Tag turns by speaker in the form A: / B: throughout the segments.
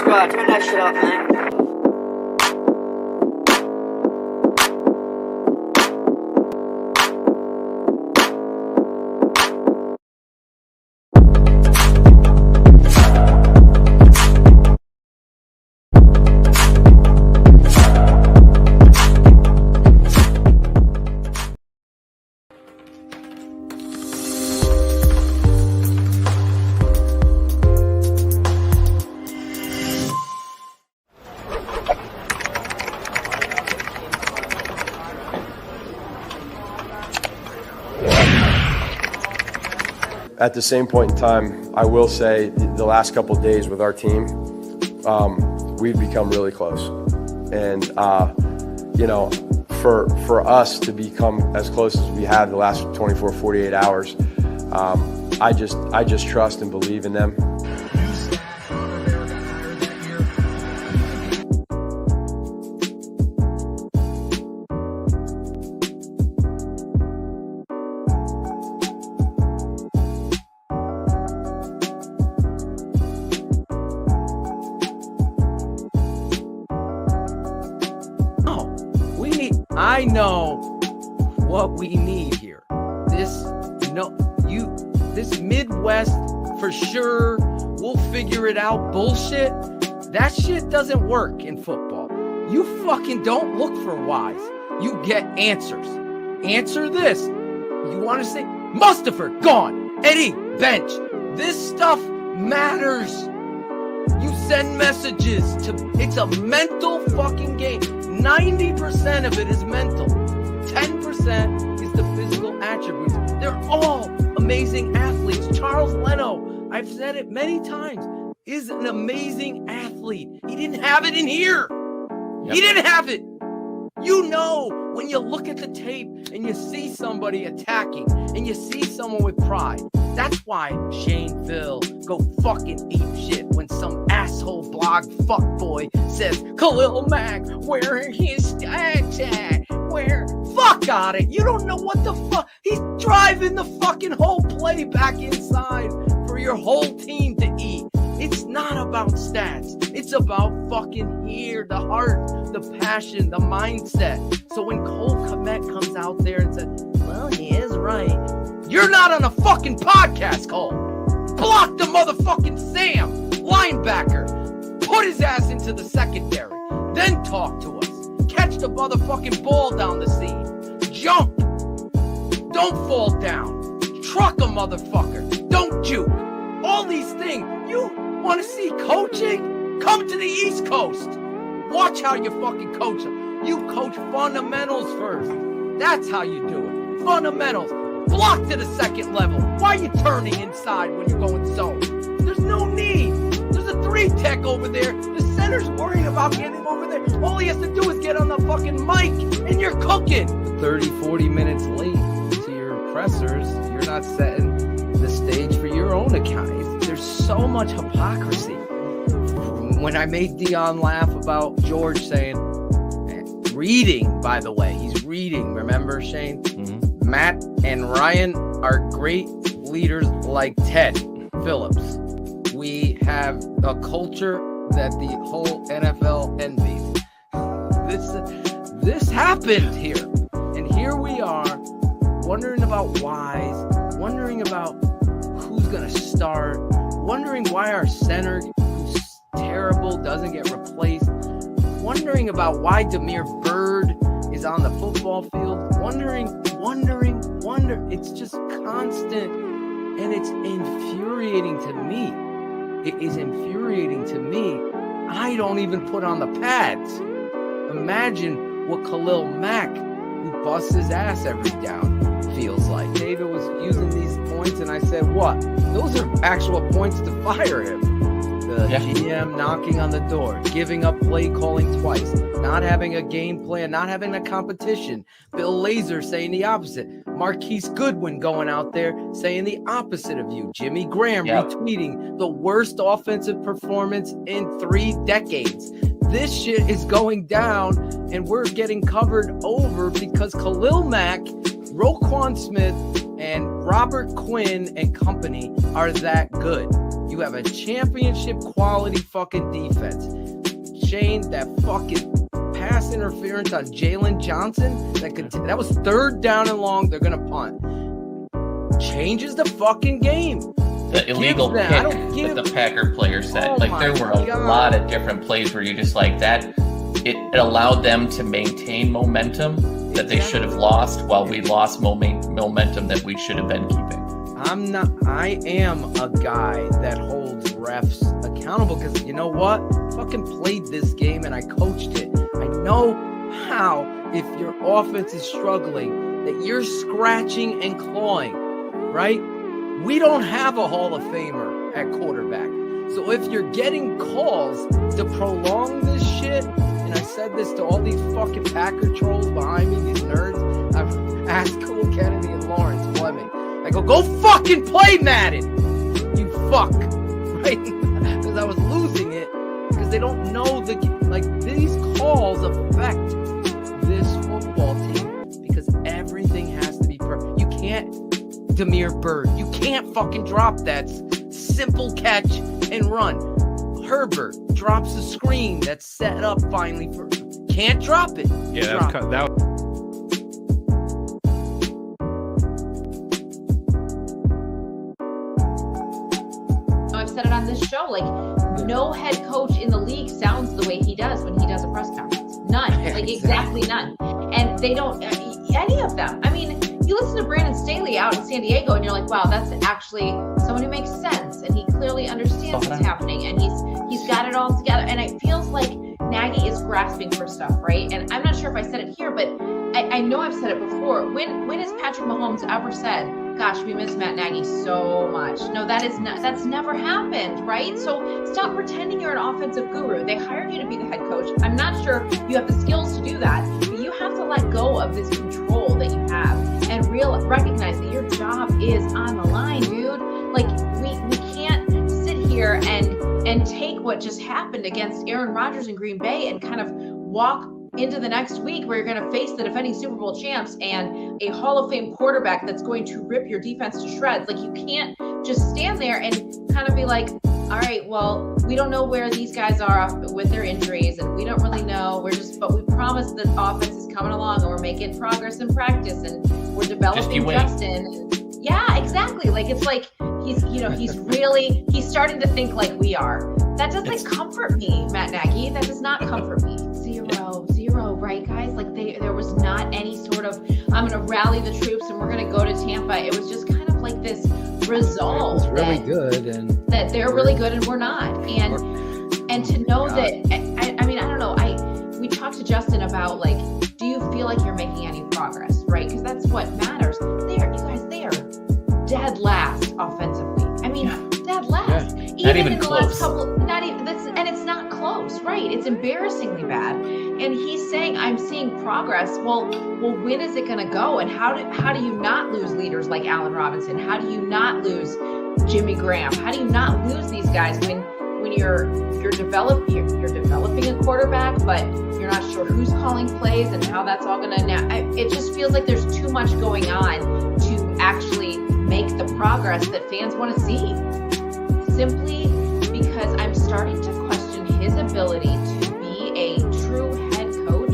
A: Bro, turn that shit off, man.
B: At the same point in time, I will say the last couple of days with our team, we've become really close. And, for us to become as close as we have the last 24, 48 hours, I just trust and believe in them.
C: I know what we need here. This Midwest for sure, we'll figure it out bullshit. That shit doesn't work in football. You fucking don't look for whys. You get answers. Answer this. You want to say Mustafa gone, Eddie bench. This stuff matters. You send messages it's a mental fucking game. 90% of it is mental. 10% is the physical attributes. They're all amazing athletes. Charles Leno, I've said it many times, is an amazing athlete. He didn't have it in here. Yep. He didn't have it. You know, when you look at the tape and you see somebody attacking and you see someone with pride, that's why Shayne Phil go fucking ape shit when some asshole blog fuckboy says, Khalil Mack, where are his stats at? Where? Fuck on it. You don't know what the fuck. He's driving the fucking whole play back inside for your whole team to eat. It's not about stats. It's about fucking here, the heart, the passion, the mindset. So when Cole Kmet comes out there and says, well, he is right. You're not on a fucking podcast, Cole. Block the motherfucking Sam, linebacker. Put his ass into the secondary. Then talk to us. Catch the motherfucking ball down the seam. Jump. Don't fall down. Truck a motherfucker. Don't juke. All these things. You want to see coaching? Come to the East Coast. Watch how you fucking coach them. You coach fundamentals first. That's how you do it. Fundamentals. Block to the second level. Why are you turning inside when you're going zone? There's no need. There's a 3-tech over there. The center's worrying about getting over there. All he has to do is get on the fucking mic and you're cooking. 30, 40 minutes late to your pressers, you're not setting the stage for your own account. There's so much hypocrisy. When I made Dion laugh about George saying, reading, by the way, he's reading. Remember, Shayne? Mm-hmm. Matt and Ryan are great leaders like Ted Phillips. We have a culture that the whole NFL envies. This happened here. And here we are, wondering about whys, wondering about who's going to start, wondering why our center, who's terrible, doesn't get replaced, wondering about why Demir Bird is on the football field, wondering. It's just constant, and it's infuriating to me. It is infuriating to me. I don't even put on the pads. Imagine what Khalil Mack, who busts his ass every down, feels like. David was using these points, and I said, what? Those are actual points to fire him. The GM knocking on the door, giving up play calling twice, not having a game plan, not having a competition. Bill Lazor saying the opposite. Marquise Goodwin going out there saying the opposite of you. Jimmy Graham retweeting the worst offensive performance in 3 decades. This shit is going down, and we're getting covered over because Khalil Mack, Roquan Smith, and Robert Quinn and company are that good. You You have a championship quality fucking defense. Shayne, that fucking pass interference on Jalen Johnson, that was 3rd down and long. They're going to punt. Changes the fucking game.
A: The illegal kick that the Packer player said. There were a lot of different plays where you just that. It allowed them to maintain momentum that they should have lost, while we lost momentum that we should have been keeping.
C: I am a guy that holds refs accountable because you know what? I fucking played this game and I coached it. I know how, if your offense is struggling, that you're scratching and clawing, right? We don't have a Hall of Famer at quarterback. So if you're getting calls to prolong this shit, and I said this to all these fucking Packer trolls behind me, these nerds, I've asked Cool Kennedy and Lawrence Fleming. I go fucking play Madden, you fuck, right? Because I was losing it because they don't know these calls affect this football team because everything has to be perfect. You can't Demir Bird. You can't fucking drop that simple catch and run. Herbert drops a screen that's set up finally for. Can't drop it.
D: Yeah, that.
E: I've said it on this show. No head coach in the league sounds the way he does when he does a press conference. None. Exactly none. And they don't. Any of them. I mean. You listen to Brandon Staley out in San Diego and you're like, wow, that's actually someone who makes sense and he clearly understands what's happening and he's got it all together. And it feels like Nagy is grasping for stuff, right? And I'm not sure if I said it here, but I know I've said it before. When has Patrick Mahomes ever said, gosh, we miss Matt Nagy so much? No, that's never happened, right? So stop pretending you're an offensive guru. They hired you to be the head coach. I'm not sure you have the skills to do that, but you have to let go of this control that you have and recognize that your job is on the line, dude. We can't sit here and take what just happened against Aaron Rodgers in Green Bay and kind of walk into the next week where you're going to face the defending Super Bowl champs and a Hall of Fame quarterback that's going to rip your defense to shreds. You can't just stand there and kind of be like, all right, well, we don't know where these guys are with their injuries and we don't really know. But we promise that offense is coming along and we're making progress in practice and we're developing Justin. Yeah, exactly. He's starting to think like we are. That doesn't comfort me, Matt Nagy. That does not comfort me. Zero, right, guys? There was not any sort of, I'm going to rally the troops and we're going to go to Tampa. It was just kind of like this resolve.
C: It's really good. And
E: that they're really good and we're not. And to know that, I mean, I don't know. We talked to Justin about do you feel like you're making any progress, right? Because that's what matters. They are dead last offensively. I mean, dead last.
A: Not even
E: in the
A: close.
E: last couple, and it's not close, right? It's embarrassingly bad. And he's saying, I'm seeing progress. Well, when is it going to go? And how do you not lose leaders like Allen Robinson? How do you not lose Jimmy Graham? How do you not lose these guys when you're developing a quarterback, but you're not sure who's calling plays and how that's all going to. It just feels like there's too much going on to actually make the progress that fans want to see. Simply because I'm starting to question his ability to be a true head coach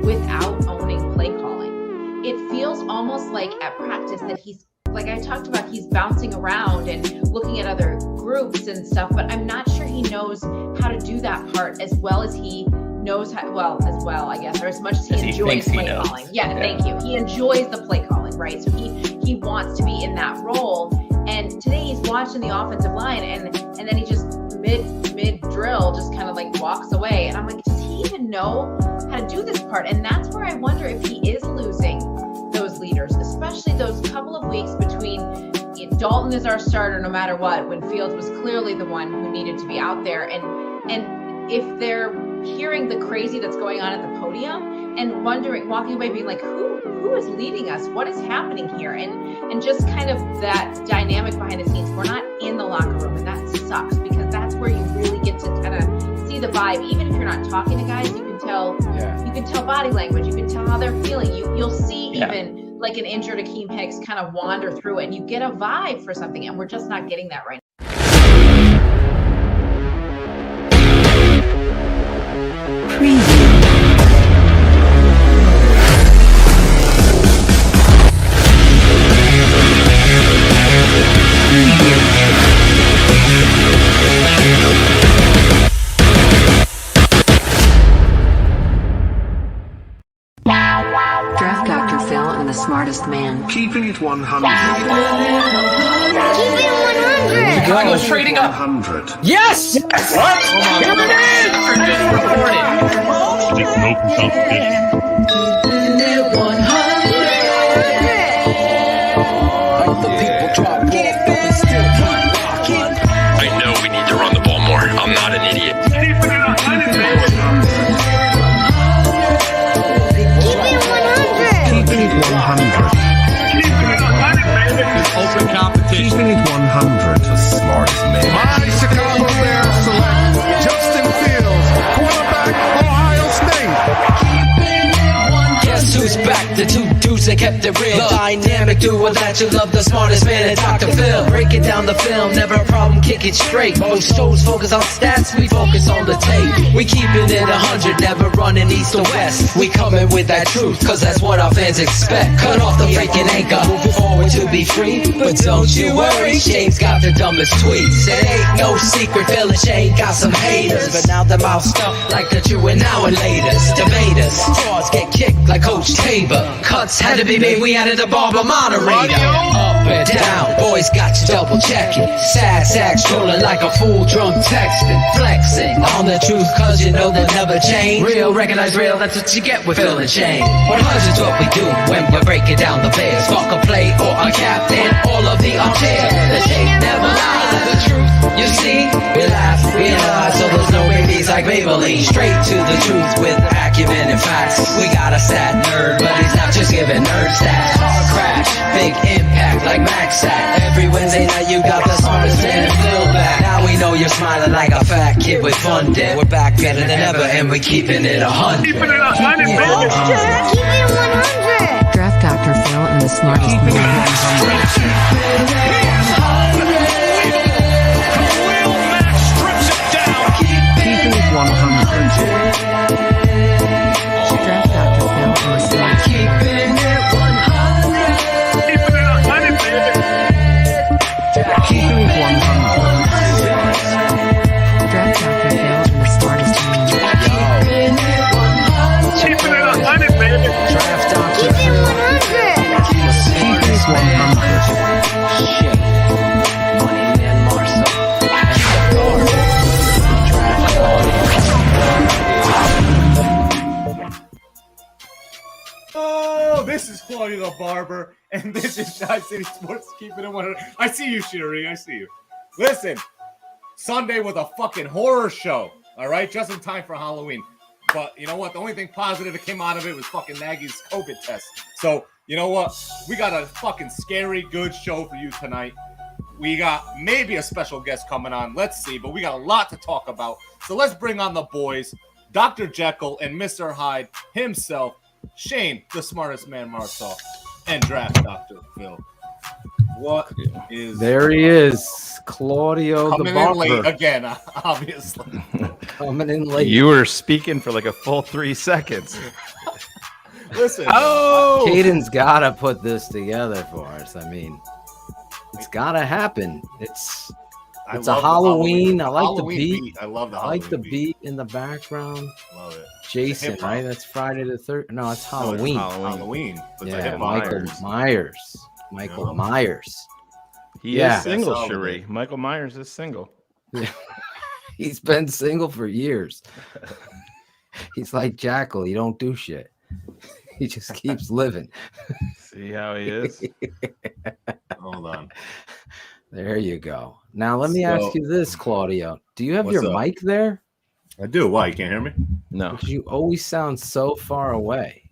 E: without owning play calling. It feels almost like at practice that he's, like I talked about, he's bouncing around and looking at other groups and stuff, but I'm not sure he knows how to do that part as well as he knows how, I guess, or as much as he enjoys play calling. Yeah, thank you. He enjoys the play calling, right? So he wants to be in that role. And today he's watching the offensive line and then he just mid drill just kind of walks away. And I'm like, does he even know how to do this part? And that's where I wonder if he is losing those leaders, especially those couple of weeks between Dalton is our starter no matter what, when Fields was clearly the one who needed to be out there. And if they're hearing the crazy that's going on at the podium and wondering, walking away being like, who is leading us? What is happening here? And just kind of that dynamic behind the scenes. We're not in the locker room, and that sucks because that's where you really get to kind of see the vibe. Even if you're not talking to guys, you can tell. Yeah. You can tell body language. You can tell how they're feeling. You'll see even an injured Akeem Hicks kind of wander through it, and you get a vibe for something, and we're just not getting that right now.
D: man.
F: Keeping it 100.
D: Keeping it 100.
A: Am I going trading up?
F: 100.
C: Yes!
A: What? Here it is!
G: It's an open competition.
H: I know we need to run the ball more. I'm not an idiot.
D: Keeping it 100.
F: Keeping it 100.
G: Open competition.
F: Keeping it 100. The smartest man.
I: My Chicago Bears select Justin Fields, quarterback, Ohio State.
J: Guess who's back? The two dudes that kept it real. The dynamic duo that you love, the smartest man and Dr. Phil. Breaking down the film, never a problem, kick it straight. Most shows focus on stats, we focus on the tape. We keeping it 100, never running east or west. We coming with that truth, cause that's what our fans expect. Cut off the freaking anchor, moving forward to be free. But don't you worry, Shayne's got the dumbest tweets. It ain't no secret, Phil and Shayne got some haters. But now the mouth stuffed like the Jew and now and laters. Debaters, frauds get kicked like Coach Tabor. Cuts had to be made, we added a barber moderator. Up and down, boys got you double checking. Sad sacks trolling like a fool drunk texting. Flexing on the truth cause you know they'll never change. Real, recognize real, that's what you get with Phil and Shayne. 100's what we do when we're breaking down the Bears. Fuck a play or a captain, all of the armchair. The tape never lies, the truth, you see. We laugh, we analyze, so there's no babies like Maybelline. Straight to the truth with acumen and facts. We got a sad nerd, but he's not just giving nerd stats. Car crash, big impact like Max Sack. Every Wednesday night you got the smartest man and Phil back. Now we know you're smiling like a fat kid with fun day. We're back better than ever and we're keeping it 100.
D: Keeping it 100, baby. Keeping it 100.
K: Draft Dr. Phil and the smartest man.
F: Keeping it 100.
K: Draft Dr. Phil and the smartest man.
F: Keeping it 100.
K: Draft Dr. Phil and the smartest man.
D: Keeping it 100, baby.
C: Draft Dr.
D: Keeping it 100.
F: Keeping it 100.
J: Shayne, Money Man Marsaw.
L: Oh, this is Claudio the Barber, and this is Shy City Sports Keeping It 100. I see you, Sherry. I see you. Listen, Sunday was a fucking horror show, all right? Just in time for Halloween. But you know what? The only thing positive that came out of it was fucking Nagy's COVID test. So, you know what? We got a fucking scary good show for you tonight. We got maybe a special guest coming on. Let's see. But we got a lot to talk about. So let's bring on the boys, Dr. Jekyll and Mr. Hyde himself, Shayne, the smartest man, Marsaw, and Draft Dr. Phil. What is
C: There he is, Claudio the
L: coming in
C: Barber.
L: late again, obviously.
C: Coming in late.
M: You were speaking for like a full 3 seconds.
L: Listen,
C: Caden's got to put this together for us. I mean, it's got to happen. It's a
L: love the
C: Halloween. I like
L: Halloween
C: the beat.
L: I love the
C: I
L: Halloween
C: like the beat in the background.
L: Love it.
C: Jason,
L: hip-hop.
C: right? That's Friday the 3rd. No, it's Halloween.
L: Halloween. It's a
C: Yeah,
L: hip-hop
C: Michael
L: artist.
C: Myers. Michael
L: Yeah.
C: Myers.
M: He
C: Yeah.
M: is single,
L: That's all
M: Cherie. Michael Myers is single.
C: He's been single for years. He's like Jackal. He don't do shit. He just keeps living.
M: See how he is?
L: Hold on.
C: There you go. Now let me
L: So-
C: ask you this, Claudio. Do you have
L: What's
C: your
L: up?
C: mic there?
L: I do. Why? You can't hear me?
M: No.
C: Because you always sound so far away.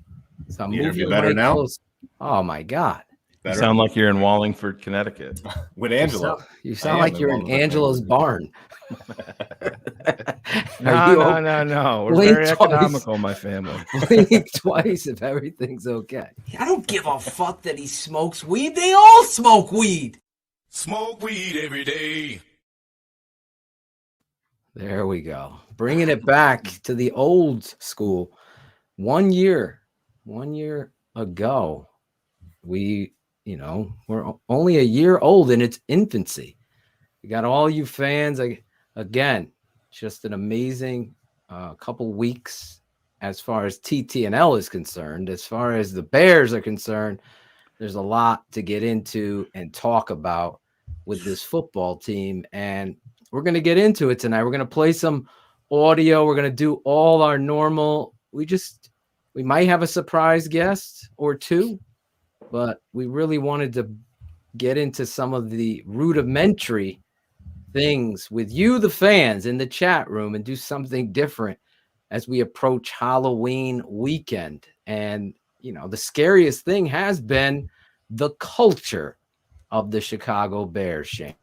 C: So
L: You hear
C: move
L: me
C: your
L: better
C: mic
L: now?
C: close. Oh my God.
M: You
L: Better?
M: sound like you're in Wallingford, Connecticut.
L: With Angela.
C: You sound
L: I
C: like
L: am
C: you're
L: in
C: in
L: Wallingford.
C: Angela's barn.
M: No. We're
C: Blink
M: very
C: twice.
M: economical, my family.
C: Blink twice if everything's okay.
J: I don't give a fuck that he smokes weed. They all smoke weed.
I: Smoke weed every day.
C: There we go. Bringing it back to the old school. 1 year ago, we're only a year old in its infancy. We got all you fans. Again, just an amazing couple weeks as far as TTNL is concerned. As far as the Bears are concerned, There's a lot to get into and talk about with this football team, and we're going to get into it tonight. We're going to play some audio. We're going to do all our normal. We might have a surprise guest or two, but we really wanted to get into some of the rudimentary things with you, the fans, in the chat room, and do something different as we approach Halloween weekend. And the scariest thing has been the culture of the Chicago Bears, Shayne.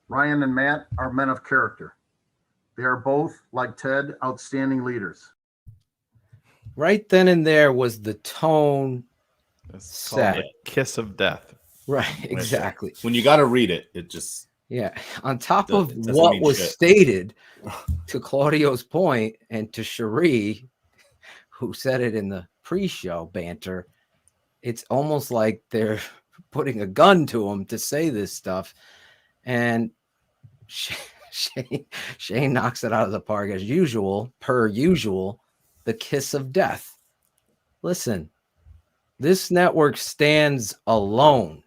N: Ryan and Matt are men of character. They are both, like Ted, outstanding leaders.
C: Right then and there was the tone set.
M: A kiss of deah.
C: Right, exactly.
L: When you got to read it, it just...
C: Yeah, on top of what was stated, to Claudio's point, and to Cherie, who said it in the pre-show banter, it's almost like they're putting a gun to him to say this stuff. And Shayne knocks it out of the park as usual, per usual, the kiss of death. Listen, this network stands alone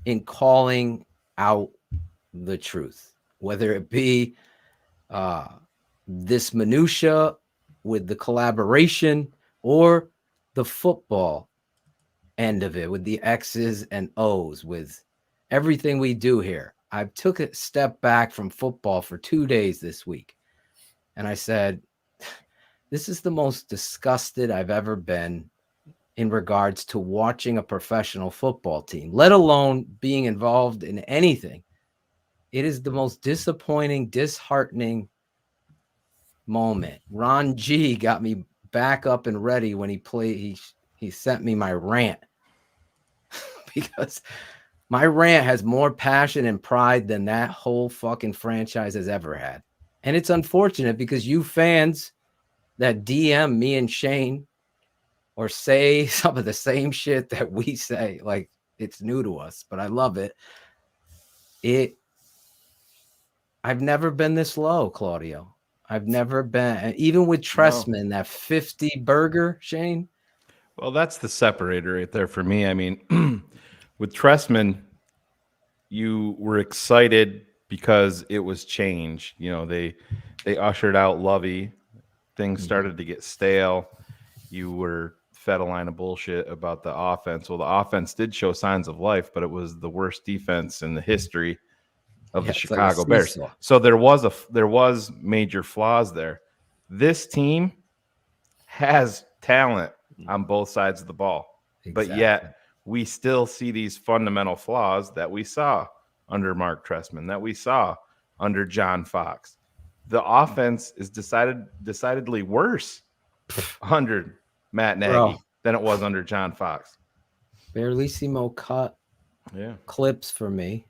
C: in calling out the truth, whether it be this minutia with the collaboration or the football end of it with the X's and O's, with everything we do here. I took a step back from football for 2 days this week, and I said, this is the most disgusted I've ever been in regards to watching a professional football team, let alone being involved in anything. It is the most disappointing, disheartening moment. Ron G got me back up and ready when he played. He sent me my rant because my rant has more passion and pride than that whole fucking franchise has ever had. And it's unfortunate because you fans that DM me and Shayne or say some of the same shit that we say, like, it's new to us, but I love it. I've never been this low, Claudio. I've never been, even with Tressman, that 50 burger, Shayne.
M: Well, that's the separator right there for me. I mean, with Tressman, you were excited because it was change. They ushered out Lovey. Things started to get stale. You were fed a line of bullshit about the offense. Well, the offense did show signs of life, but it was the worst defense in the history of the Chicago Bears. So there was major flaws there. This team has talent on both sides of the ball, but yet we still see these fundamental flaws that we saw under Mark Tressman, that we saw under John Fox. The offense is decidedly worse under Matt Nagy than it was under John Fox.
C: Barelissimo cut clips for me,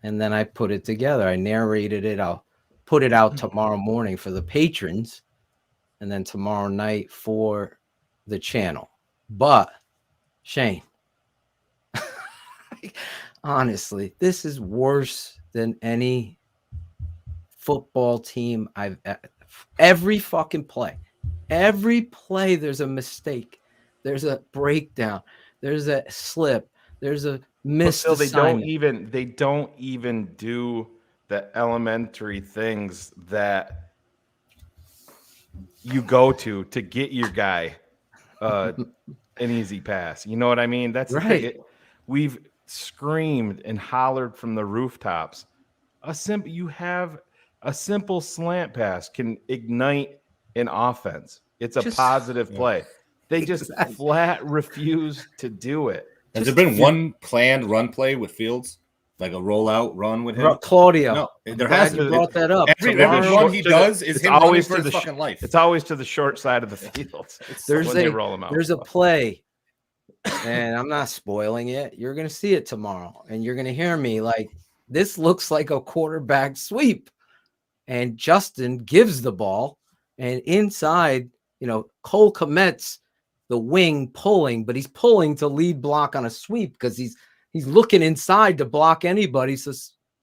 C: and then I put it together. I narrated it. I'll put it out tomorrow morning for the patrons, and then tomorrow night for the channel. But Shayne, honestly, this is worse than any football team I've every fucking play. Every play there's a mistake. There's a breakdown. There's a slip. There's a missed assignment.
M: They don't even do the elementary things that you go to get your guy an easy pass. You know what I mean? That's right. We've screamed and hollered from the rooftops. You have a simple slant pass can ignite an offense. It's a positive play. They just flat refuse to do it.
L: Has there been one planned run play with Fields? Like a rollout run with him?
C: Claudio.
L: No, there hasn't.
C: You brought that up.
L: Every run he does is him always for his fucking life.
M: It's always to the short side of the field.
C: There's a play, and I'm not spoiling it. You're going to see it tomorrow, and you're going to hear me like, this looks like a quarterback sweep. And Justin gives the ball, and inside, Cole Kmet's the wing pulling, but he's pulling to lead block on a sweep because he's looking inside to block anybody so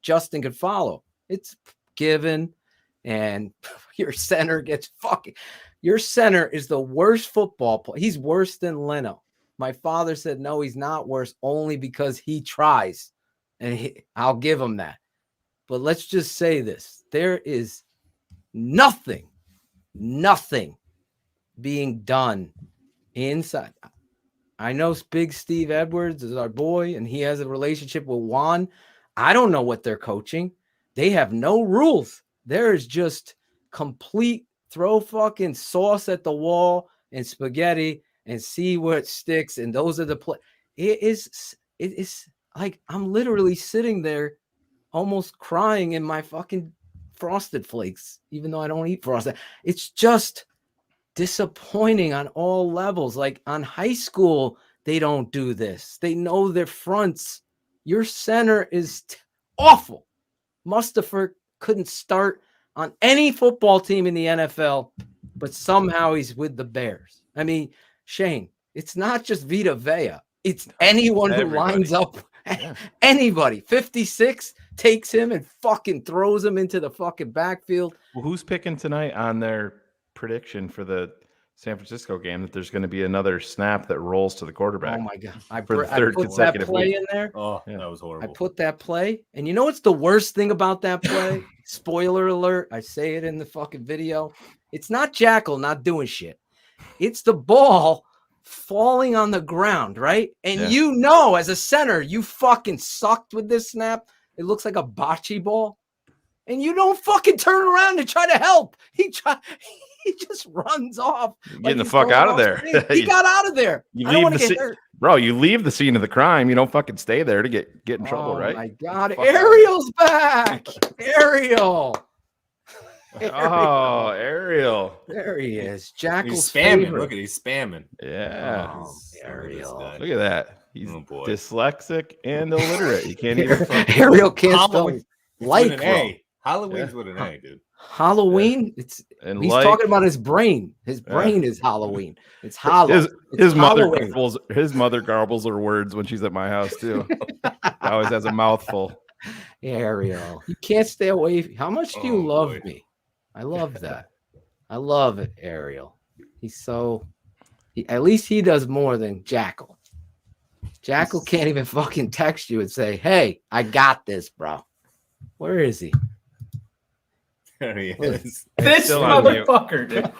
C: Justin could follow. It's given, and your center gets fucking. Your center is the worst football player. He's worse than Leno. My father said, no, he's not worse only because he tries. And I'll give him that. But let's just say this. There is nothing being done inside. I know Big Steve Edwards is our boy, and he has a relationship with Juan. I don't know what they're coaching. They have no rules. There is just complete throw fucking sauce at the wall and spaghetti and see where it sticks. And those are the play. It is like I'm literally sitting there almost crying in my fucking Frosted Flakes, even though I don't eat Frosted. It's just disappointing on all levels. Like on high school, they don't do this. They know their fronts. Your center is awful. Mustafa couldn't start on any football team in the NFL, but somehow he's with the Bears. I mean, Shayne, it's not just Vita Vea. It's anyone who lines up. Yeah. Anybody. 56 takes him and fucking throws him into the fucking backfield.
M: Well, who's picking tonight on their prediction for the San Francisco game that there's going to be another snap that rolls to the quarterback?
C: Oh my God. I
M: put
C: that play in there.
L: Oh, yeah. That was horrible.
C: I put that play. And you know what's the worst thing about that play? Spoiler alert. I say it in the fucking video. It's not Jackal not doing shit. It's the ball falling on the ground, right? And you know, as a center, you fucking sucked with this snap. It looks like a bocce ball. And you don't fucking turn around and try to help. He just runs off.
M: Getting the fuck out of there.
C: He got out of there.
M: You
C: I don't want to get hurt.
M: Bro, you leave the scene of the crime. You don't fucking stay there to get in trouble, right?
C: Oh my God. Ariel's back. Ariel.
M: Oh, Ariel.
C: There he is. Jackal's
L: He's spamming.
C: favorite.
L: Look at he's spamming.
M: Yeah.
C: Oh, Ariel.
M: Look at that. He's dyslexic and illiterate. He can't even
C: Ariel can't spell light.
L: Halloween's with an A, dude.
C: Halloween? He's talking about his brain. His brain is Halloween. It's hollow.
M: His mother garbles her words when she's at my house too. Always has a mouthful.
C: Ariel, you can't stay away. How much do you love me? I love that. I love it, Ariel. At least he does more than Jackal. Jackal can't even fucking text you and say, "Hey, I got this, bro." Where is he?
L: There he is.
A: This motherfucker, dude.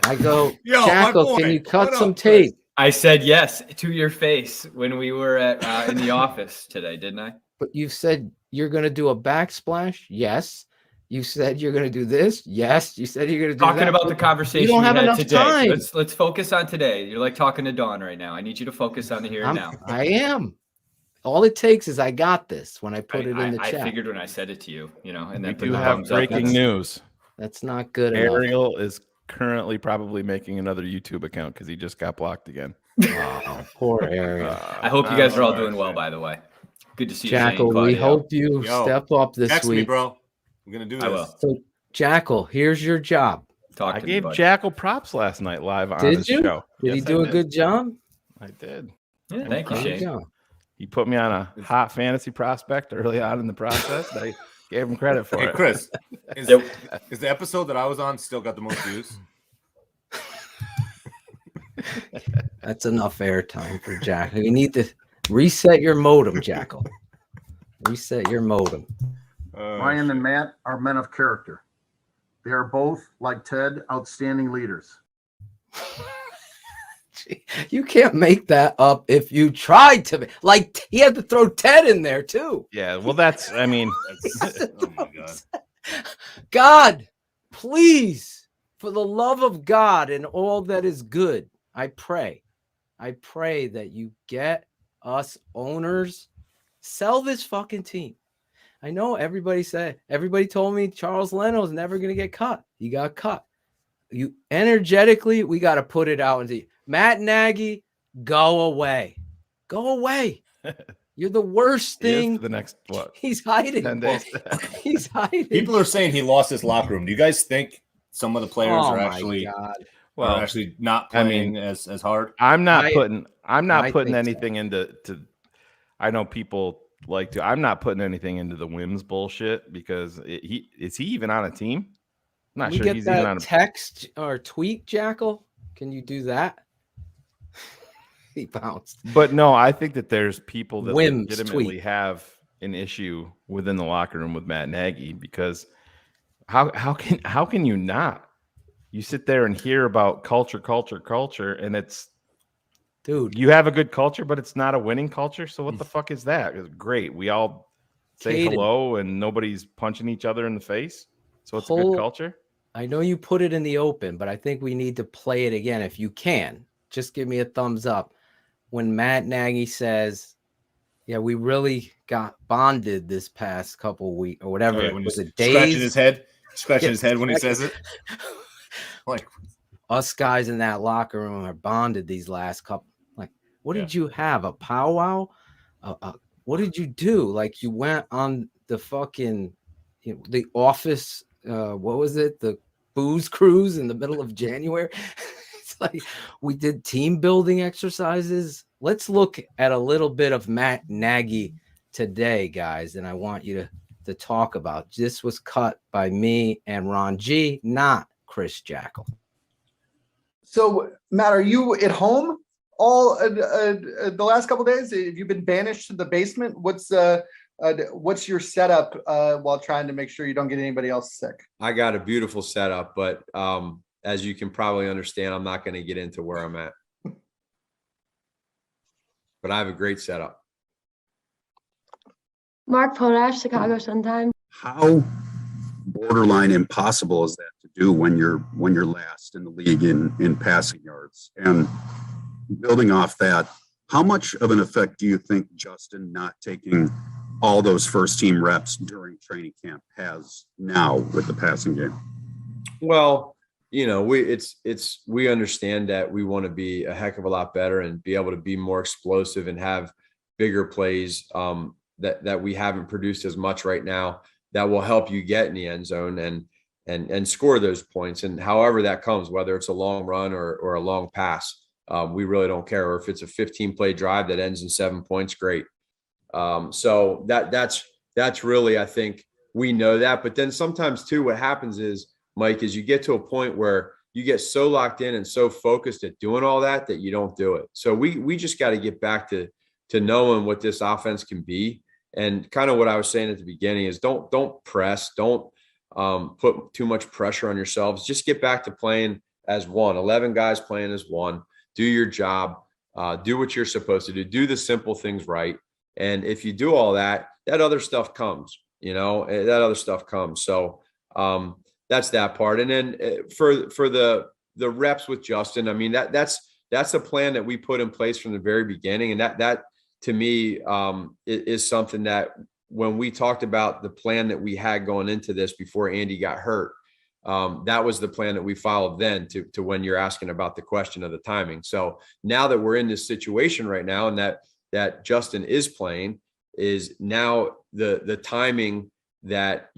C: I go, Jackal, can you cut some tape?
O: I said yes to your face when we were at in the office today, didn't I?
C: But you said you're going to do a backsplash. Yes. You said you're going to do this. Yes. You said you're going to do
O: talking about the conversation.
C: You don't have enough
O: today.
C: time.
O: Let's focus on today. You're like talking to Dawn right now. I need you to focus on the here and now.
C: I am. All it takes is I got this when I put it in the chat.
O: I figured when I said it to you, and then
M: we do have breaking news.
C: That's not good
M: Ariel is currently probably making another YouTube account because he just got blocked again.
C: Oh, poor Ariel.
O: I hope you guys are all doing well, by the way. Good to see you,
C: Jackal. We hope you step up this
L: text
C: week.
L: Me, bro. We're gonna do this.
O: I will.
C: So, Jackal, here's your job.
M: I gave Jackal props last night live on his show.
C: Did he do a good job?
M: I did.
O: Yeah, thank you, Shayne.
M: He put me on a hot fantasy prospect early on in the process. I gave him credit for it.
L: Hey, Chris, is the episode that I was on still got the most views?
C: That's enough airtime for Jackal. You need to reset your modem, Jackal. Reset your modem.
N: Ryan and Matt are men of character. They are both, like Ted, outstanding leaders.
C: You can't make that up if you tried to. Like, he had to throw Ted in there, too.
M: Yeah, well, that's, I mean.
L: Oh, my God.
C: God, please, for the love of God and all that is good, I pray that you get owners, sell this fucking team. I know everybody told me Charles Leno's never going to get cut. He got cut. You energetically, we got to put it out and see. Matt Nagy, go away. Go away. You're the worst thing.
M: The next, what?
C: He's hiding.
M: 10 days.
C: He's hiding.
L: People are saying he lost his locker room. Do you guys think some of the players are actually not playing as hard?
M: I'm not putting anything into. I know people like to. I'm not putting anything into the Wims bullshit because is he even on a team? I'm not sure he's even on a
C: text or tweet, Jackal. Can you do that? he bounced.
M: But no, I think that there's people that
C: Whims
M: legitimately
C: tweet.
M: have an issue within the locker room with Matt Nagy, because how can you not? You sit there and hear about culture, and it's,
C: dude,
M: you have a good culture, but it's not a winning culture. So what the fuck is that? It's great. We all say
C: Caden,
M: hello and nobody's punching each other in the face. So it's a good culture.
C: I know you put it in the open, but I think we need to play it again. If you can, just give me a thumbs up. When Matt Nagy says, yeah, we really got bonded this past couple weeks or whatever.
L: Oh, yeah, when
C: was
L: he's
C: it days?
L: scratching his head when he says it.
C: Like, us guys in that locker room are bonded these last couple. Like, what did you have? A powwow? What did you do? Like, you went on the fucking, the office. What was it? The booze cruise in the middle of January. It's like we did team building exercises. Let's look at a little bit of Matt Nagy today, guys, and I want you to talk about. This was cut by me and Ron G, not Chris Jackal.
P: So, Matt, are you at home all the last couple of days? Have you been banished to the basement? What's your setup while trying to make sure you don't get anybody else sick?
B: I got a beautiful setup, but as you can probably understand, I'm not going to get into where I'm at. But I have a great setup.
D: Mark Potash, Chicago Sun-Times.
F: How borderline impossible is that to do when you're last in the league in passing yards? And building off that, how much of an effect do you think Justin not taking all those first team reps during training camp has now with the passing game?
B: Well, we understand that we want to be a heck of a lot better and be able to be more explosive and have bigger plays that we haven't produced as much right now, that will help you get in the end zone and score those points. And however that comes, whether it's a long run or a long pass, we really don't care. Or if it's a 15-play drive that ends in 7 points, great. So that's really, I think we know that. But then sometimes too, what happens is, Mike, is you get to a point where you get so locked in and so focused at doing all that you don't do it. So we just got to get back to knowing what this offense can be. And kind of what I was saying at the beginning is don't press, don't put too much pressure on yourselves. Just get back to playing as one. 11 guys playing as one. Do your job. Do what you're supposed to do. Do the simple things right. And if you do all that, that other stuff comes. That other stuff comes. So that's that part. And then for the reps with Justin, I mean, that's a plan that we put in place from the very beginning. And that to me is something that when we talked about the plan that we had going into this before Andy got hurt, that was the plan that we followed then to when you're asking about the question of the timing. So now that we're in this situation right now and that Justin is playing, is now the timing that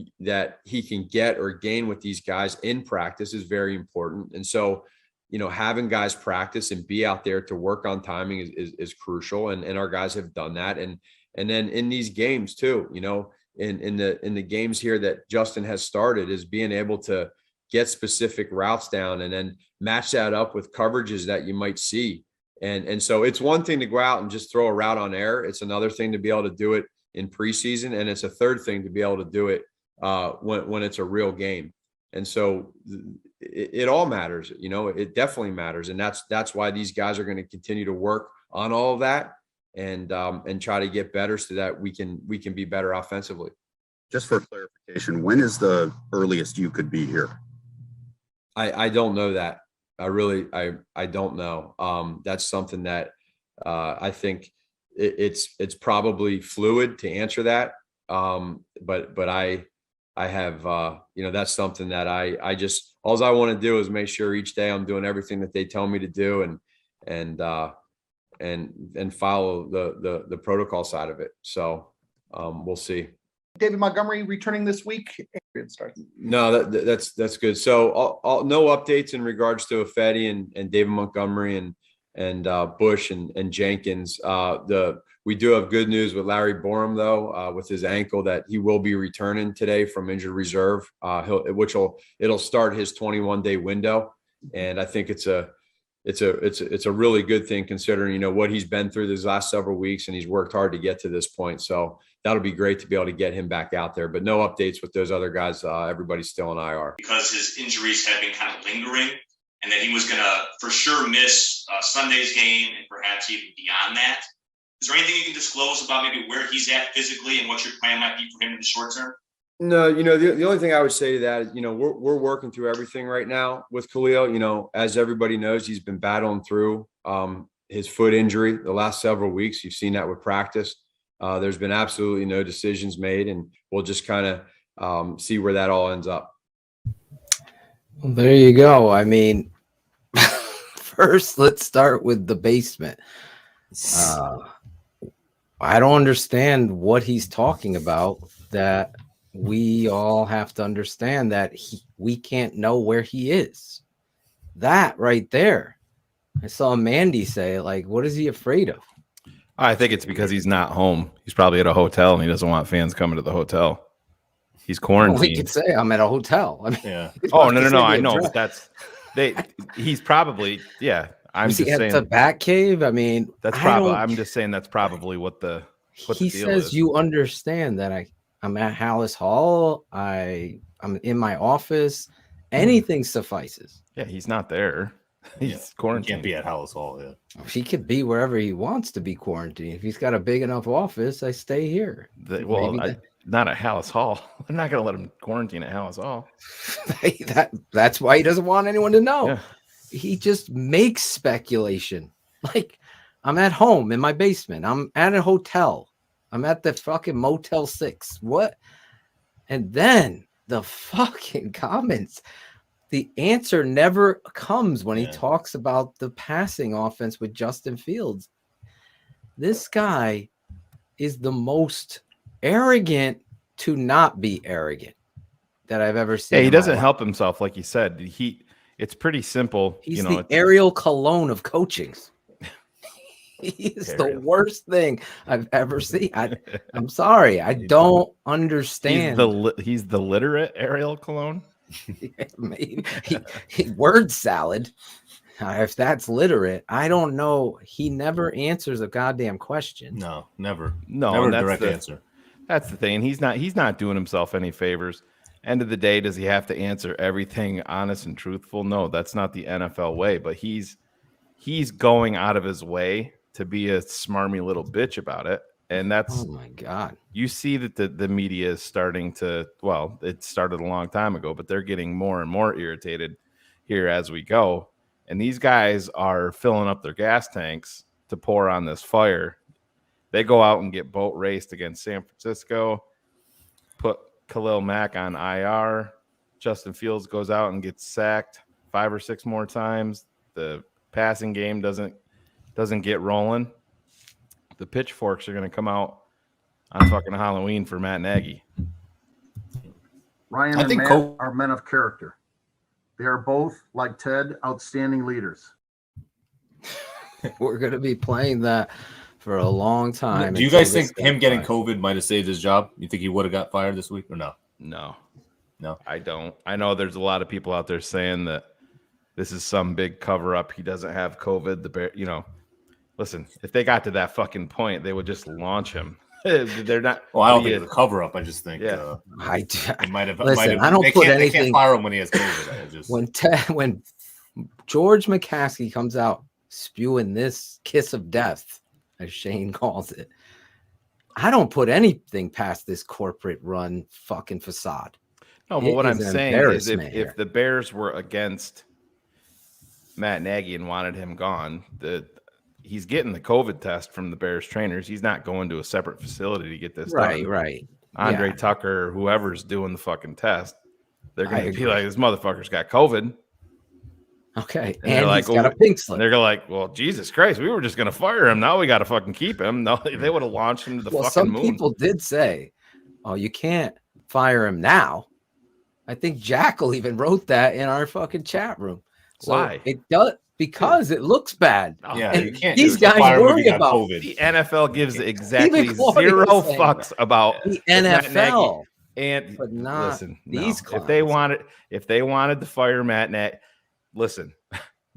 B: he can get or gain with these guys in practice is very important. And so, having guys practice and be out there to work on timing is crucial. And our guys have done that. And then in these games too, in the games here that Justin has started, is being able to get specific routes down and then match that up with coverages that you might see. And so it's one thing to go out and just throw a route on air. It's another thing to be able to do it in preseason. And it's a third thing to be able to do it when it's a real game. And so it all matters, it definitely matters. And that's why these guys are going to continue to work on all of that and try to get better so that we can be better offensively.
F: Just for clarification, when is the earliest you could be here?
B: I don't know that. I don't know. That's something that I think it's probably fluid to answer that. But I have, that's something that I just, all I want to do is make sure each day I'm doing everything that they tell me to do and follow the protocol side of it. So we'll see.
P: David Montgomery returning this week.
B: No, that's good. So no updates in regards to Ifedi and David Montgomery and Bush and Jenkins. We do have good news with Larry Borum though, with his ankle, that he will be returning today from injured reserve, it'll start his 21-day window. And I think it's it's a really good thing considering, you know, what he's been through these last several weeks, and he's worked hard to get to this point. So that'll be great to be able to get him back out there, but no updates with those other guys. Everybody's still in IR.
Q: Because his injuries have been kind of lingering, and that he was going to for sure miss Sunday's game and perhaps even beyond that. Is there anything you can disclose about maybe where he's at physically and what your plan might be for him in the short term?
B: No, you know, the only thing I would say to that is, you know, we're working through everything right now with Khalil. You know, as everybody knows, he's been battling through his foot injury the last several weeks. You've seen that with practice. There's been absolutely no decisions made, and we'll just kind of see where that all ends up.
C: Well, there you go. I mean, first, let's start with the basement. I don't understand what he's talking about, that we all have to understand that we can't know where he is. That right there. I saw Mandy say, like, what is he afraid of?
M: I think it's because he's not home. He's probably at a hotel and he doesn't want fans coming to the hotel. He's quarantined.
C: Well, he could say I'm at a hotel. I mean,
L: yeah.
M: Oh, no. I know. But he's probably, yeah. I'm
C: was
M: just
C: he at
M: saying
C: the Bat Cave. I mean,
M: that's probably, I'm just saying that's probably what the
C: he
M: deal
C: says
M: is.
C: You understand that I'm at Hallis Hall. I'm in my office. Anything suffices.
M: Yeah, he's not there. He's quarantined.
L: He can't be at Hallis Hall. Yeah,
C: he could be wherever he wants to be quarantined. If he's got a big enough office, I stay here.
M: Not at Hallis Hall. I'm not going to let him quarantine at Hallis Hall.
C: That's why he doesn't want anyone to know.
M: Yeah.
C: He just makes speculation. Like, I'm at home in my basement. I'm at a hotel. I'm at the fucking Motel 6. What? And then the fucking comments. The answer never comes when he talks about the passing offense with Justin Fields. This guy is the most arrogant to not be arrogant that I've ever seen.
M: Yeah, he doesn't help himself, like you said. It's pretty simple.
C: He's the Ariel Cologne of coachings. He is the worst thing I've ever seen. I'm sorry. I don't understand.
M: He's the literate Ariel Cologne.
C: Yeah, maybe. He word salad. If that's literate, I don't know. He never answers a goddamn question.
L: No, never.
M: No,
L: never
M: that's
L: direct answer.
M: That's the thing. He's not doing himself any favors. End of the day, does he have to answer everything honest and truthful? No, that's not the NFL way. But he's going out of his way to be a smarmy little bitch about it. And that's,
C: oh my God.
M: You see that the media is starting to, well, it started a long time ago, but they're getting more and more irritated here as we go. And these guys are filling up their gas tanks to pour on this fire. They go out and get boat raced against San Francisco, put Khalil Mack on IR. Justin Fields goes out and gets sacked 5 or 6 more times. The passing game doesn't get rolling. The pitchforks are going to come out on fucking Halloween for Matt Nagy.
N: Ryan and Matt are men of character. They are both, like Ted, outstanding leaders.
C: We're going to be playing that for a long time.
L: Do you guys think him getting COVID might have saved his job? You think he would have got fired this week or no?
M: No,
L: No.
M: I don't. I know there's a lot of people out there saying that this is some big cover up. He doesn't have COVID. The Bear, listen, if they got to that fucking point, they would just launch him. They're not.
L: Well, I don't think it's a cover up. I just think
C: he
L: might have.
C: Listen, I don't put anything.
L: They can't fire him when he has COVID.
C: When George McCaskey comes out spewing this kiss of death, as Shayne calls it, I don't put anything past this corporate run fucking facade.
M: No, but what I'm saying is if the Bears were against Matt Nagy and wanted him gone, he's getting the COVID test from the Bears trainers. He's not going to a separate facility to get this done.
C: Right.
M: Andre Tucker, whoever's doing the fucking test, they're going to be like, this motherfucker's got COVID.
C: Okay.
M: And they're like,
C: he's got a pink slip.
M: They're like, well, Jesus Christ, we were just going to fire him. Now we got to fucking keep him. No, they would have launched him to the fucking moon.
C: Some people did say, oh, you can't fire him now. I think Jackal even wrote that in our fucking chat room. So
M: why?
C: It does because it looks bad.
L: Yeah,
C: and
L: you can't.
C: These guys worry about
L: COVID.
M: The NFL gives exactly 0 fucks about
C: the NFL,
M: but
C: not
M: listen.
C: These
M: if they wanted to fire Matt Nagy, listen,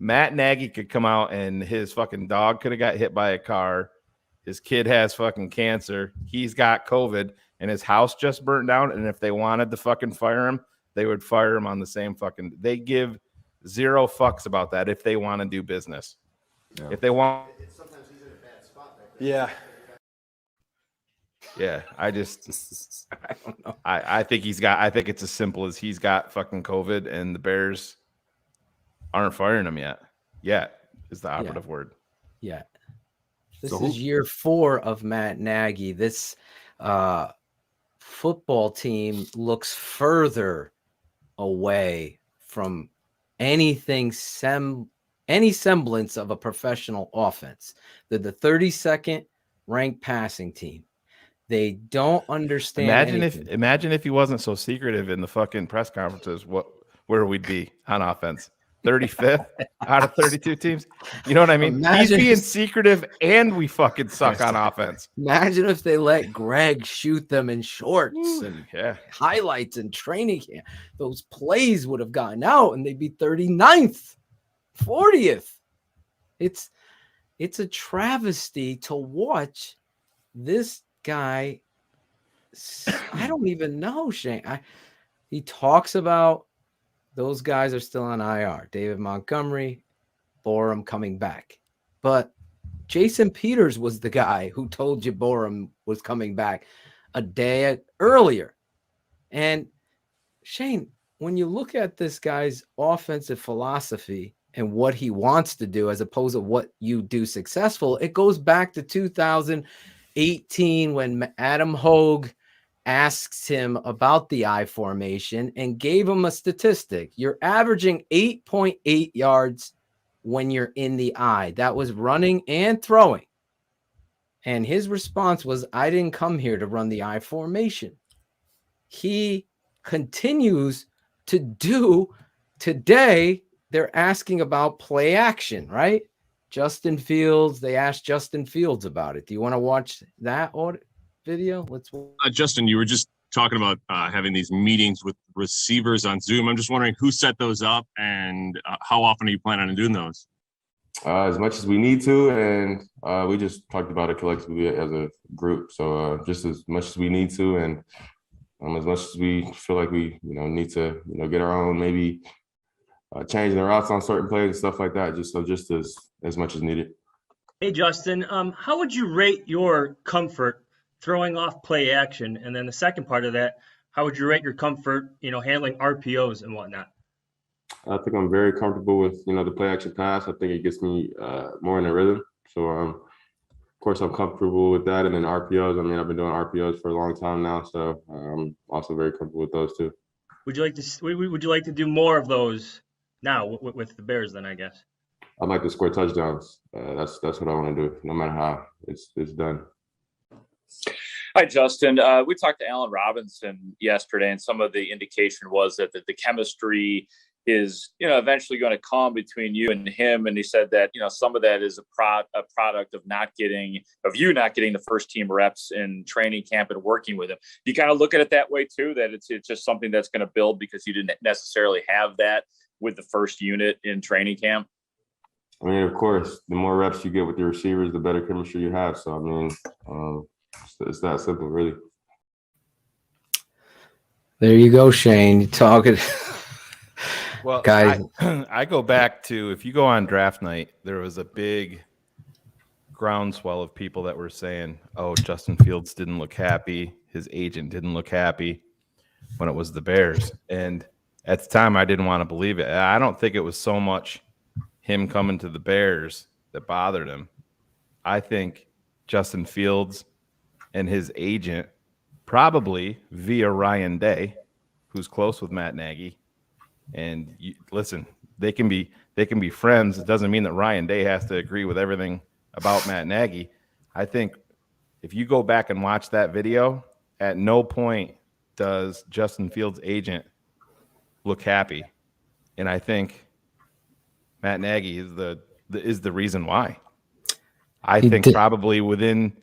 M: Matt Nagy could come out and his fucking dog could have got hit by a car. His kid has fucking cancer. He's got COVID and his house just burnt down. And if they wanted to fucking fire him, they would fire him on the same fucking. They give zero fucks about that if they want to do business. Yeah. If they want.
B: Sometimes he's in a bad spot.
M: Yeah. Yeah. I don't know. I think it's as simple as he's got fucking COVID and the Bears aren't firing him yet. Yet is the operative word.
C: Yeah. This is year 4 of Matt Nagy. This football team looks further away from any semblance of a professional offense. They're the 32nd ranked passing team. They don't understand.
M: Imagine if he wasn't so secretive in the fucking press conferences, where we'd be on offense. 35th out of 32 teams. You know what I mean? He's being secretive and we fucking suck on offense.
C: Imagine if they let Greg shoot them in shorts and highlights and training camp. Those plays would have gotten out and they'd be 39th, 40th. It's a travesty to watch this guy. I don't even know, Shane. He talks about those guys are still on IR. David Montgomery, Borum coming back. But Jason Peters was the guy who told you Borum was coming back a day earlier. And Shane, when you look at this guy's offensive philosophy and what he wants to do as opposed to what you do successful, it goes back to 2018 when Adam Hogue asked him about the I formation and gave him a statistic. You're averaging 8.8 yards when you're in the I. That was running and throwing. And his response was, I didn't come here to run the I formation. He continues to do today. They're asking about play action, right? Justin Fields. They asked Justin Fields about it. Do you want to watch that video? Let's
R: Justin, you were just talking about having these meetings with receivers on Zoom. I'm just wondering who set those up and how often are you planning on doing those?
S: As much as we need to, and we just talked about it collectively as a group. So just as much as we need to, and as much as we feel like we need to get our own maybe changing the routes on certain plays and stuff like that. Just as much as needed.
T: Hey Justin, how would you rate your comfort throwing off play action? And then the second part of that, how would you rate your comfort, handling RPOs and whatnot?
S: I think I'm very comfortable with, the play action pass. I think it gets me more in a rhythm. So, of course, I'm comfortable with that. And then RPOs, I've been doing RPOs for a long time now. So I'm also very comfortable with those too. Would you like to do more of those now with the Bears then, I guess? I'd like to score touchdowns. That's what I want to do, no matter how it's done.
U: Hi, Justin. We talked to Allen Robinson yesterday, and some of the indication was that the chemistry is, eventually going to come between you and him. And he said that, some of that is a product of you not getting the first team reps in training camp and working with him. Do you kind of look at it that way too, that it's just something that's going to build because you didn't necessarily have that with the first unit in training camp?
S: Of course, the more reps you get with your receivers, the better chemistry you have. So, it's that simple, really.
C: There you go, Shane. You're talking.
M: Well,
C: guys,
M: I go back to, if you go on draft night, there was a big groundswell of people that were saying, oh, Justin Fields didn't look happy. His agent didn't look happy when it was the Bears. And at the time, I didn't want to believe it. I don't think it was so much him coming to the Bears that bothered him. I think Justin Fields and his agent, probably via Ryan Day, who's close with Matt Nagy. And listen, they can be friends. It doesn't mean that Ryan Day has to agree with everything about Matt Nagy. I think if you go back and watch that video, at no point does Justin Fields' agent look happy. And I think Matt Nagy is the reason why. I think probably within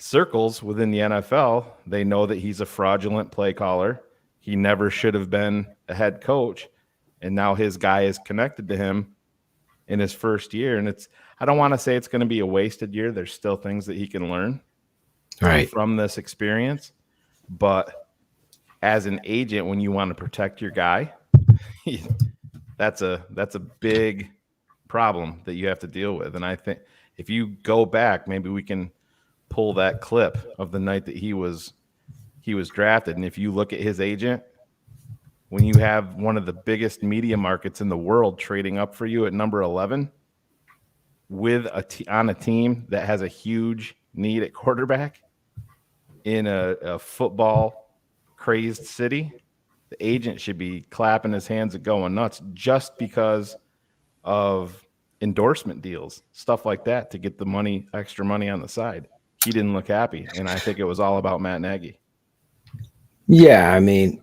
M: circles within the NFL, they know that he's a fraudulent play caller. He never should have been a head coach. And now his guy is connected to him. in his first year. And I don't want to say it's going to be a wasted year. There's still things that he can learn from this experience. But as an agent, when you want to protect your guy, that's a big problem that you have to deal with. And I think if you go back, maybe we can pull that clip of the night that he was drafted. And if you look at his agent, when you have one of the biggest media markets in the world trading up for you at number 11 with on a team that has a huge need at quarterback in a football crazed city, the agent should be clapping his hands and going nuts just because of endorsement deals, stuff like that, to get the extra money on the side. He didn't look happy, and I think it was all about Matt Nagy.
C: Yeah, I mean,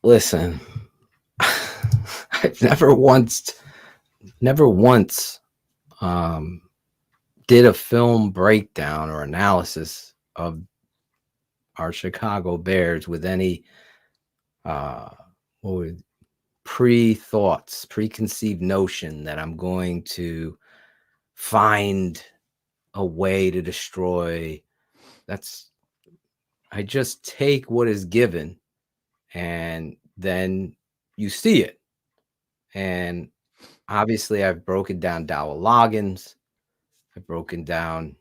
C: listen, I've never once did a film breakdown or analysis of our Chicago Bears with any pre-thoughts, preconceived notion that I'm going to find a way to destroy. I just take what is given, and then you see it. And obviously I've broken down Dowell Loggins. I've broken down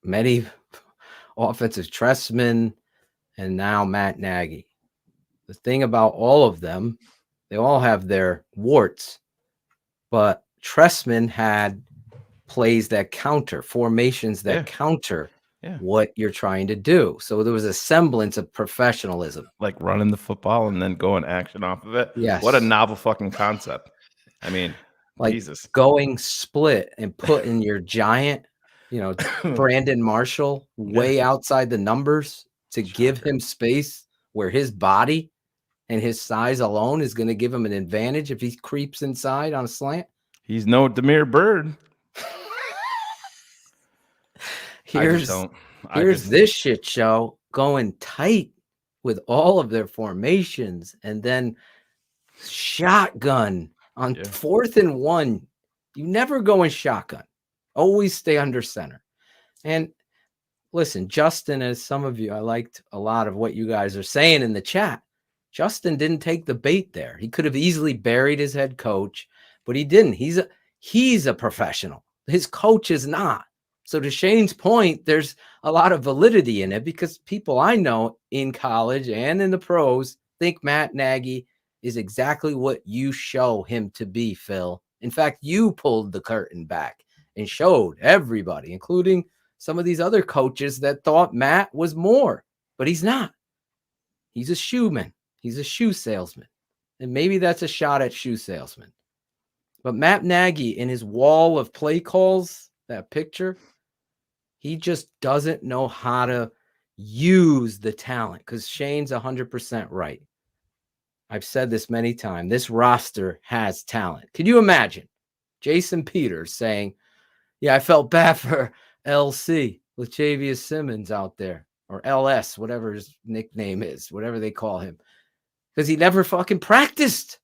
C: many offensive Tressman, and now Matt Nagy. The thing about all of them, they all have their warts, but Tressman had plays that counter, formations that counter what you're trying to do. So there was a semblance of professionalism.
M: Like running the football and then going action off of it.
C: Yes.
M: What a novel fucking concept. I mean,
C: like
M: Jesus.
C: Going split and putting your giant, Brandon Marshall way outside the numbers to give him space where his body and his size alone is going to give him an advantage if he creeps inside on a slant.
M: He's no Demir Bird.
C: Here's this shit show going tight with all of their formations, and then shotgun on 4th and 1. You never go in shotgun. Always stay under center. And listen, Justin, as some of you, I liked a lot of what you guys are saying in the chat. Justin didn't take the bait there. He could have easily buried his head coach, but he didn't. He's a professional. His coach is not. So to Shayne's point, there's a lot of validity in it, because people I know in college and in the pros think Matt Nagy is exactly what you show him to be, Phil. In fact, you pulled the curtain back and showed everybody, including some of these other coaches, that thought Matt was more, but he's not. He's a shoeman. He's a shoe salesman. And maybe that's a shot at shoe salesman. But Matt Nagy, in his wall of play calls, that picture, he just doesn't know how to use the talent, because Shayne's 100% right. I've said this many times. This roster has talent. Can you imagine Jason Peters saying, yeah, I felt bad for LC, Latavius Simmons out there, or LS, whatever his nickname is, whatever they call him, because he never fucking practiced.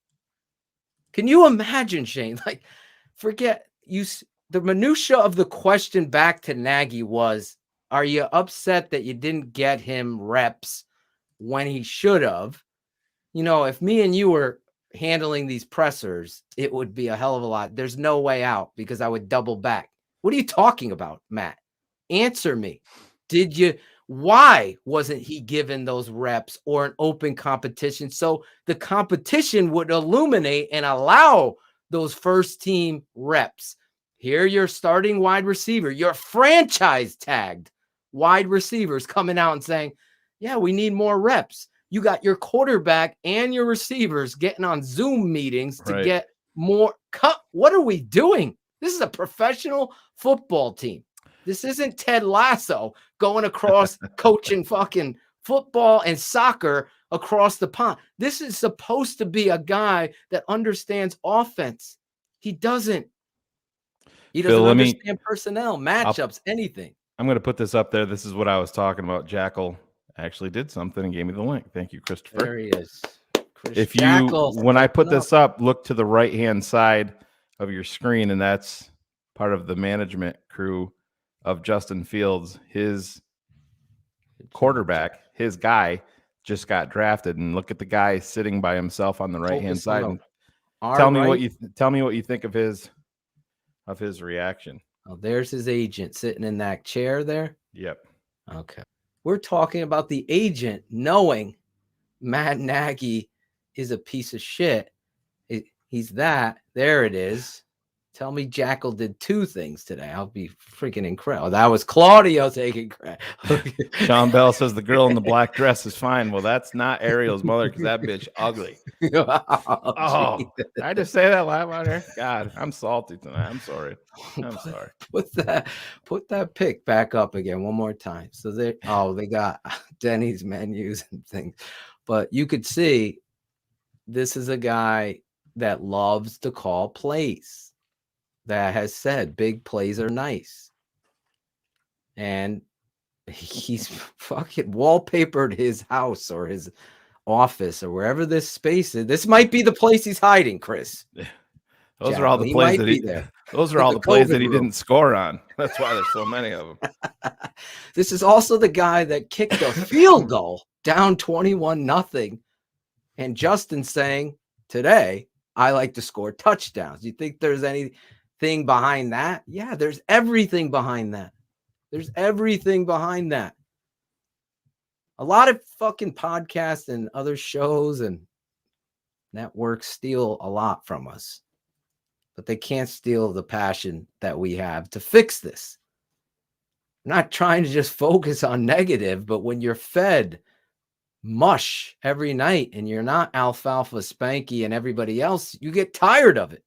C: Can you imagine, Shayne? Like, forget you. The minutia of the question back to Nagy was, are you upset that you didn't get him reps when he should have? If me and you were handling these pressers, it would be a hell of a lot. There's no way out, because I would double back. What are you talking about, Matt? Answer me. Why wasn't he given those reps or an open competition? So the competition would illuminate and allow those first team reps. Here, your starting wide receiver, your franchise tagged wide receivers coming out and saying, yeah, we need more reps. You got your quarterback and your receivers getting on Zoom meetings to get more cut. What are we doing? This is a professional football team. This isn't Ted Lasso going across coaching fucking football and soccer across the pond. This is supposed to be a guy that understands offense. He doesn't. He doesn't understand personnel, matchups, anything.
M: I'm going to put this up there. This is what I was talking about. Jackal actually did something and gave me the link. Thank you, Christopher.
C: There he is.
M: When I put this up, look to the right-hand side of your screen, and that's part of the management crew of Justin Fields. His quarterback, his guy, just got drafted, and look at the guy sitting by himself on the right hand side. And tell me what you think of his reaction.
C: Oh, there's his agent sitting in that chair there.
M: Yep.
C: Okay. We're talking about the agent knowing Matt Nagy is a piece of shit. He's that. There it is. Tell me Jackal did 2 things today. I'll be freaking incredible. That was Claudio taking credit.
M: Sean Bell says the girl in the black dress is fine. Well, that's not Ariel's mother because that bitch ugly. Oh, did I just say that live on here? God, I'm salty tonight. I'm sorry. I'm sorry.
C: Put that pic back up again one more time. So they got Denny's menus and things. But you could see this is a guy that loves to call plays. That has said big plays are nice. And he's fucking wallpapered his house or his office or wherever this space is. This might be the place he's hiding, Chris.
M: Those are all the plays that he those are all the plays that he didn't score on. That's why there's so many of them.
C: This is also the guy that kicked a field goal down 21-0. And Justin saying today, I like to score touchdowns. You think there's anything behind that? Yeah, there's everything behind that. There's everything behind that. A lot of fucking podcasts and other shows and networks steal a lot from us, but they can't steal the passion that we have to fix this. I'm not trying to just focus on negative, but when you're fed mush every night and you're not Alfalfa Spanky and everybody else, you get tired of it.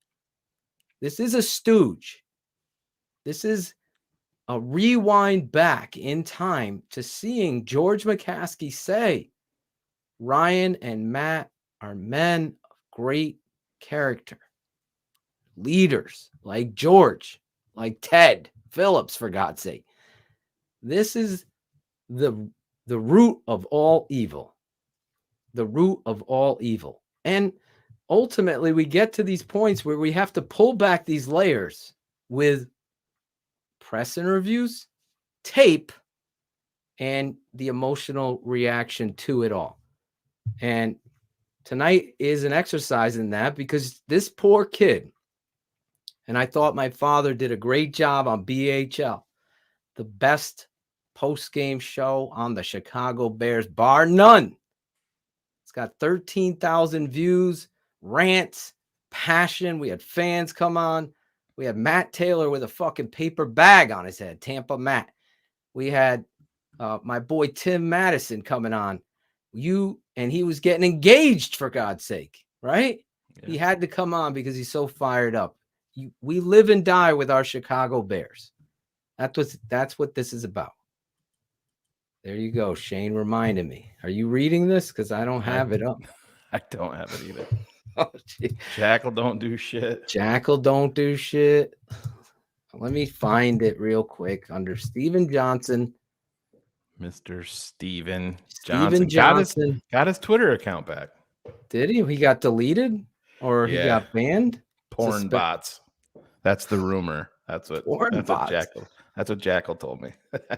C: This is a stooge. This is a rewind back in time to seeing George McCaskey say Ryan and Matt are men of great character, leaders like George, like Ted Phillips, for God's sake. This is the root of all evil. The root of all evil. And ultimately, we get to these points where we have to pull back these layers with press interviews, tape, and the emotional reaction to it all. And tonight is an exercise in that because this poor kid, and I thought my father did a great job on BHL, the best post-game show on the Chicago Bears, bar none. It's got 13,000 views, rants, passion. We had fans come on. We had Matt Taylor with a fucking paper bag on his head, Tampa Matt. We had my boy Tim Madison coming on. And he was getting engaged, for God's sake, right? Yeah. He had to come on because he's so fired up. We live and die with our Chicago Bears. That's what this is about. There you go. Shayne reminded me. Are you reading this? Because I don't have it up.
M: I don't have it either. Oh, Jackal don't do shit.
C: Jackal don't do shit. Let me find it real quick under Steven Johnson.
M: Mr. Steven Johnson. Got his Twitter account back.
C: Did he? He got deleted or he got banned?
M: Porn bots. That's the rumor. That's what Jackal told me.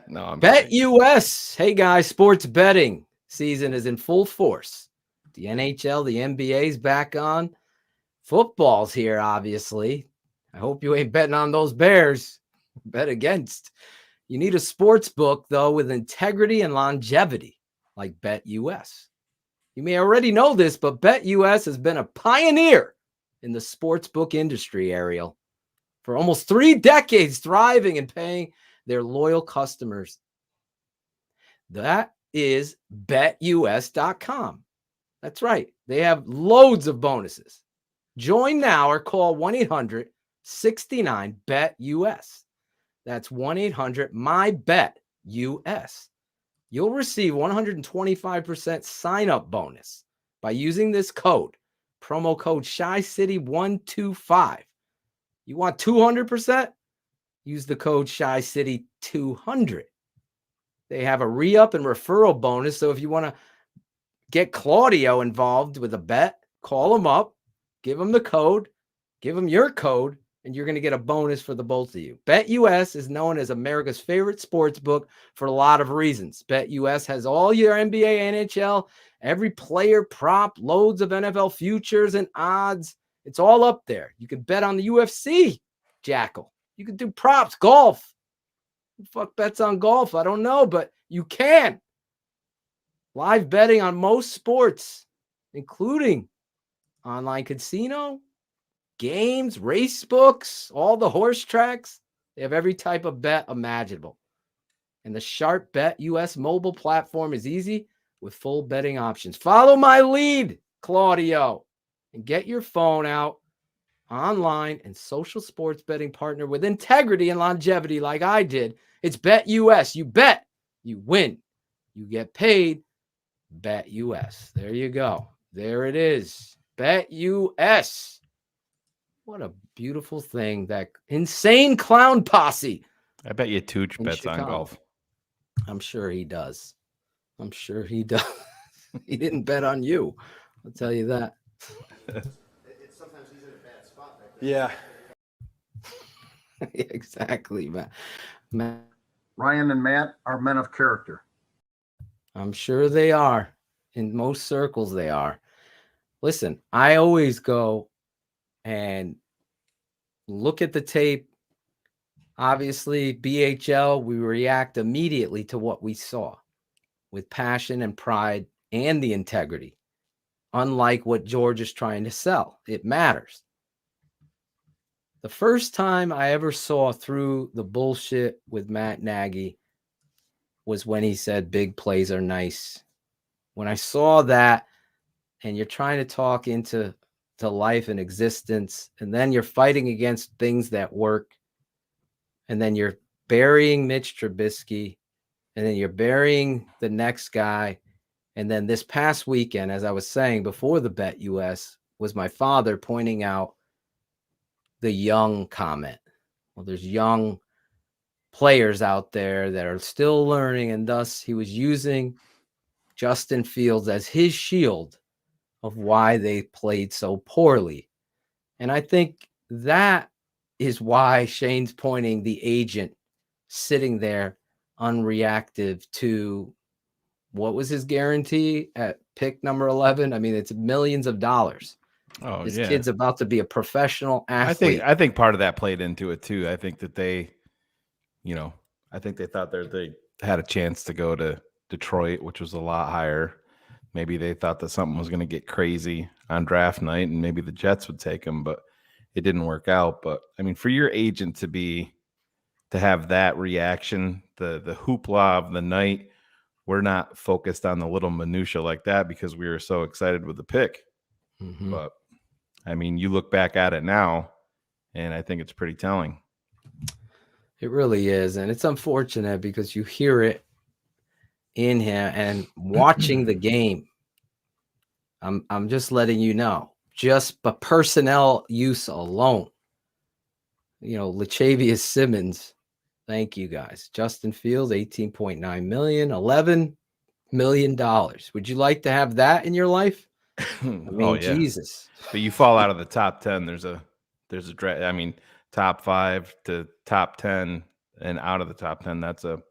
M: No, I'm
C: Bet US. Hey guys, sports betting season is in full force. The NHL, the NBA's back on. Football's here, obviously. I hope you ain't betting on those Bears. Bet against. You need a sports book, though, with integrity and longevity, like Bet US. You may already know this, but Bet US has been a pioneer in the sports book industry, Ariel, for almost 3 decades, thriving and paying their loyal customers. That is betus.com. That's right. They have loads of bonuses. Join now or call 1-800-69-BET-US. That's 1-800-MY-BET-US. You'll receive 125% sign-up bonus by using this code, promo code ShyCity125. You want 200%? Use the code ShyCity200. They have a re-up and referral bonus, so if you want to get Claudio involved with a bet, call him up, give him the code, Give them your code, and you're going to get a bonus for the both of you. BetUS is known as America's favorite sports book for a lot of reasons. BetUS has all your NBA, NHL, every player prop, loads of NFL futures and odds. It's all up there. You can bet on the UFC, Jackal. You can do props, golf. Who the fuck bets on golf? I don't know, but you can. Live betting on most sports, including online casino, games, race books, all the horse tracks. They have every type of bet imaginable. And the Sharp Bet US mobile platform is easy with full betting options. Follow my lead, Claudio, and get your phone out online and social sports betting partner with integrity and longevity like I did. It's BetUS. You bet, you win, you get paid. BetUS. There you go. There it is. BetUS. What a beautiful thing. That insane clown posse.
M: I bet you Tooch bets on golf.
C: I'm sure he does. I'm sure he does. He didn't bet on you. I'll tell you that.
P: Sometimes he's in a bad spot.
B: Yeah.
C: Exactly, Matt.
N: Ryan and Matt are men of character.
C: I'm sure they are. In most circles, they are. Listen, I always go and look at the tape. Obviously, BHL, we react immediately to what we saw with passion and pride and the integrity. Unlike what George is trying to sell, it matters. The first time I ever saw through the bullshit with Matt Nagy was when he said big plays are nice. When I saw that, and you're trying to talk into life and existence, and then you're fighting against things that work, and then you're burying Mitch Trubisky, and then you're burying the next guy. And then this past weekend, as I was saying before the BetUS, was my father pointing out the young comment. Well, there's young players out there that are still learning, and thus he was using Justin Fields as his shield of why they played so poorly. And I think that is why Shayne's pointing the agent sitting there unreactive to what was his guarantee at pick number 11. I mean, it's millions of dollars.
M: Oh,
C: this
M: yeah.
C: kid's about to be a professional athlete.
M: I think part of that played into it too. I think that they, I think they thought they had a chance to go to Detroit, which was a lot higher. Maybe they thought that something was going to get crazy on draft night and maybe the Jets would take him, but it didn't work out. But I mean, for your agent to have that reaction, the hoopla of the night, we're not focused on the little minutia like that because we were so excited with the pick.
C: Mm-hmm.
M: But I mean, you look back at it now and I think it's pretty telling.
C: It really is. And it's unfortunate because you hear it in him and watching the game. I'm just letting you know, just the personnel use alone, Latavius Simmons. Thank you guys. Justin Fields, 18.9 million, $11 million. Would you like to have that in your life? I mean, Jesus.
M: But you fall out of the top 10. There's a top 5 to top 10 and out of the top 10. That's a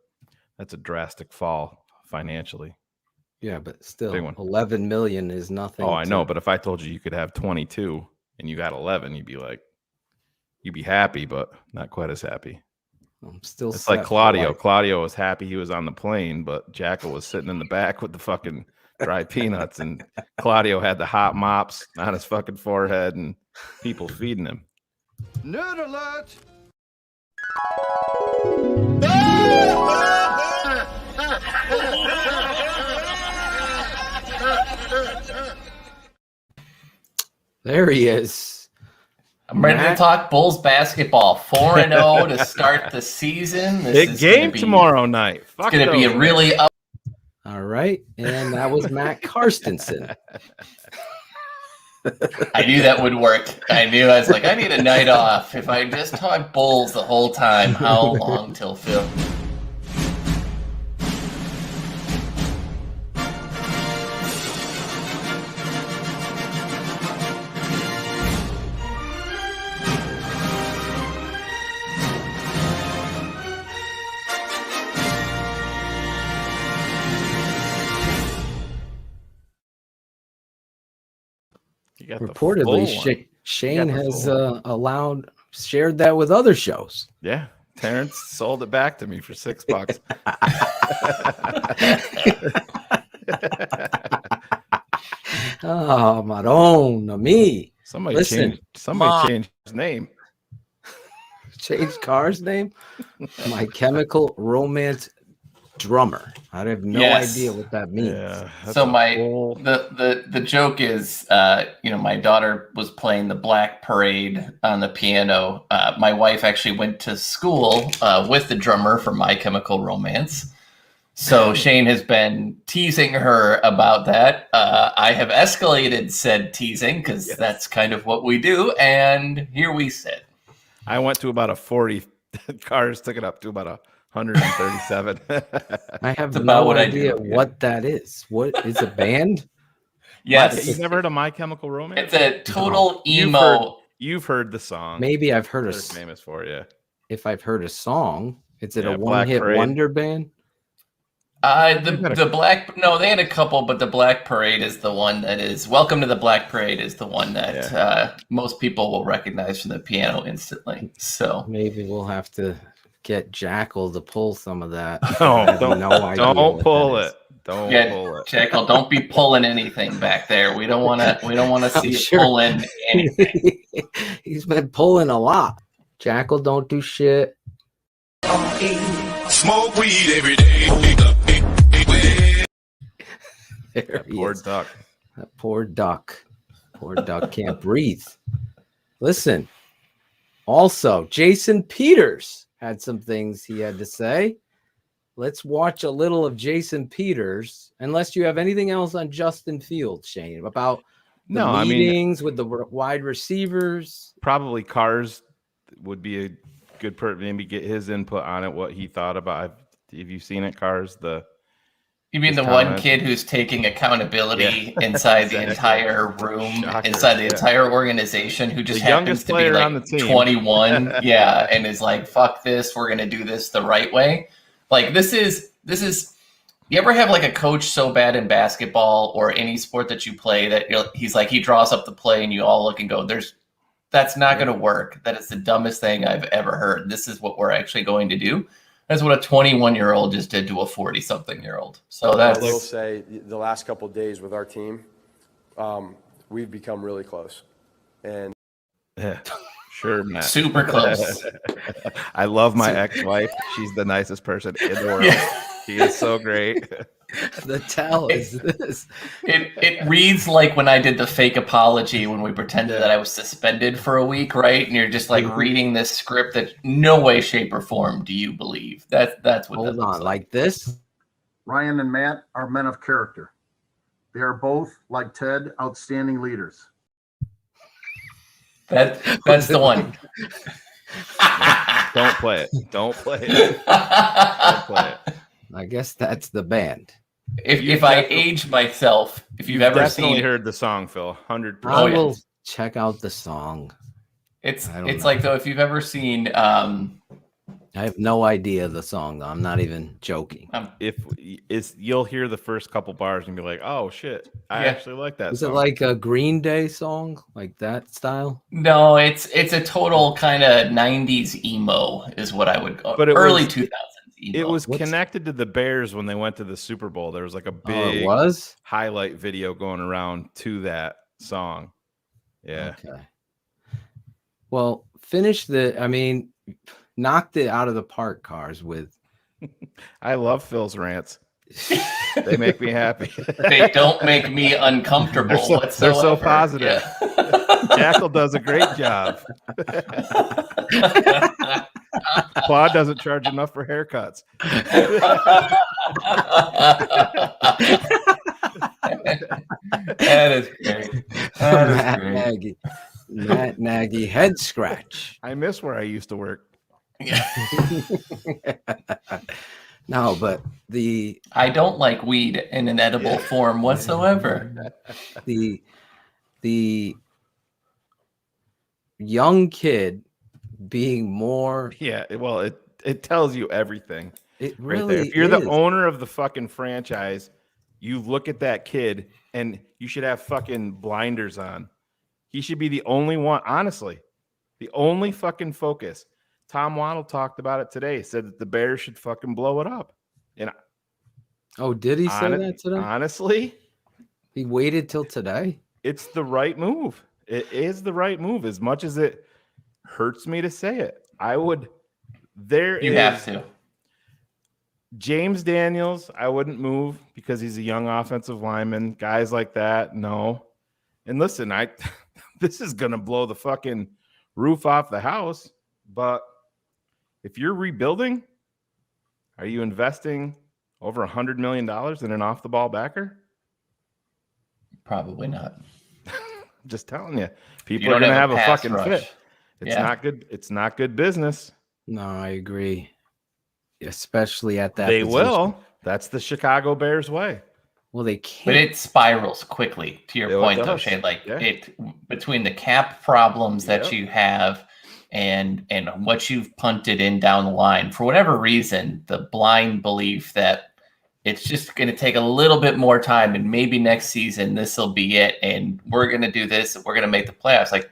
M: drastic fall financially.
C: Yeah, but still 11 million is nothing.
M: Oh, I know. But if I told you could have 22 and you got 11, you'd be happy, but not quite as happy.
C: I'm still.
M: It's like Claudio. Claudio was happy he was on the plane, but Jackal was sitting in the back with the fucking dry peanuts, and Claudio had the hot mops on his fucking forehead and people feeding him.
I: Nerd alert!
C: There he is.
A: I'm ready to talk Bulls basketball. 4-0 to start the season.
M: Big game tomorrow night.
A: It's going to be a really up.
C: All right. And that was Matt Karstensen.
A: I knew that would work. I was like, I need a night off. If I just talk Bulls the whole time, how long till Phil?
M: got the
C: Reportedly,
M: full one.
C: Shayne has shared that with other shows.
M: Yeah. Terrence sold it back to me for $6.
C: Oh, Madonna, me.
M: Somebody changed his name.
C: Changed Carr's name? My Chemical Romance drummer. I have no idea what that means.
M: Yeah,
A: So the joke is, my daughter was playing the Black Parade on the piano. My wife actually went to school with the drummer for My Chemical Romance. So Shayne has been teasing her about that. I have escalated said teasing because that's kind of what we do. And here we sit.
M: I went to about a 40. Cars took it up to about 137.
C: I have no idea what that is. What is a band?
A: Yes.
M: You've never heard of My Chemical Romance?
A: It's a total emo.
M: You've heard the song.
C: Maybe I've heard
M: They're famous for you.
C: If I've heard a song, is it a
M: Black
C: one-hit
M: Parade.
C: wonder band?
A: The Black, no, they had a couple, but the Black Parade is the one that is Welcome to the Black Parade is the one that most people will recognize from the piano instantly. So
C: maybe we'll have to get Jackal to pull some of that.
M: Don't pull it.
A: Pull it. Jackal, don't be pulling anything back there. We don't want to see you pulling anything.
C: He's been pulling a lot. Jackal, don't do shit.
I: Smoke weed every day.
C: There he
M: Poor
C: is.
M: duck.
C: That poor duck. Poor duck can't breathe. Listen. Also, Jason Peters had some things he had to say. Let's watch a little of Jason Peters, unless you have anything else on Justin Fields, Shayne, about the meetings with the wide receivers.
M: Probably Cars would be a good person. Maybe get his input on it, what he thought about. Have you seen it, Cars?
A: You mean the one kid who's taking accountability inside the entire room, inside the entire organization, who just happens to be like 21, and is like, "Fuck this, we're gonna do this the right way." Like this is. You ever have like a coach so bad in basketball or any sport that you play that he's like he draws up the play and you all look and go, "That's not going to work. That is the dumbest thing I've ever heard. This is what we're actually going to do." That's what a 21-year-old just did to a 40-something-year-old. So that's.
B: I will say the last couple of days with our team, we've become really close, and
M: sure, Matt.
A: Super close.
M: I love my ex-wife. She's the nicest person in the world. She is so great.
C: The tell is this.
A: It reads like when I did the fake apology when we pretended that I was suspended for a week, right? And you're just like reading this script that no way, shape, or form do you believe. That's what.
C: Hold on, like this.
N: Ryan and Matt are men of character. They are both, like Ted, outstanding leaders.
A: That's the one.
M: Don't play it. Don't play it. Don't play it.
C: I guess that's the band.
A: If I age myself, if you've ever
M: definitely heard the song, Phil, 100%.
C: I will check out the song.
A: It's like though if you've ever seen.
C: I have no idea the song though. I'm not even joking.
M: You'll hear the first couple bars and be like, "Oh shit, I actually like that."
C: Is
M: song.
C: it like a Green Day song, like that style?
A: No, it's a total kind of 90s emo is what I would go. But early 2000s.
M: It was connected to the Bears when they went to the Super Bowl. There was like a big highlight video going around to that song. Yeah.
C: Okay. Well, knocked it out of the park, Cars, with.
M: I love Phil's rants. They make me happy.
A: They don't make me uncomfortable whatsoever.
M: They're so positive. Yeah. Jackal does a great job. Claude doesn't charge enough for haircuts.
A: That is great.
C: Matt Nagy head scratch.
M: I miss where I used to work.
C: No, but
A: I don't like weed in an edible form whatsoever.
C: The young kid being more
M: it tells you everything.
C: It really
M: right there. If you're the owner of the fucking franchise, you look at that kid and you should have fucking blinders on He should be the only one, honestly, the only fucking focus. Tom Waddle talked about it today, said that the Bears should fucking blow it up. And
C: did he say that today?
M: Honestly,
C: he waited till today.
M: It's the right move. It is the right move. As much as it hurts me to say it, I would.
A: You have to.
M: James Daniels, I wouldn't move because he's a young offensive lineman. Guys like that, no. And listen, this is gonna blow the fucking roof off the house. But if you're rebuilding, are you investing over $100 million in an off-the-ball backer?
A: Probably not.
M: Just telling you, people are gonna have a fucking fit. It's not good. It's not good business.
C: No, I agree. Especially at that.
M: They
C: position.
M: will. That's the Chicago Bears way.
C: Well, they can't.
A: But it spirals quickly. To your point, though, Shane. Like it between the cap problems that you have and what you've punted in down the line, for whatever reason, the blind belief that it's just going to take a little bit more time and maybe next season this will be it and we're going to do this and we're going to make the playoffs. Like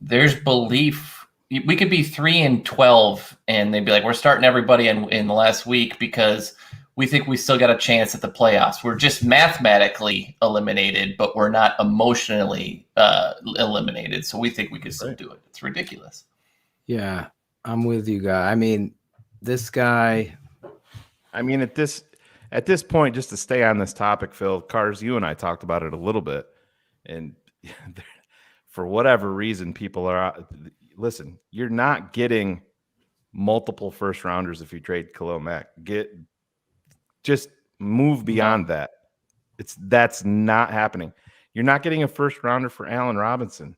A: there's belief. We could be 3-12 and they'd be like, we're starting everybody in the last week because we think we still got a chance at the playoffs. We're just mathematically eliminated, but we're not emotionally eliminated. So we think we can still do it. It's ridiculous.
C: Yeah, I'm with you guys. I mean, this guy.
M: I mean, at this point, just to stay on this topic, Phil, Cars, you and I talked about it a little bit, and for whatever reason, people are listen. You're not getting multiple first rounders if you trade Khalil Mack. Just move beyond that. That's not happening. You're not getting a first rounder for Allen Robinson.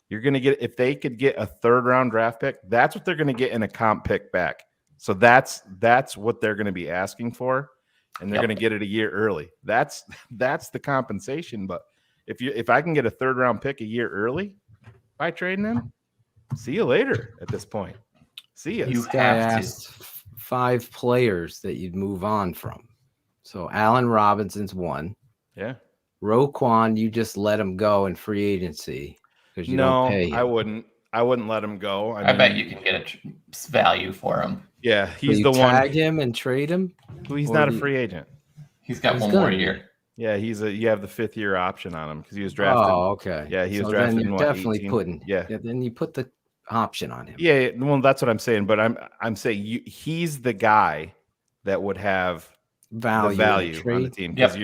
M: You're going to get, if they could get a 3rd round draft pick, that's what they're going to get in a comp pick back. So that's what they're going to be asking for, and they're going to get it a year early. That's the compensation. But if I can get a 3rd round pick a year early by trading them, see you later. At this point, see you.
C: You have to 5 players that you'd move on from. So Allen Robinson's one.
M: Yeah.
C: Roquan, you just let him go in free agency because you don't pay him.
M: I wouldn't let him go.
A: I bet you can get a value for him.
M: Yeah, he's the one.
C: Tag him and trade him.
M: He's not a free agent.
A: He's got one more year.
M: Yeah, you have the 5th year option on him because he was drafted.
C: Oh, okay.
M: Yeah, he was drafted.
C: Then you're definitely
M: 18?
C: putting.
M: Yeah,
C: then you put the option on him.
M: Yeah, well, that's what I'm saying. But I'm saying he's the guy that would have value on the team because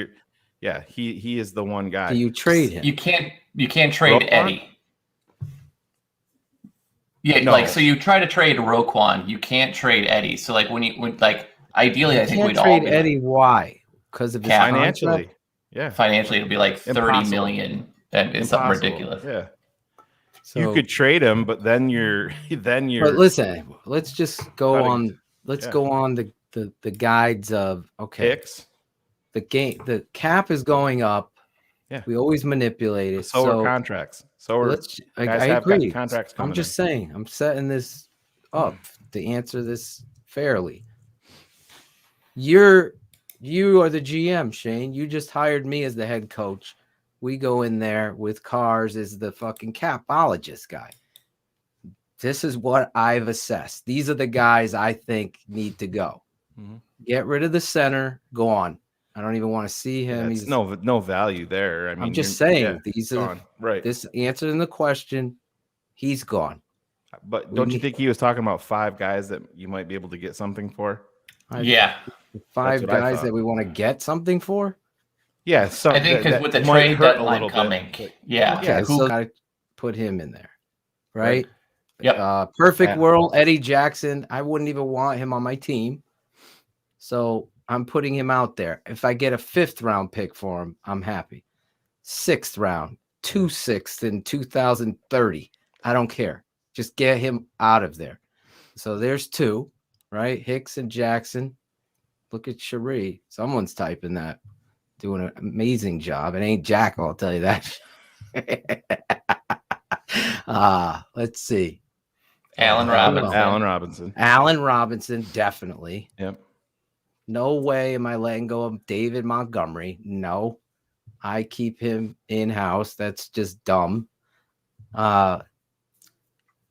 M: he is the one guy.
C: Do you trade him?
A: You can't trade Eddie. Yeah, no. So you try to trade Roquan, you can't trade Eddie. So ideally, I think we'd
C: trade Eddie. Why? Because of his
M: financially.
C: Contract?
M: Yeah,
A: financially, it'll be like 30 million. It's something ridiculous.
M: Yeah. So you could trade him, but then you're.
C: But listen, let's just go on. Let's go on the guides of
M: picks.
C: The cap is going up.
M: Yeah,
C: we always manipulate it.
M: So are contracts. So are
C: I agree.
M: Contracts
C: I'm just saying. I'm setting this up to answer this fairly. You are the GM, Shane. You just hired me as the head coach. We go in there with Cars as the fucking capologist guy. This is what I've assessed. These are the guys I think need to go. Mm-hmm. Get rid of the center. Go on. I don't even want to see him.
M: He's no value there. I mean,
C: I'm just saying these are
M: gone. Right.
C: This answering the question. He's gone.
M: But don't you think he was talking about 5 guys that you might be able to get something for?
C: 5 guys that we want to get something for.
M: Yeah,
A: I think because with the trade deadline coming,
C: so got to put him in there, right?
A: Yep.
C: Perfect world, Eddie Jackson. I wouldn't even want him on my team, so I'm putting him out there. If I get a 5th round pick for him, I'm happy. 6th round, 2 6th in 2030. I don't care. Just get him out of there. So there's 2, right? Hicks and Jackson. Look at Cherie. Someone's typing that. Doing an amazing job. It ain't Jack, I'll tell you that. Let's see.
A: Allen
C: Robinson, definitely.
M: Yep.
C: No way am I letting go of David Montgomery. No. I keep him in-house. That's just dumb.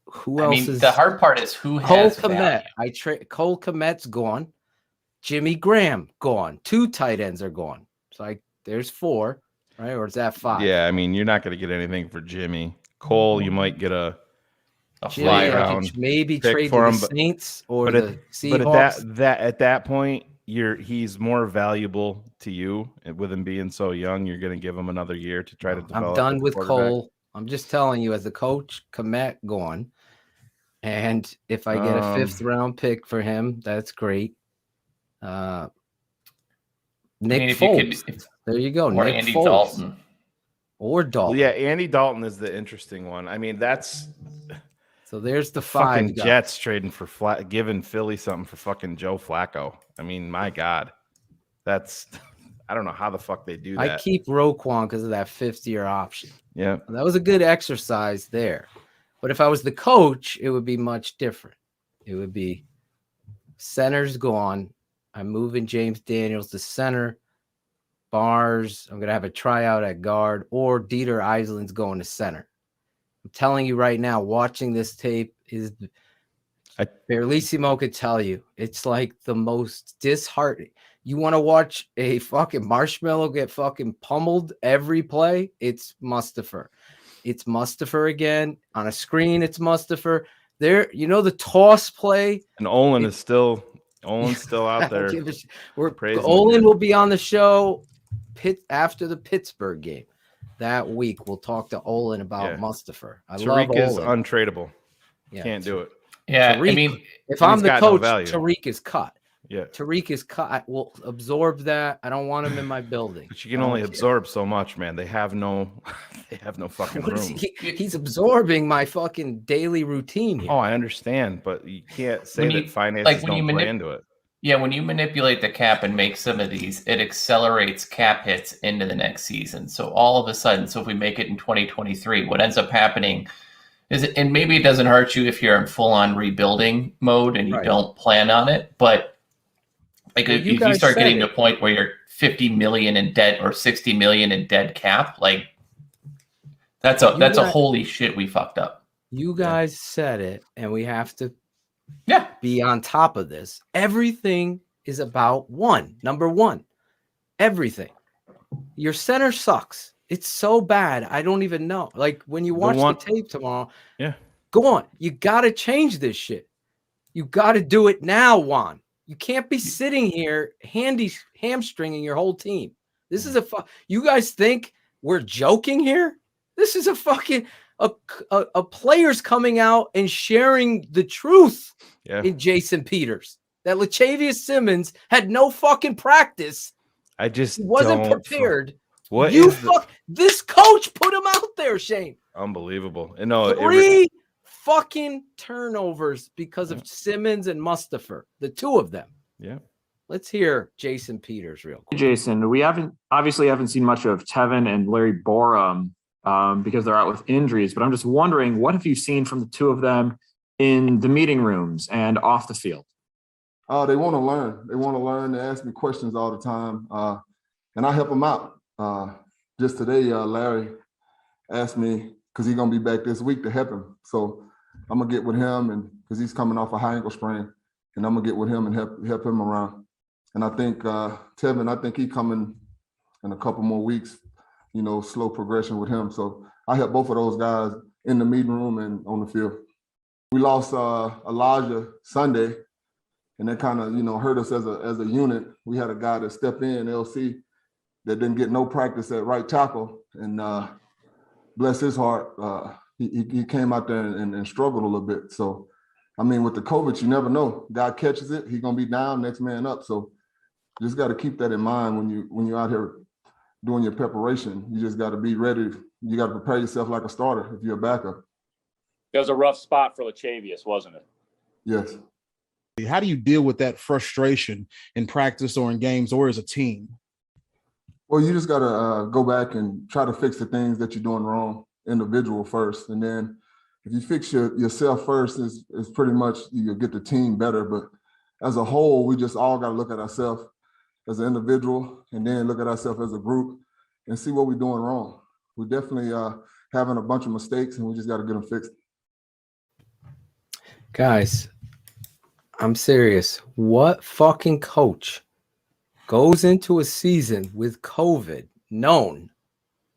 C: Who else is
A: the hard part is who
C: Cole
A: has
C: Kmet?
A: value.
C: Cole Kmet's gone. Jimmy Graham gone. 2 tight ends are gone. It's like there's 4, right? Or is that 5?
M: Yeah, I mean, you're not going to get anything for Jimmy. Cole, you might get a
C: Jimmy,
M: round
C: maybe
M: pick
C: trade
M: for
C: to
M: him,
C: the Saints or
M: but
C: the Seahawks.
M: at that point, he's more valuable to you. And with him being so young, you're going to give him another year to try to develop.
C: I'm done with
M: quarterback.
C: Cole. I'm just telling you, as a coach, Kmet gone. And if I get a 5th round pick for him, that's great. Nick Foles. There you go.
A: Or
C: Nick
A: Andy
C: Foles.
A: Dalton.
C: Or Dalton.
M: Well, yeah, Andy Dalton is the interesting one. I mean, that's
C: so there's the 5
M: fucking
C: guys.
M: Jets trading for giving Philly something for fucking Joe Flacco. I mean, my God, that's I don't know how the fuck they do that.
C: I keep Roquan because of that 5th-year option.
M: Yeah,
C: that was a good exercise there. But if I was the coach, it would be much different. It would be center's gone. I'm moving James Daniels to center. Bars, I'm going to have a tryout at guard, or Dieter Eisland's going to center. I'm telling you right now, watching this tape is Barlissimo could tell you, it's like the most disheartening. You want to watch a fucking Marshmallow get fucking pummeled every play? It's Mustafa. It's Mustafa again. On a screen, it's Mustafa. There, the toss play.
M: And Olin's still out there.
C: Olin will be on the show after the Pittsburgh game. That week, we'll talk to Olin about Mustafa. I love
M: Tariq is
C: Olin.
M: untradeable. Can't do it.
A: Yeah,
C: Tariq,
A: I mean,
C: if I'm the coach,
M: no
C: Tariq is cut.
M: Yeah,
C: Tariq is cut. I will absorb that. I don't want him in my building.
M: But you can only absorb so much, man. They have no fucking room.
C: He's absorbing my fucking daily routine here.
M: Oh, I understand, but you can't say that finances don't play into it.
A: Yeah, when you manipulate the cap and make some of these, it accelerates cap hits into the next season. So all of a sudden, if we make it in 2023, what ends up happening is, and maybe it doesn't hurt you if you're in full-on rebuilding mode and you don't plan on it, but like if you start getting to a point where you're 50 million in debt or 60 million in dead cap, like that's a holy shit, we fucked up.
C: You guys said it, and we have to be on top of this. Everything is about number one. Everything. Your center sucks. It's so bad. I don't even know. Like when you watch the tape tomorrow, go on. You got to change this shit. You got to do it now, Juan. You can't be sitting here hamstringing your whole team. This is you guys think we're joking here? This is a fucking a players coming out and sharing the truth in Jason Peters. That Latavius Simmons had no fucking practice. He wasn't prepared. This coach put him out there, Shayne.
M: Unbelievable. And no,
C: 3 fucking turnovers because of Simmons and Mustafa, the 2 of them.
M: Yeah.
C: Let's hear Jason Peters real quick.
E: Jason, we obviously haven't seen much of Tevin and Larry Borum because they're out with injuries, but I'm just wondering, what have you seen from the 2 of them in the meeting rooms and off the field?
V: They want to learn. They want to learn. They ask me questions all the time, and I help them out. Just today, Larry asked me, because he's going to be back this week, to help him. So I'm going to get with him, and because he's coming off a high ankle sprain, and I'm going to get with him and help him around. And I think Tevin, I think he's coming in a couple more weeks, slow progression with him. So I help both of those guys in the meeting room and on the field. We lost Elijah Sunday, and that kind of, hurt us as a unit. We had a guy that stepped in, LC, that didn't get no practice at right tackle, and bless his heart, he came out there and struggled a little bit. So, I mean, with the COVID, you never know. Guy catches it, he's gonna be down, next man up. So, just got to keep that in mind when you're out here doing your preparation. You just got to be ready. You got to prepare yourself like a starter if you're a backup.
U: It was a rough spot for Latavius, wasn't it?
V: Yes.
W: How do you deal with that frustration in practice or in games or as a team?
V: Well, you just got to go back and try to fix the things that you're doing wrong, individual first. And then if you fix yourself first, is pretty much you'll get the team better. But as a whole, we just all got to look at ourselves as an individual and then look at ourselves as a group and see what we're doing wrong. We're definitely having a bunch of mistakes, and we just got to get them fixed.
C: Guys, I'm serious. What fucking coach goes into a season with COVID known?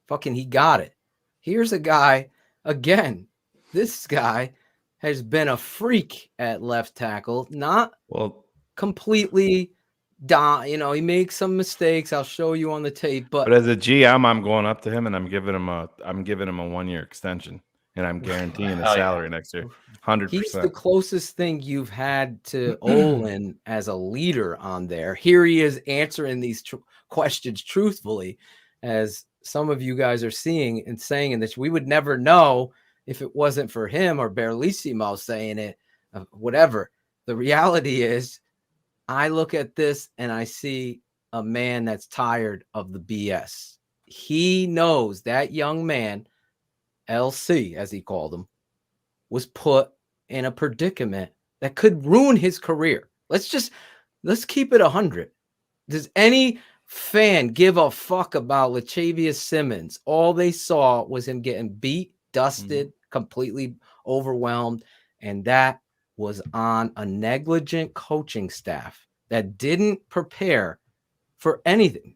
C: Fucking he got it. Here's a guy, again, this guy has been a freak at left tackle, not completely he makes some mistakes. I'll show you on the tape,
M: But as a GM, I'm going up to him and I'm giving him a 1-year extension, and I'm guaranteeing a salary next year. 100%.
C: He's the closest thing you've had to Olin as a leader on there. Here he is answering these questions truthfully, as some of you guys are seeing and saying that we would never know if it wasn't for him or Berlissimo saying it, whatever. The reality is, I look at this and I see a man that's tired of the BS. He knows that young man, LC, as he called him, was put in a predicament that could ruin his career. Let's keep it 100. Does any fan give a fuck about Latavius Simmons? All they saw was him getting beat, dusted, completely overwhelmed, and that was on a negligent coaching staff that didn't prepare for anything.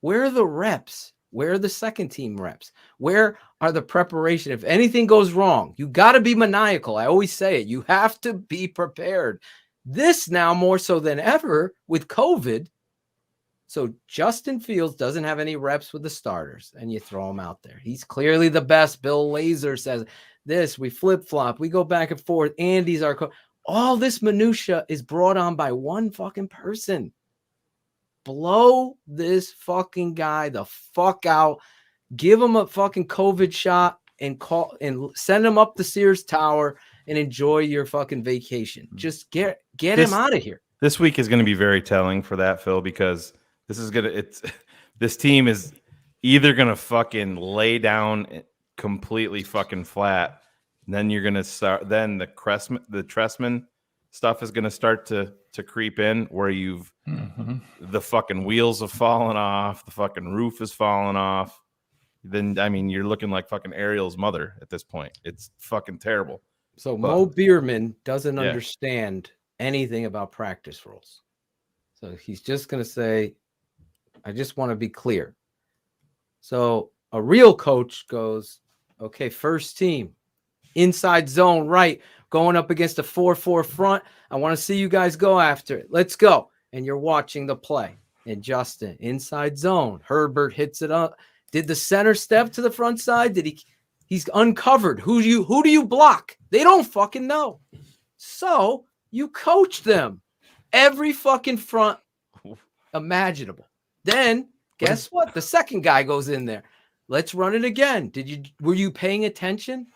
C: Where are the reps? Where are the second team reps? Where are the preparation? If anything goes wrong, you got to be maniacal. I always say it. You have to be prepared. This now more so than ever with COVID. So Justin Fields doesn't have any reps with the starters, and you throw him out there. He's clearly the best. Bill Lazor says this. We flip-flop. We go back and forth. Andy's our coach. All this minutia is brought on by one fucking person. Blow this fucking guy the fuck out. Give him a fucking COVID shot and send him up the Sears Tower and enjoy your fucking vacation. Just get him out of here.
M: This week is going to be very telling for that, Phil, because this team is either going to fucking lay down completely fucking flat. Then you're going to start. Then the Trestman stuff is going to start to creep in, where the fucking wheels have fallen off, the fucking roof is falling off. Then I mean, you're looking like fucking Ariel's mother at this point. It's fucking terrible.
C: So Mo Bierman doesn't understand anything about practice rules. So he's just going to say, I just want to be clear. So a real coach goes, okay, first team, inside zone, right, going up against a 4-4 front. I want to see you guys go after it. Let's go. And you're watching the play. And Justin, inside zone. Herbert hits it up. Did the center step to the front side? He's uncovered. Who do you block? They don't fucking know. So you coach them every fucking front imaginable. Then guess what? The second guy goes in there. Let's run it again. Were you paying attention?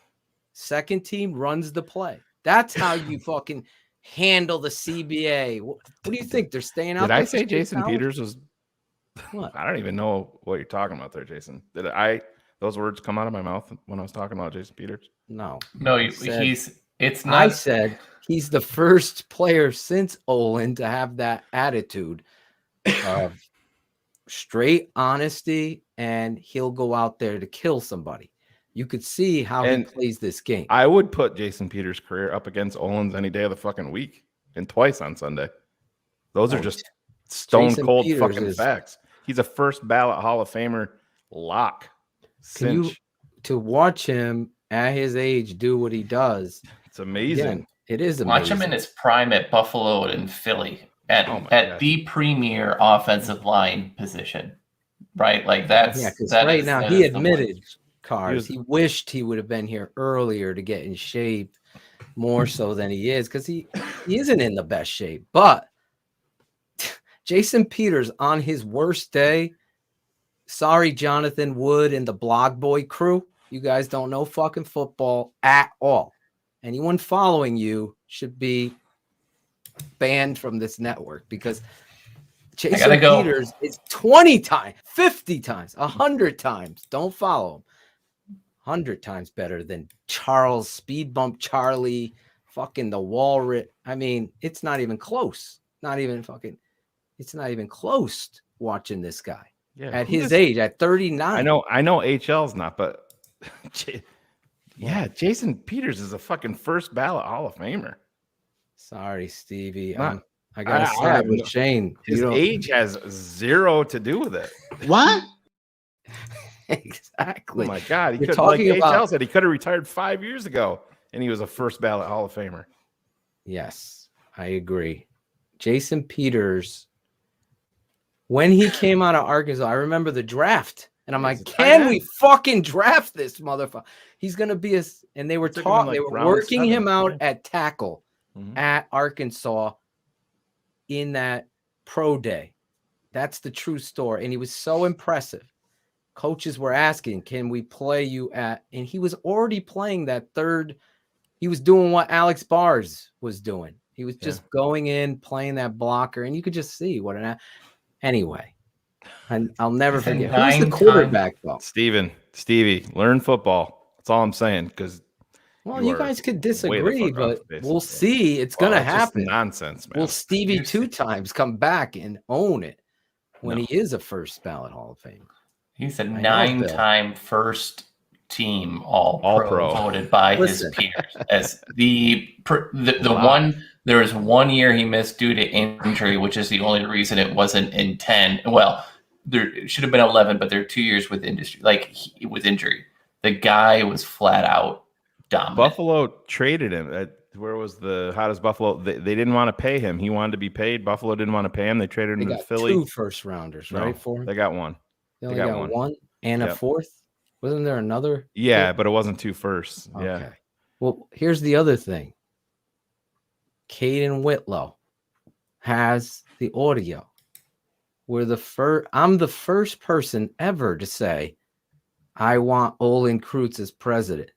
C: Second team runs the play. That's how you fucking handle the CBA. What do you think? They're staying out?
M: Did I say Jason Peters was?
C: What?
M: I don't even know what you're talking about there, Jason. Did those words come out of my mouth when I was talking about Jason Peters?
C: No.
A: It's not.
C: I said he's the first player since Olin to have that attitude of straight honesty, and he'll go out there to kill somebody. You could see how he plays this game.
M: I would put Jason Peters' career up against Olin's any day of the fucking week, and twice on Sunday. Those are just stone cold fucking facts. He's a first ballot Hall of Famer lock.
C: To watch him at his age do what he does,
M: it's amazing.
C: Again, it is amazing.
A: Watch him in his prime at Buffalo and Philly at the premier offensive line position, right? Like because
C: right now he admitted, Cars, he wished he would have been here earlier to get in shape more so than he is, because he isn't in the best shape. But Jason Peters on his worst day, sorry, Jonathan Wood and the Blog Boy crew, you guys don't know fucking football at all. Anyone following you should be banned from this network, because Jason Peters is 20 times, 50 times, 100 times. Don't follow him. 100 times better than Charles Speed Bump Charlie, fucking the Walrus. I mean, it's not even close. It's not even close watching this guy.
M: Yeah,
C: at
M: who
C: his
M: is-
C: age, at 39.
M: I know HL's not, but yeah, Jason Peters is a fucking first ballot Hall of Famer.
C: Sorry, Stevie.
M: Not-
C: I gotta
M: I
C: side
M: have
C: with
M: no-
C: Shayne.
M: His age has zero to do with it.
P: What?
C: Exactly.
M: Oh my God. He
C: You're
M: could, like
C: talking about-
M: HL said, he could have retired 5 years ago and he was a first ballot Hall of Famer.
C: Yes, I agree. Jason Peters, when he came out of Arkansas, I remember the draft. And I'm like, can we fucking draft this motherfucker? He's gonna be a. And they were
M: Took him in, like,
C: they were
M: round
C: working
M: 7,
C: him out
M: yeah.
C: at tackle
M: Mhm.
C: at Arkansas in that pro day. That's the true story. And he was so impressive. Coaches were asking, can we play you at? And he was already playing that third. He was doing what Alex Bars was doing. He was just going in, playing that blocker, and you could just see what an. Anyway, and I'll never
A: He's a
C: forget. Who's the
A: 9-time
C: quarterback though?
M: Stevie, learn football. That's all I'm saying. Because
C: Well, you guys could disagree, but we'll see. It's
M: Well,
C: gonna
M: it's just
C: happen.
M: nonsense, man.
C: Will Stevie 2 times come back and own it when he is a first ballot Hall of Fame?
A: He's a
C: I know,
A: 9-time first team all
M: All-Pro.
A: pro voted by
C: Listen.
A: his peers as the
M: Wow.
A: one. There was 1 year he missed due to injury, which is the only reason it wasn't in 10. Well, there should have been 11, but there are 2 years with with injury. The guy was flat out dominant.
M: Buffalo traded him. Where was how does Buffalo? They didn't want to pay him. He wanted to be paid. Buffalo didn't want to pay him. They traded him
C: They
M: to
C: got
M: Philly.
C: 2 first rounders,
M: No,
C: right? For him?
M: they got one.
C: They only got one and a
M: Yep.
C: fourth. Wasn't there another?
M: Yeah, but it wasn't 2 firsts.
C: Okay.
M: Yeah.
C: Well, here's the other thing. Caden Whitlow has the audio. I'm the first person ever to say, I want Olin Kreutz as president,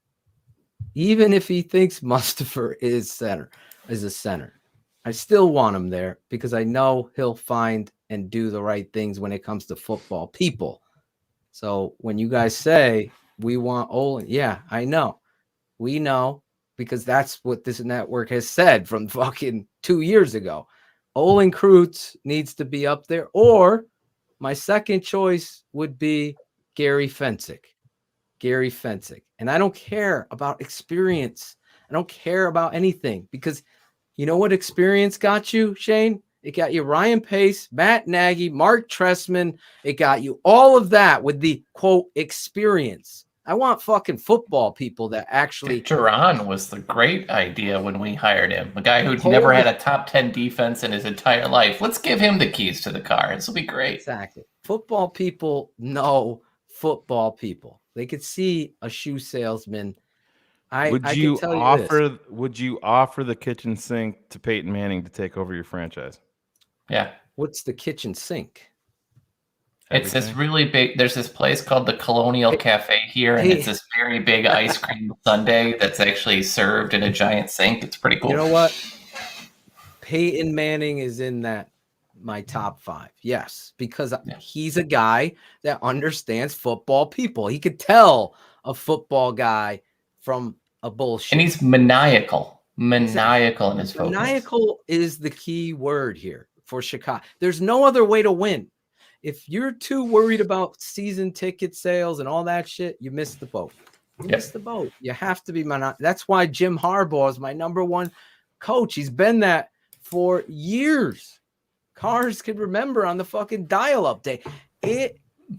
C: even if he thinks Mustafa is a center. I still want him there because I know he'll find and do the right things when it comes to football people. So when you guys say we want Olin, yeah, I know. We know because that's what this network has said from fucking 2 years ago. Olin Kreutz needs to be up there, or my second choice would be Gary Fensick. Gary Fensick. And I don't care about experience. I don't care about anything because you know what experience got you, Shayne? It got you Ryan Pace, Matt Nagy, Mark Trestman. It got you all of that with the quote experience. I want fucking football people that actually.
A: Duran was the great idea when we hired him. A guy who'd never had a top 10 defense in his entire life. Let's give him the keys to the car. This will be great.
C: Exactly. Football people know football people. They could see a shoe salesman.
M: Would you offer the kitchen sink to Peyton Manning to take over your franchise?
A: Yeah.
C: What's the kitchen sink?
A: It's this really big. There's this place called the Colonial Cafe here, and it's this very big ice cream sundae that's actually served in a giant sink. It's pretty cool.
C: You know what? Peyton Manning is in my top 5. Yes, because he's a guy that understands football people. He could tell a football guy from a bullshit.
A: And he's maniacal in his focus.
C: Maniacal is the key word here for Chicago. There's no other way to win. If you're too worried about season ticket sales and all that shit, you missed the boat. You missed the boat. You have to be That's why Jim Harbaugh is my number 1 coach. He's been that for years. Cars could remember on the fucking dial-up day.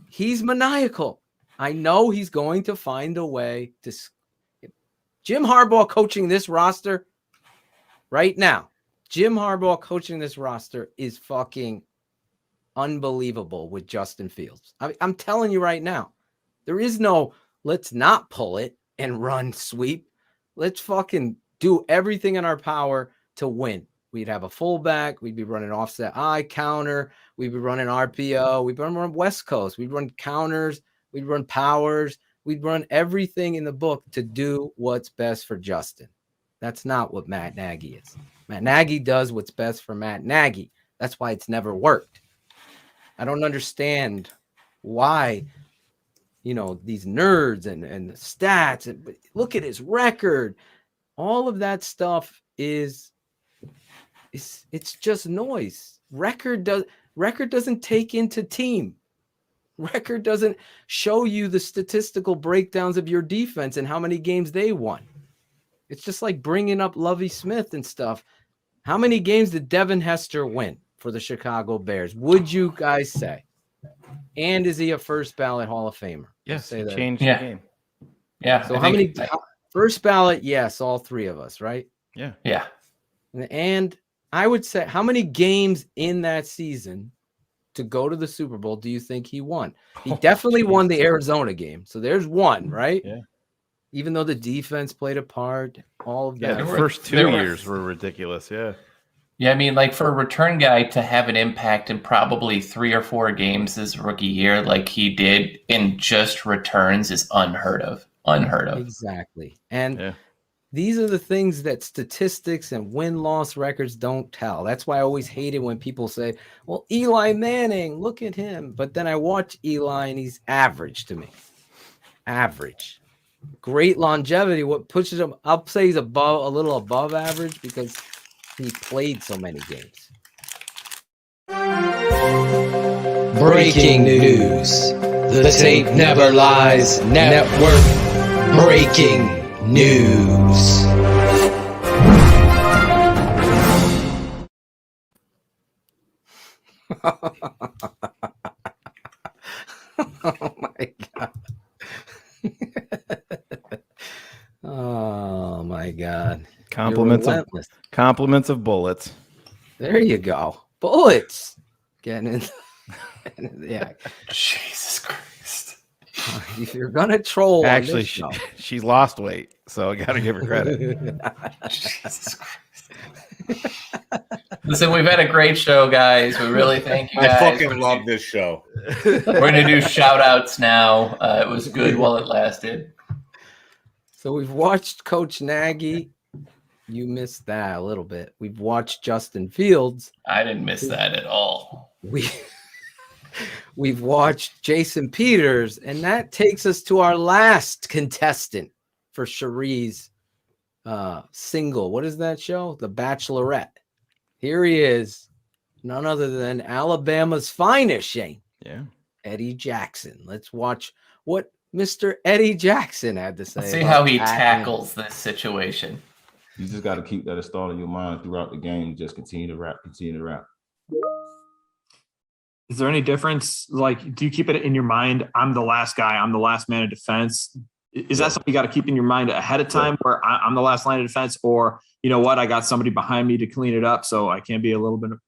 C: He's maniacal. I know he's going to find a way to. Jim Harbaugh coaching this roster right now. Jim Harbaugh coaching this roster is fucking unbelievable with Justin Fields. I'm telling you right now, there is no let's not pull it and run sweep. Let's fucking do everything in our power to win. We'd have a fullback. We'd be running offset eye counter. We'd be running RPO. We'd run West Coast. We'd run counters. We'd run powers. We'd run everything in the book to do what's best for Justin. That's not what Matt Nagy is. Matt Nagy does what's best for Matt Nagy. That's why it's never worked. I don't understand why, these nerds and the stats and look at his record. All of that stuff it's just noise. Record doesn't take into team. record doesn't show you the statistical breakdowns of your defense and how many games they won. It's just like bringing up Lovie Smith and stuff. How many games did Devin Hester win for the Chicago Bears? Would you guys say? And is he a first ballot Hall of Famer?
M: Yes,
C: say
M: he
C: that.
M: changed the game.
A: Yeah.
C: So how many first ballot? Yes, all three of us, right?
M: Yeah.
A: Yeah.
C: And I would say, how many games in that season to go to the Super Bowl do you think he won? He definitely won the Arizona game. So there's one, right?
M: Yeah.
C: Even though the defense played a part, all of that.
M: Yeah, the first 2 years were ridiculous. Yeah.
A: Yeah, I mean, like for a return guy to have an impact in probably 3 or 4 games this rookie year, like he did in just returns, is unheard of. Unheard of.
C: Exactly. And these are the things that statistics and win-loss records don't tell. That's why I always hate it when people say, well, Eli Manning, look at him. But then I watch Eli and he's average to me. Average. Great longevity. What pushes him, I'll say he's above, a little above average because he played so many games.
J: Breaking news. The tape never lies. Network breaking news.
C: Oh my God. Oh my God.
M: Compliments of bullets.
C: There you go. Bullets. Getting in. Yeah.
A: Jesus Christ.
C: If you're gonna troll,
M: Actually, she lost weight, so I gotta give her credit.
A: Jesus Christ. Listen, we've had a great show, guys. We really thank you guys.
L: I fucking love this show.
A: We're gonna do shout outs now. It was good while it lasted.
C: So we've watched Coach Nagy. You missed that a little bit. We've watched Justin Fields.
A: I didn't miss that at all.
C: We've watched Jason Peters, and that takes us to our last contestant for Cherie's single. What is that show? The Bachelorette. Here he is, none other than Alabama's finest, Shayne.
M: Yeah.
C: Eddie Jackson. Let's watch what Mr. Eddie Jackson had to say.
A: Let's see how he tackles this situation.
G: You just got to keep that installed in your mind throughout the game. Just continue to rap, continue to rap.
E: Is there any difference? Like, do you keep it in your mind? I'm the last guy. I'm the last man of defense. Is that something you got to keep in your mind ahead of time where I'm the last line of defense, or you know what? I got somebody behind me to clean it up. So I can be a little bit more.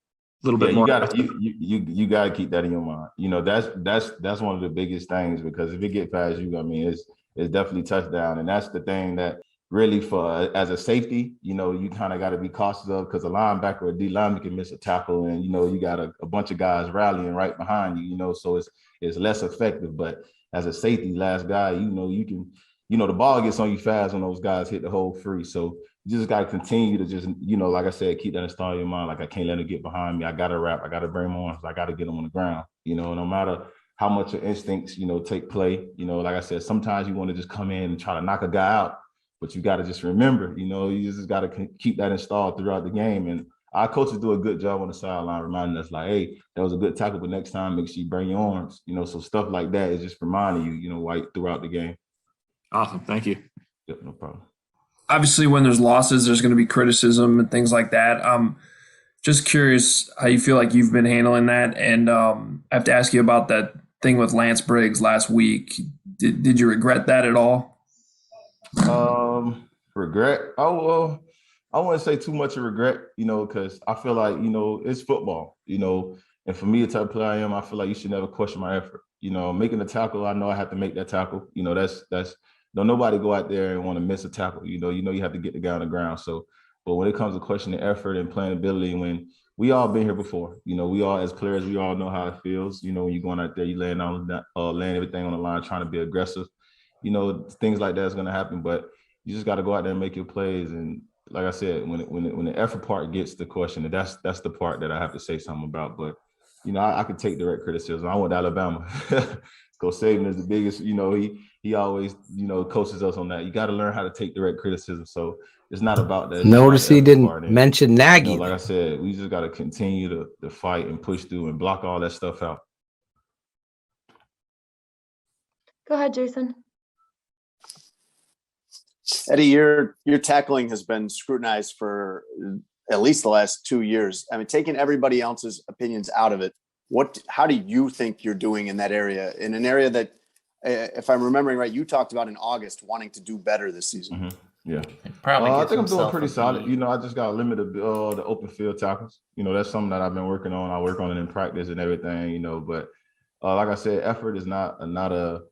G: You gotta keep that in your mind. You know, that's one of the biggest things, because if it get past you, I mean, it's definitely touchdown. And that's the thing that really, for as a safety, you know, you kind of got to be cautious of, because a linebacker or D lineman can miss a tackle, and you know, you got a bunch of guys rallying right behind you, you know, so it's less effective. But as a safety, last guy, you know, you can, you know, the ball gets on you fast when those guys hit the hole free. So you just got to continue to just, you know, like I said, keep that installed in your mind. Like, I can't let him get behind me. I got to rap. I got to bring him on. I got to get him on the ground, you know, no matter how much your instincts, you know, take play. You know, like I said, sometimes you want to just come in and try to knock a guy out, but you got to just remember, you know, you just got to keep that installed throughout the game. And our coaches do a good job on the sideline reminding us, like, hey, that was a good tackle, but next time make sure you bring your arms, you know, so stuff like that is just reminding you, you know, right throughout the game.
E: Awesome. Thank you.
G: Yep, no problem.
H: Obviously, when there's losses, there's going to be criticism and things like that. Just curious how you feel like you've been handling that. And I have to ask you about that thing with Lance Briggs last week. Did you regret that at all?
G: Regret? Oh, well, I wouldn't say too much of regret, you know, because I feel like, you know, it's football, you know, and for me, the type of player I am, I feel like you should never question my effort. You know, making a tackle, I know I have to make that tackle. You know, that's don't nobody go out there and want to miss a tackle. You know you have to get the guy on the ground. So, but when it comes to questioning effort and playing ability, when we all been here before, you know, we all as players, we all know how it feels. You know, when you're going out there, you laying everything on the line, trying to be aggressive. You know, things like that is going to happen, but you just got to go out there and make your plays. And like I said, when the effort part gets the question, that's the part that I have to say something about. But you know, I could take direct criticism. I went to Alabama. Coach Saban is the biggest. You know, he always, you know, coaches us on that. You got to learn how to take direct criticism. So it's not about that.
C: Notice he didn't mention Nagy.
G: You know, like I said, we just got to continue to fight and push through and block all that stuff out.
D: Go ahead, Jason.
K: Eddie, your tackling has been scrutinized for at least the last 2 years. I mean, taking everybody else's opinions out of it, how do you think you're doing in that area? In an area that, if I'm remembering right, you talked about in August wanting to do better this season.
G: Mm-hmm. Yeah,
A: Probably
G: I
A: gives
G: think I'm doing
A: himself
G: pretty
A: a
G: solid.
A: B.
G: You know, I just got limited the open field tackles. You know, that's something that I've been working on. I work on it in practice and everything. You know, but like I said, effort is doesn't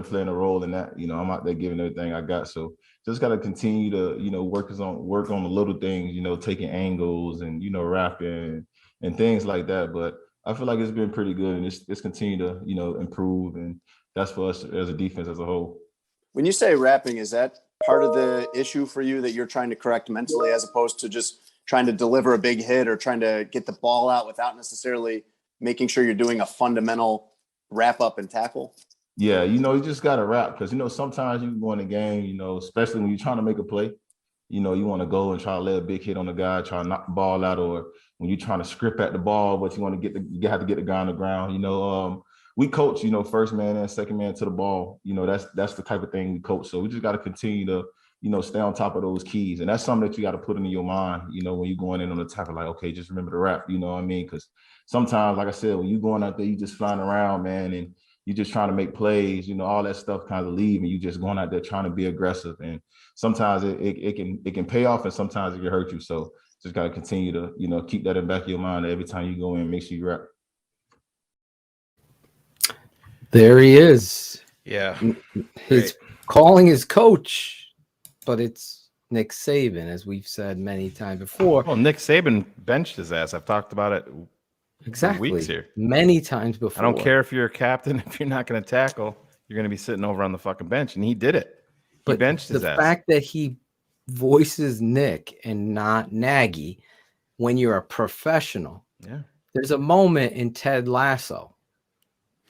G: play a role in that. You know, I'm out there giving everything I got. So just got to continue to, you know, work on the little things. You know, taking angles and, you know, wrapping and things like that. But I feel like it's been pretty good, and it's continue to, you know, improve, and that's for us as a defense as a whole.
K: When you say wrapping, is that part of the issue for you that you're trying to correct mentally, as opposed to just trying to deliver a big hit or trying to get the ball out without necessarily making sure you're doing a fundamental wrap up and tackle?
G: Yeah, you know, you just got to wrap, because, you know, sometimes you can go in a game, you know, especially when you're trying to make a play, you know, you want to go and try to lay a big hit on the guy, try to knock the ball out, or when you're trying to script at the ball, but you want to you have to get the guy on the ground. You know, we coach, you know, first man and second man to the ball. You know, that's the type of thing we coach. So we just got to continue to, you know, stay on top of those keys. And that's something that you got to put in your mind, you know, when you're going in on the tackle, like, okay, just remember to wrap, you know what I mean? Because sometimes, like I said, when you're going out there, you just flying around, man, and you're just trying to make plays, you know, all that stuff kind of leave, and you just going out there trying to be aggressive. And sometimes it can pay off, and sometimes it can hurt you. So just got to continue to, you know, keep that in the back of your mind every time you go in, make sure you wrap.
C: There he is.
M: Yeah.
C: He's calling his coach, but it's Nick Saban, as we've said many times before.
M: Well, Nick Saban benched his ass. I've talked about it
C: Exactly.
M: for weeks here.
C: Many times before.
M: I don't care if you're a captain. If you're not going to tackle, you're going to be sitting over on the fucking bench. And he did it. He benched his ass.
C: The fact that he voices Nick and not Nagy when you're a professional.
M: Yeah.
C: There's a moment in Ted Lasso.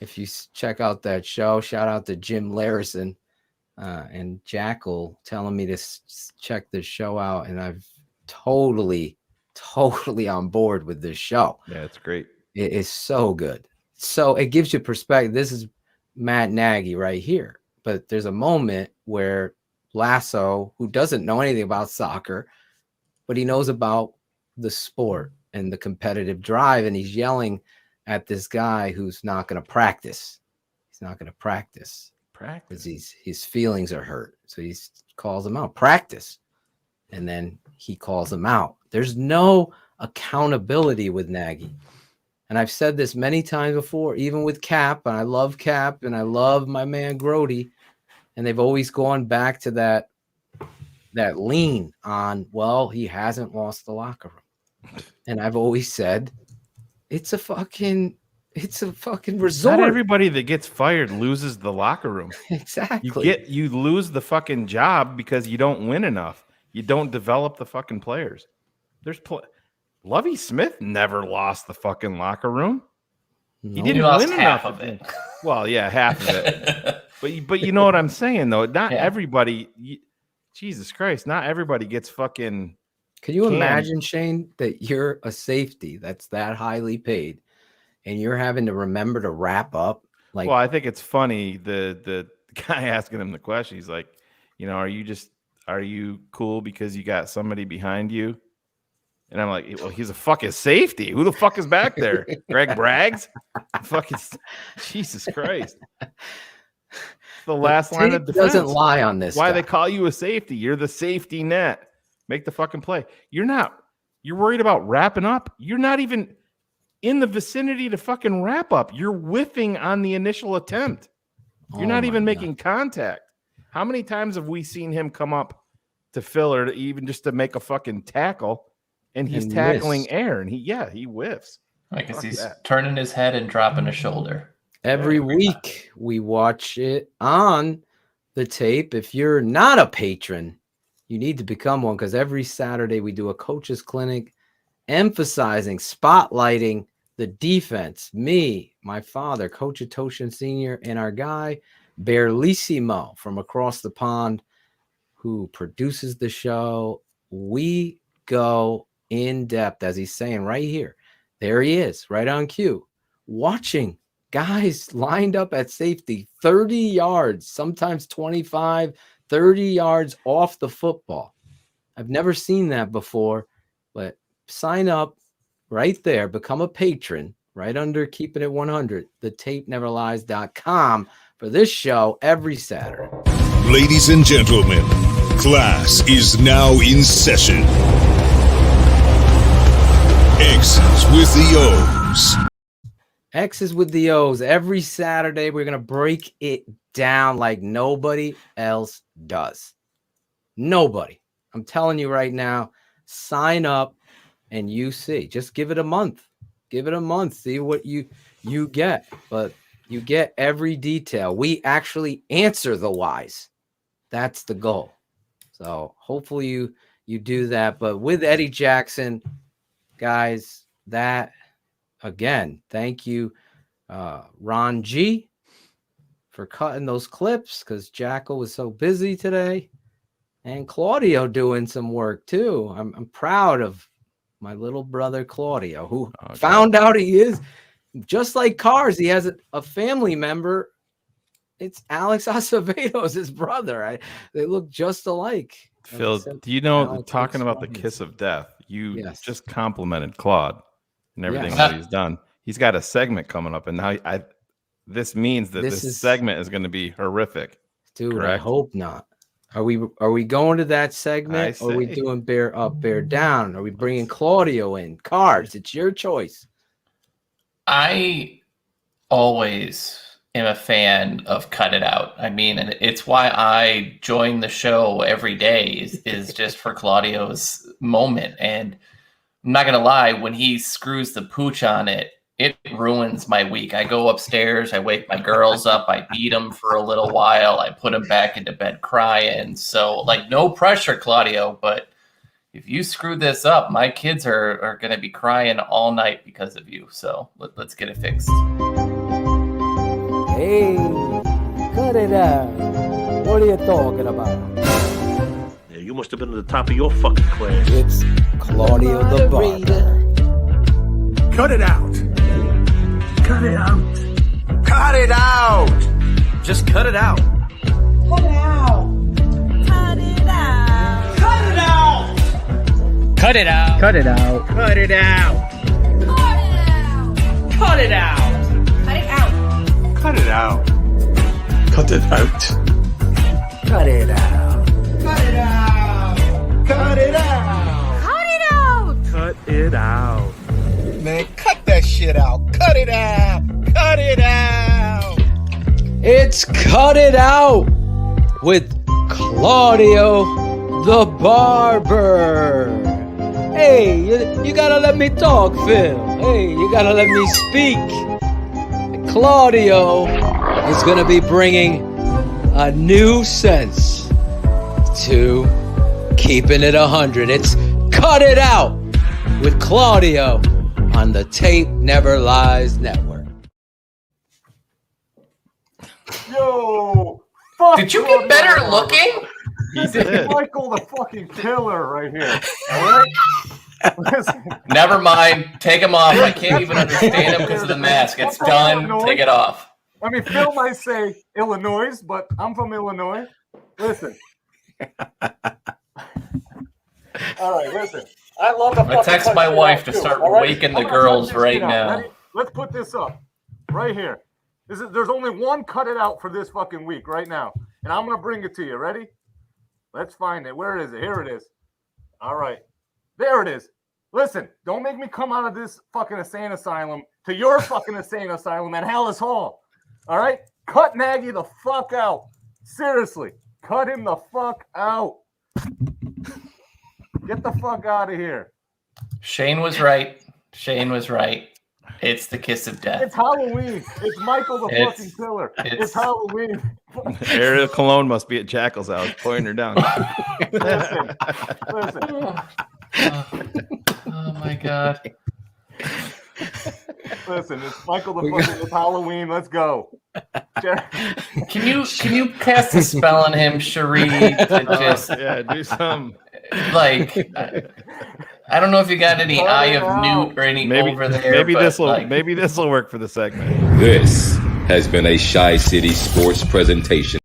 C: If you check out that show, shout out to Jim Larison and Jackal telling me to check this show out. And I've totally on board with this show.
M: Yeah, it's great.
C: It is so good. So it gives you perspective. This is Matt Nagy right here. But there's a moment where Lasso, who doesn't know anything about soccer, but he knows about the sport and the competitive drive, and he's yelling at this guy who's not going to practice. He's not going to practice because his feelings are hurt. So he calls him out, practice. And then he calls him out. There's no accountability with Nagy. And I've said this many times before, even with Cap, and I love Cap and I love my man Grody. And they've always gone back to that lean on, well, he hasn't lost the locker room. And I've always said, it's a fucking resort.
M: Not everybody that gets fired loses the locker room.
C: Exactly.
M: You lose the fucking job because you don't win enough. You don't develop the fucking players. Lovie Smith never lost the fucking locker room.
C: No.
M: He didn't
A: lost
M: win
A: half
M: enough
A: of it.
M: Well, yeah, half of it. but you know what I'm saying, though. Not everybody. Jesus Christ, not everybody gets fucking.
C: Can you imagine, Shayne, that you're a safety that's that highly paid, and you're having to remember to wrap up? Like,
M: well, I think it's funny. The guy asking him the question, he's like, you know, are you cool because you got somebody behind you? And I'm like, well, he's a fucking safety. Who the fuck is back there? Greg Braggs? Fucking Jesus Christ. The last line of defense
C: doesn't lie on this.
M: Why they call you a safety? You're the safety net. Make the fucking play. You're worried about wrapping up. You're not even in the vicinity to fucking wrap up. You're whiffing on the initial attempt. You're not even making contact. How many times have we seen him come up to fill or even just to make a fucking tackle, and he's tackling air, and he whiffs.
A: Like he's turning his head and dropping a shoulder.
C: Every week we watch it on the tape. If you're not a patron, you need to become one, because every Saturday we do a coaches clinic emphasizing, spotlighting the defense. Me, my father, Coach Atoshin Sr., and our guy, Berlissimo from across the pond, who produces the show. We go in depth, as he's saying right here. There he is, right on cue, watching guys lined up at safety 30 yards, sometimes 25, 30 yards off the football. I've never seen that before, but sign up right there, become a patron right under Keeping It 100, thetapeneverlies.com for this show every Saturday.
D: Ladies and gentlemen, class is now in session. X's with the O's.
C: X's with the O's. Every Saturday, we're going to break it down like nobody else does. Nobody. I'm telling you right now, sign up and you see. Just give it a month. Give it a month. See what you get. But you get every detail. We actually answer the whys. That's the goal. So hopefully you do that. But with Eddie Jackson, guys, that again, thank you, Ron G, for cutting those clips because Jackal was so busy today, and Claudio doing some work too. I'm proud of my little brother Claudio, who found out he is just like Cars. He has a family member. It's Alex Acevedo's his brother. They look just alike.
M: Phil, do you know, talking about the kiss of death, you just complimented Claude and everything that he's done. He's got a segment coming up, and now this means that this segment is going to be horrific.
C: Dude,
M: correct?
C: I hope not. Are we going to that segment? Or are we doing bear up, bear down? Are we bringing Claudio in? Cards, it's your choice.
A: I always am a fan of Cut It Out. I mean, and it's why I join the show every day is just for Claudio's moment. And I'm not going to lie, when he screws the pooch on it, it ruins my week. I go upstairs, I wake my girls up, I beat them for a little while, I put them back into bed crying. So, like, no pressure, Claudio, but if you screw this up, my kids are going to be crying all night because of you. So let's get it fixed.
C: Hey, cut it out. What are you talking about?
F: Yeah, you must have been at the top of your fucking class.
C: It's Claudio the Barber.
F: Cut it out. Cut it out. Cut it out.
C: Just cut it out.
F: Cut it out.
O: Cut it out.
F: Cut it out.
O: Cut it out.
C: Cut it out.
F: Cut it out.
O: Cut it out.
F: Cut it out.
O: Cut it out.
F: Cut it out.
C: Cut it out.
F: Cut it out. Cut it out.
O: Cut it out.
F: Cut it out. Man, cut that shit out. Cut it out. Cut it out.
C: It's Cut It Out with Claudio the Barber. Hey, you gotta let me talk, Phil. Hey, you gotta let me speak. Claudio is gonna be bringing a new sense to Keeping It 100. It's Cut It Out with Claudio on the Tape Never Lies Network.
L: Yo, fuck.
A: Did you get better looking?
L: This is Michael the fucking killer right here. All right? Listen.
A: Never mind. Take him off. I can't even understand him because of the mask. It's done. Take it off.
L: I mean, Phil might say Illinois, but I'm from Illinois. Listen. All right, listen. I love the
A: I'm gonna text my wife to start waking the girls right now.
L: Ready? Let's put this up right here. There's only one Cut It Out for this fucking week right now, and I'm gonna bring it to you. Ready? Let's find it. Where is it? Here it is. All right, there it is. Listen, don't make me come out of this fucking insane asylum to your fucking insane asylum at Hallis Hall. All right, cut Nagy the fuck out. Seriously, cut him the fuck out. Get the fuck out of here.
A: Shayne was right. Shayne was right. It's the kiss of death.
L: It's Halloween. It's Michael the fucking killer. It's Halloween.
M: Ariel Cologne must be at Jackal's house pointing her down.
L: Listen.
A: Oh my god.
L: Listen, it's Michael the fucking it's Halloween. Let's go.
A: Can you cast a spell on him, Cherie? To just
M: do some
A: like I don't know if you got any Eye of Newt or any over there.
M: Maybe
A: but,
M: this will work for the segment.
Q: This has been a Shy City Sports presentation.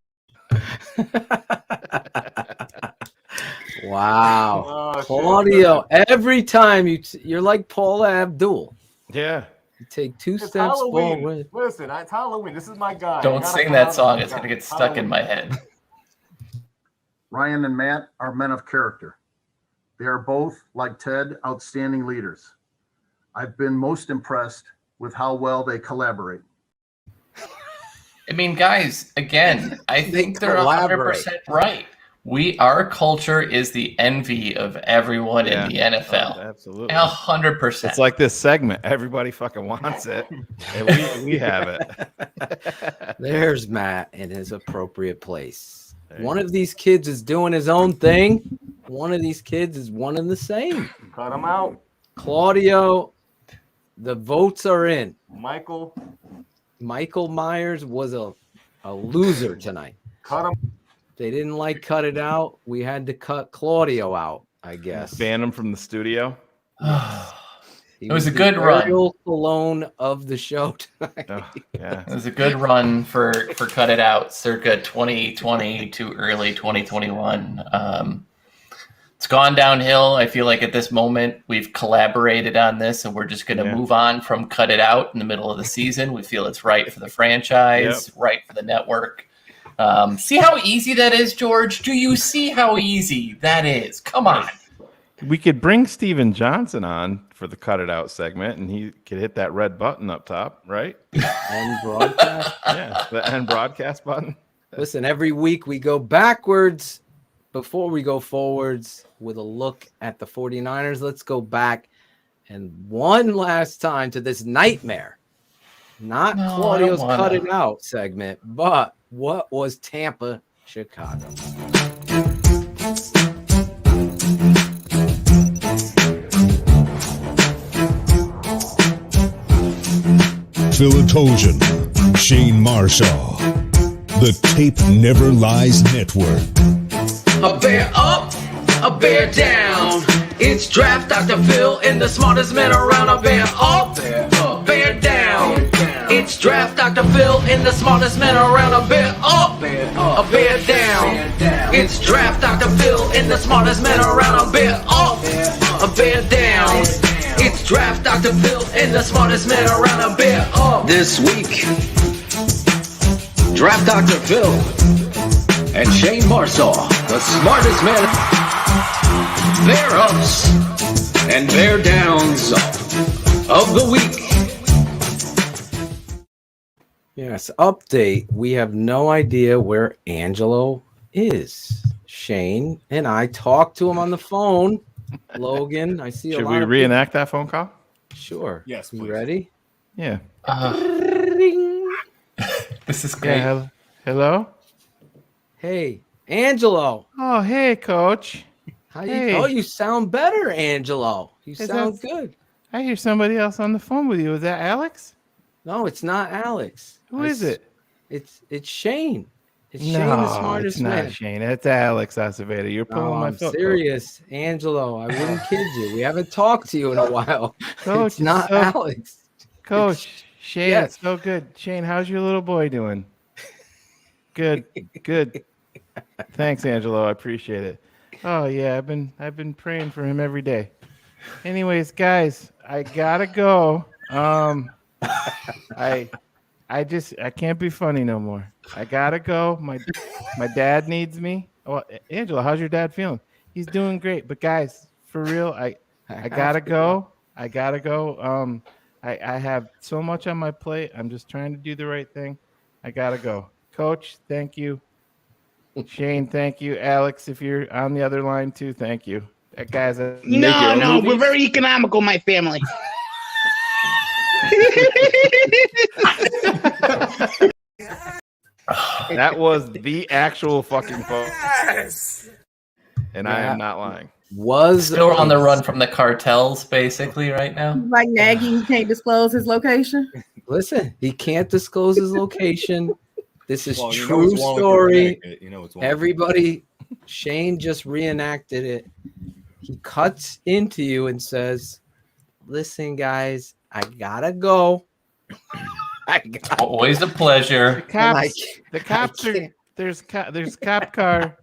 C: Wow.
L: Oh,
C: Claudio, every time you're like Paula Abdul.
M: Yeah.
C: You take two
L: It's
C: steps
L: Halloween.
C: forward.
L: Listen, it's Halloween. This is my guy.
A: Don't sing that song. It's going to get stuck in my head.
N: Ryan and Matt are men of character. They are both, like Ted, outstanding leaders. I've been most impressed with how well they collaborate.
A: I mean, guys, again, I think they're 100% right. Our culture is the envy of everyone in the NFL.
M: Oh, absolutely.
A: 100%.
M: It's like this segment. Everybody fucking wants it. And we have it.
C: There's Matt in his appropriate place. One of these kids is doing his own thing. One of these kids is one and the same.
L: Cut him out.
C: Claudio, the votes are in.
L: Michael
C: Myers was a loser tonight.
L: Cut him.
C: They didn't like cut it out. We had to cut Claudio out, I guess.
M: Ban him from the studio.
A: It was a good run.
C: Ariel Cologne of the show tonight.
A: It was a good run for Cut It Out, circa 2020 to early 2021. It's gone downhill. I feel like at this moment we've collaborated on this, and we're just going to move on from Cut It Out in the middle of the season. We feel it's right for the franchise, right for the network. See how easy that is, George? Do you see how easy that is? Come on.
M: We could bring Steven Johnson on for the Cut It Out segment, and he could hit that red button up top, right?
C: End broadcast.
M: Yeah, the end broadcast button.
C: Listen, every week we go backwards before we go forwards with a look at the 49ers. Let's go back and one last time to this nightmare. Not Claudio's Cut It Out segment, but what was Tampa, Chicago?
D: Philatosion, Shayne Marsaw, the Tape Never Lies Network.
J: A bear up, a bear down. It's Draft Dr. Phil and the smartest man around. A bear up, a bear down. It's Draft Dr. Phil and the smartest man around. A bear up, a bear down. It's Draft Dr. Phil and the smartest man around. A bear up, a bear down. It's Draft Dr. Phil and the smartest man around. A bear up. This week, Draft Dr. Phil and Shayne Marsaw, the smartest man. Bear ups and bear downs of the week.
C: Yes, update. We have no idea where Angelo is. Shayne and I talked to him on the phone. Logan, I see a
M: Should
C: lot
M: we
C: of
M: reenact that phone call?
C: Sure.
L: Yes,
C: You
L: please.
C: ready?
M: Yeah.
A: This is great.
M: Yeah, hello?
C: Hey, Angelo.
M: Oh, hey, Coach.
C: How you?
M: Hey.
C: Oh, you sound better, Angelo. You
M: Is
C: sound
M: that-
C: good.
M: I hear somebody else on the phone with you. Is that Alex?
C: No, it's not Alex.
M: Who is it?
C: It's Shayne. It's
M: No,
C: Shayne, the smartest
M: it's not
C: man.
M: Shayne. It's Alex Acevedo. You're pulling
C: No,
M: my
C: I'm
M: foot.
C: serious, Angelo. I wouldn't kid you. We haven't talked to you in a while.
M: Coach,
C: It's not
M: so-
C: Alex.
M: Coach, Shayne,
C: Yes.
M: it's so good. Shayne, how's your little boy doing? Good, good. Thanks, Angelo. I appreciate it. Oh yeah, I've been praying for him every day. Anyways, guys, I gotta go. I can't be funny no more. I gotta go. My dad needs me. Well, Angelo, how's your dad feeling? He's doing great. But guys, for real, I gotta go. I gotta go. I have so much on my plate. I'm just trying to do the right thing. I gotta go. Coach, thank you. Shayne, thank you. Alex, if you're on the other line too, thank you. That guy's a
O: No, we're very economical, my family.
M: That was the actual fucking phone. And I am not lying.
C: Was
A: Still on the run from the cartels, basically, right now.
R: Like Nagy, he can't disclose his location.
C: Listen, he can't disclose his location. This is
L: Well, you know
C: true
L: what's wrong with
C: story.
L: Connecticut. You know what's wrong with
C: Everybody, Shayne just reenacted it. He cuts into you and says, "Listen, guys, I gotta go.
A: Always a pleasure.
M: The cops are there's cop car.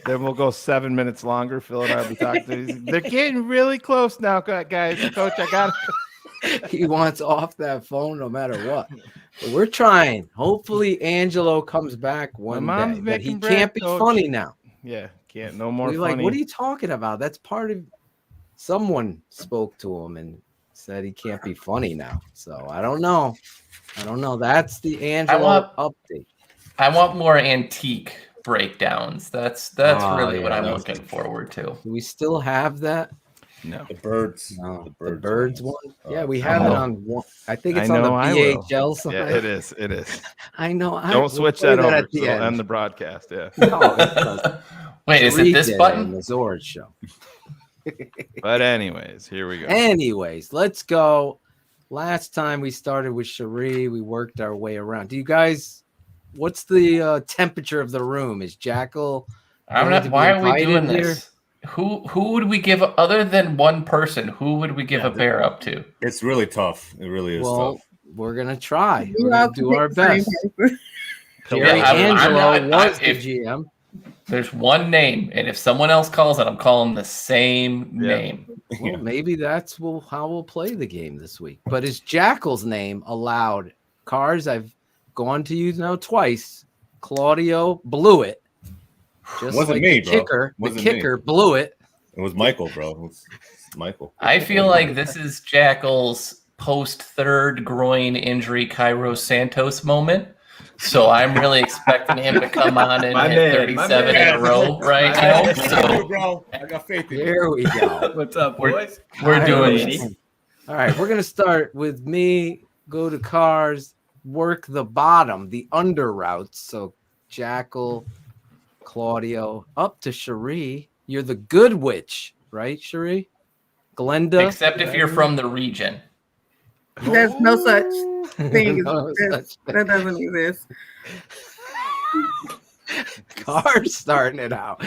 M: Then we'll go 7 minutes longer. Phil and I will be talking. They're getting really close now, guys. Coach, I got.
C: He wants off that phone no matter what. But we're trying. Hopefully, Angelo comes back one
M: mom's
C: day. But he
M: making bread,
C: can't be
M: Coach.
C: funny now.
M: Yeah, can't. No more
C: We're
M: funny.
C: like, what are you talking about? That's part of. Someone spoke to him and said he can't be funny now. So I don't know. That's the Angelo update.
A: I want more antique breakdowns. That's really what I'm
C: that's
A: looking forward to.
C: Do we still have that?
M: No.
L: The birds.
C: No,
L: the
C: birds one. Yeah, we have
M: I
C: it
M: know.
C: on one. I think it's
M: I
C: on the
M: know I will.
C: BHL side.
M: Yeah, it is. It is.
C: I know.
M: Don't switch that over.
C: at the
M: It'll
C: end.
M: end the broadcast. Yeah.
C: No, it doesn't.
A: Wait, is it this
C: Redid
A: button?
C: in the Zord show.
M: But anyways, here we go.
C: Anyways, let's go. Last time we started with Cherie, we worked our way around. Do you guys? What's the temperature of the room? Is Jackal?
A: I'm not. Why are we doing this? Who would we give other than one person? Who would we give a bear up to?
L: It's really tough. It really is
C: Well,
L: tough.
C: we're gonna try. We're gonna do our best. Jerry
A: Yeah,
C: Angelo was the GM.
A: There's one name, and if someone else calls it, I'm calling the same name.
C: Well, maybe that's how we'll play the game this week. But is Jackal's name allowed? Cars, I've gone to use now twice. Claudio blew it. Just
L: Wasn't
C: like
L: me,
C: the
L: bro.
C: kicker.
L: Wasn't
C: The
L: me.
C: kicker blew it.
L: It was Michael, bro. It was Michael.
A: I feel like this is Jackal's post third groin injury Cairo Santos moment. So I'm really expecting him to come on and hit 37 in a row right now. So
L: bro, I got faith in you.
C: Here we go.
I: What's up, boys?
A: we're doing
I: lady.
A: this.
C: All right, we're gonna start with me. Go to cars, work the bottom, the under routes. So Jackal, Claudio, up to Cherie. You're the good witch, right, Cherie? Glenda.
A: Except if you're from the region.
R: There's no such thing.
C: No such
R: That doesn't exist.
C: Cars starting it out.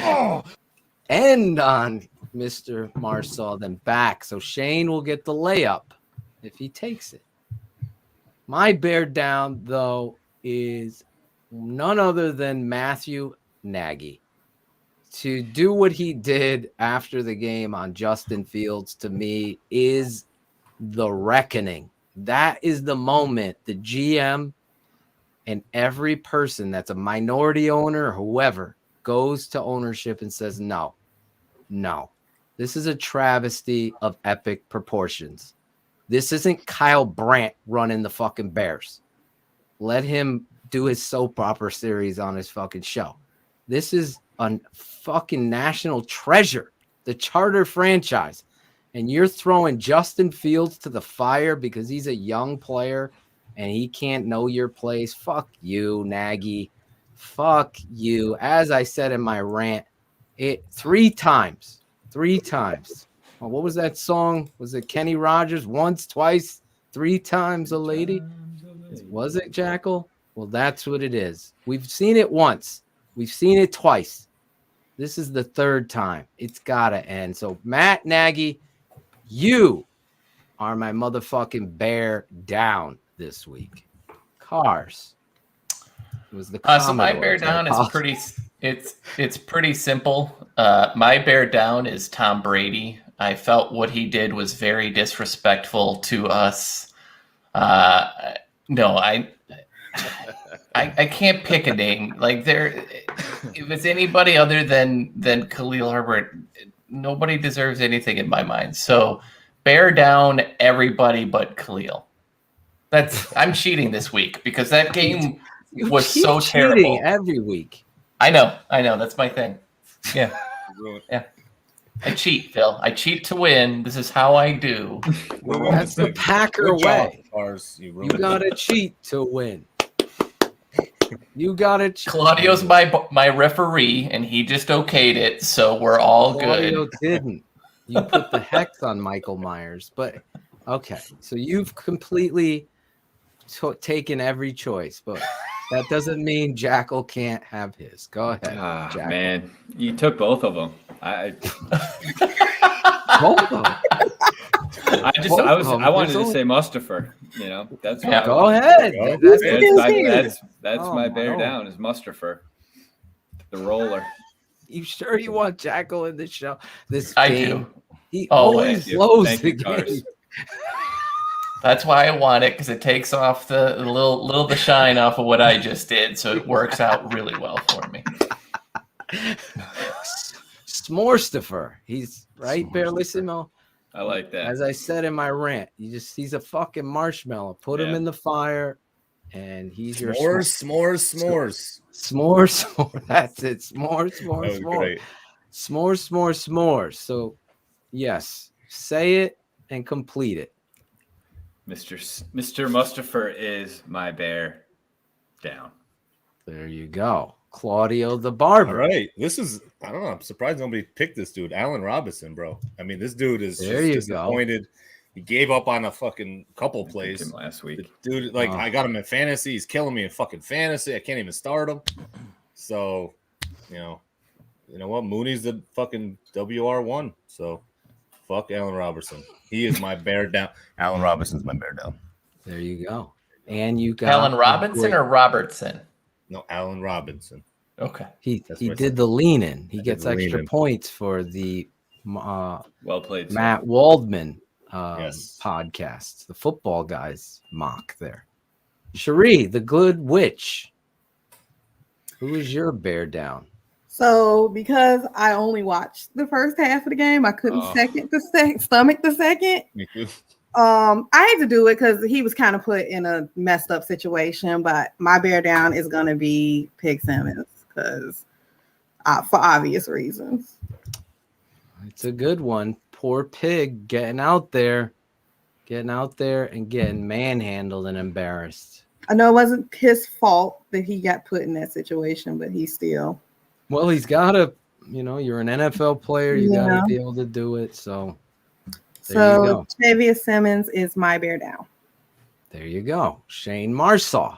C: End on Mr. Marsaw, then back. So Shayne will get the layup if he takes it. My bear down, though, is none other than Matthew Nagy. To do what he did after the game on Justin Fields, to me, is the reckoning. That is the moment the GM and every person that's a minority owner or whoever goes to ownership and says, no, this is a travesty of epic proportions. This isn't Kyle Brandt running the fucking Bears. Let him do his soap opera series on his fucking show. This is a fucking national treasure, the Charter franchise. And you're throwing Justin Fields to the fire because he's a young player and he can't know your place. Fuck you, Nagy. Fuck you. As I said in my rant, three times. Well, what was that song? Was it Kenny Rogers? Once, twice, three times a lady? Was it Jackal? Well, that's what it is. We've seen it once. We've seen it twice. This is the third time. It's got to end. So, Matt Nagy, you are my motherfucking bear down this week. Cars. It was the
A: So my bear down is pretty. It's pretty simple. My bear down is Tom Brady. I felt what he did was very disrespectful to us. No, I can't pick a name. Like if it's anybody other than Khalil Herbert, nobody deserves anything in my mind. So bear down everybody but Khalil. I'm cheating this week because that game was so terrible.
C: Every week.
A: I know. That's my thing. Yeah. Yeah. I cheat, Phil. I cheat to win. This is how I do.
C: That's the Packer way.
L: You
C: gotta cheat to win. You gotta cheat.
A: Claudio's my referee, and he just okayed it, so we're all
C: Claudio
A: good.
C: Didn't. You put the hex on Michael Myers, but okay. So you've completely taken every choice, but That doesn't mean Jackal can't have his. Go ahead, Jackal.
I: Man, you took both of them.
C: Both of them.
I: I wanted to say Mustafa. You know, that's
C: yeah. Go ahead.
I: That's my bear down is Mustafa, the roller.
C: You sure you want Jackal in this show? This
A: I
C: game?
A: do.
C: He always blows the game.
A: That's why I want it, because it takes off the little the shine off of what I just did, so it works out really well for me.
C: Smorstifer. He's right, Bearlissimo.
I: I like that.
C: As I said in my rant, he's a fucking marshmallow. Put him in the fire, and he's your
L: s'mores.
C: S'mores. That's it. S'mores.
L: Great.
C: S'mores. So, yes, say it and complete it.
I: Mr. Mustafa is my bear down.
C: There you go. Claudio the Barber.
L: All right. I don't know. I'm surprised nobody picked this dude. Allen Robinson, bro. I mean, this dude is just disappointed. He gave up on a fucking couple plays
I: last week.
L: The dude, I got him in fantasy. He's killing me in fucking fantasy. I can't even start him. So, you know what? Mooney's the fucking WR1. So, fuck Allen Robinson. He is my bear down. Allen Robinson's my bear down.
C: There you go. And you got
A: Allen Robinson or Robertson?
L: No, Allen Robinson.
A: Okay.
C: He did the lean in. He gets extra points for the
I: well played,
C: Matt Waldman podcast, the football guys mock there. Cherie, the good witch. Who is your bear down?
R: So because I only watched the first half of the game, I couldn't stomach the second.
L: Me too.
R: I had to do it because he was kind of put in a messed up situation, but my bear down is going to be Pig Simmons because for obvious reasons.
C: It's a good one. Poor Pig getting out there and getting manhandled and embarrassed.
R: I know it wasn't his fault that he got put in that situation, but he still.
C: Well, he's got to, you're an NFL player. You got to be able to do it. So.
R: So Chavius Simmons is my bear down.
C: There you go. Shayne Marsaw.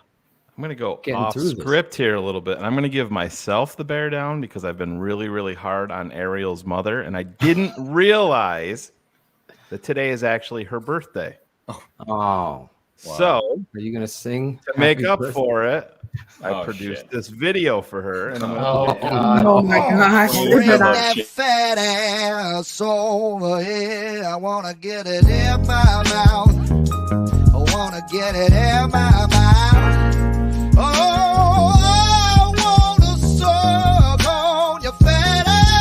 M: I'm going to go off script here a little bit, and I'm going to give myself the bear down because I've been really, really hard on Ariel's mother, and I didn't realize that today is actually her birthday.
C: Oh. Wow.
M: So
C: are you going to sing?
M: To make up for it, I produced this video for her. And
R: oh my gosh.
F: Bring that fat ass over here. I want to get it in my mouth. I want to get it in my mouth. Oh, I want to suck on your fat ass.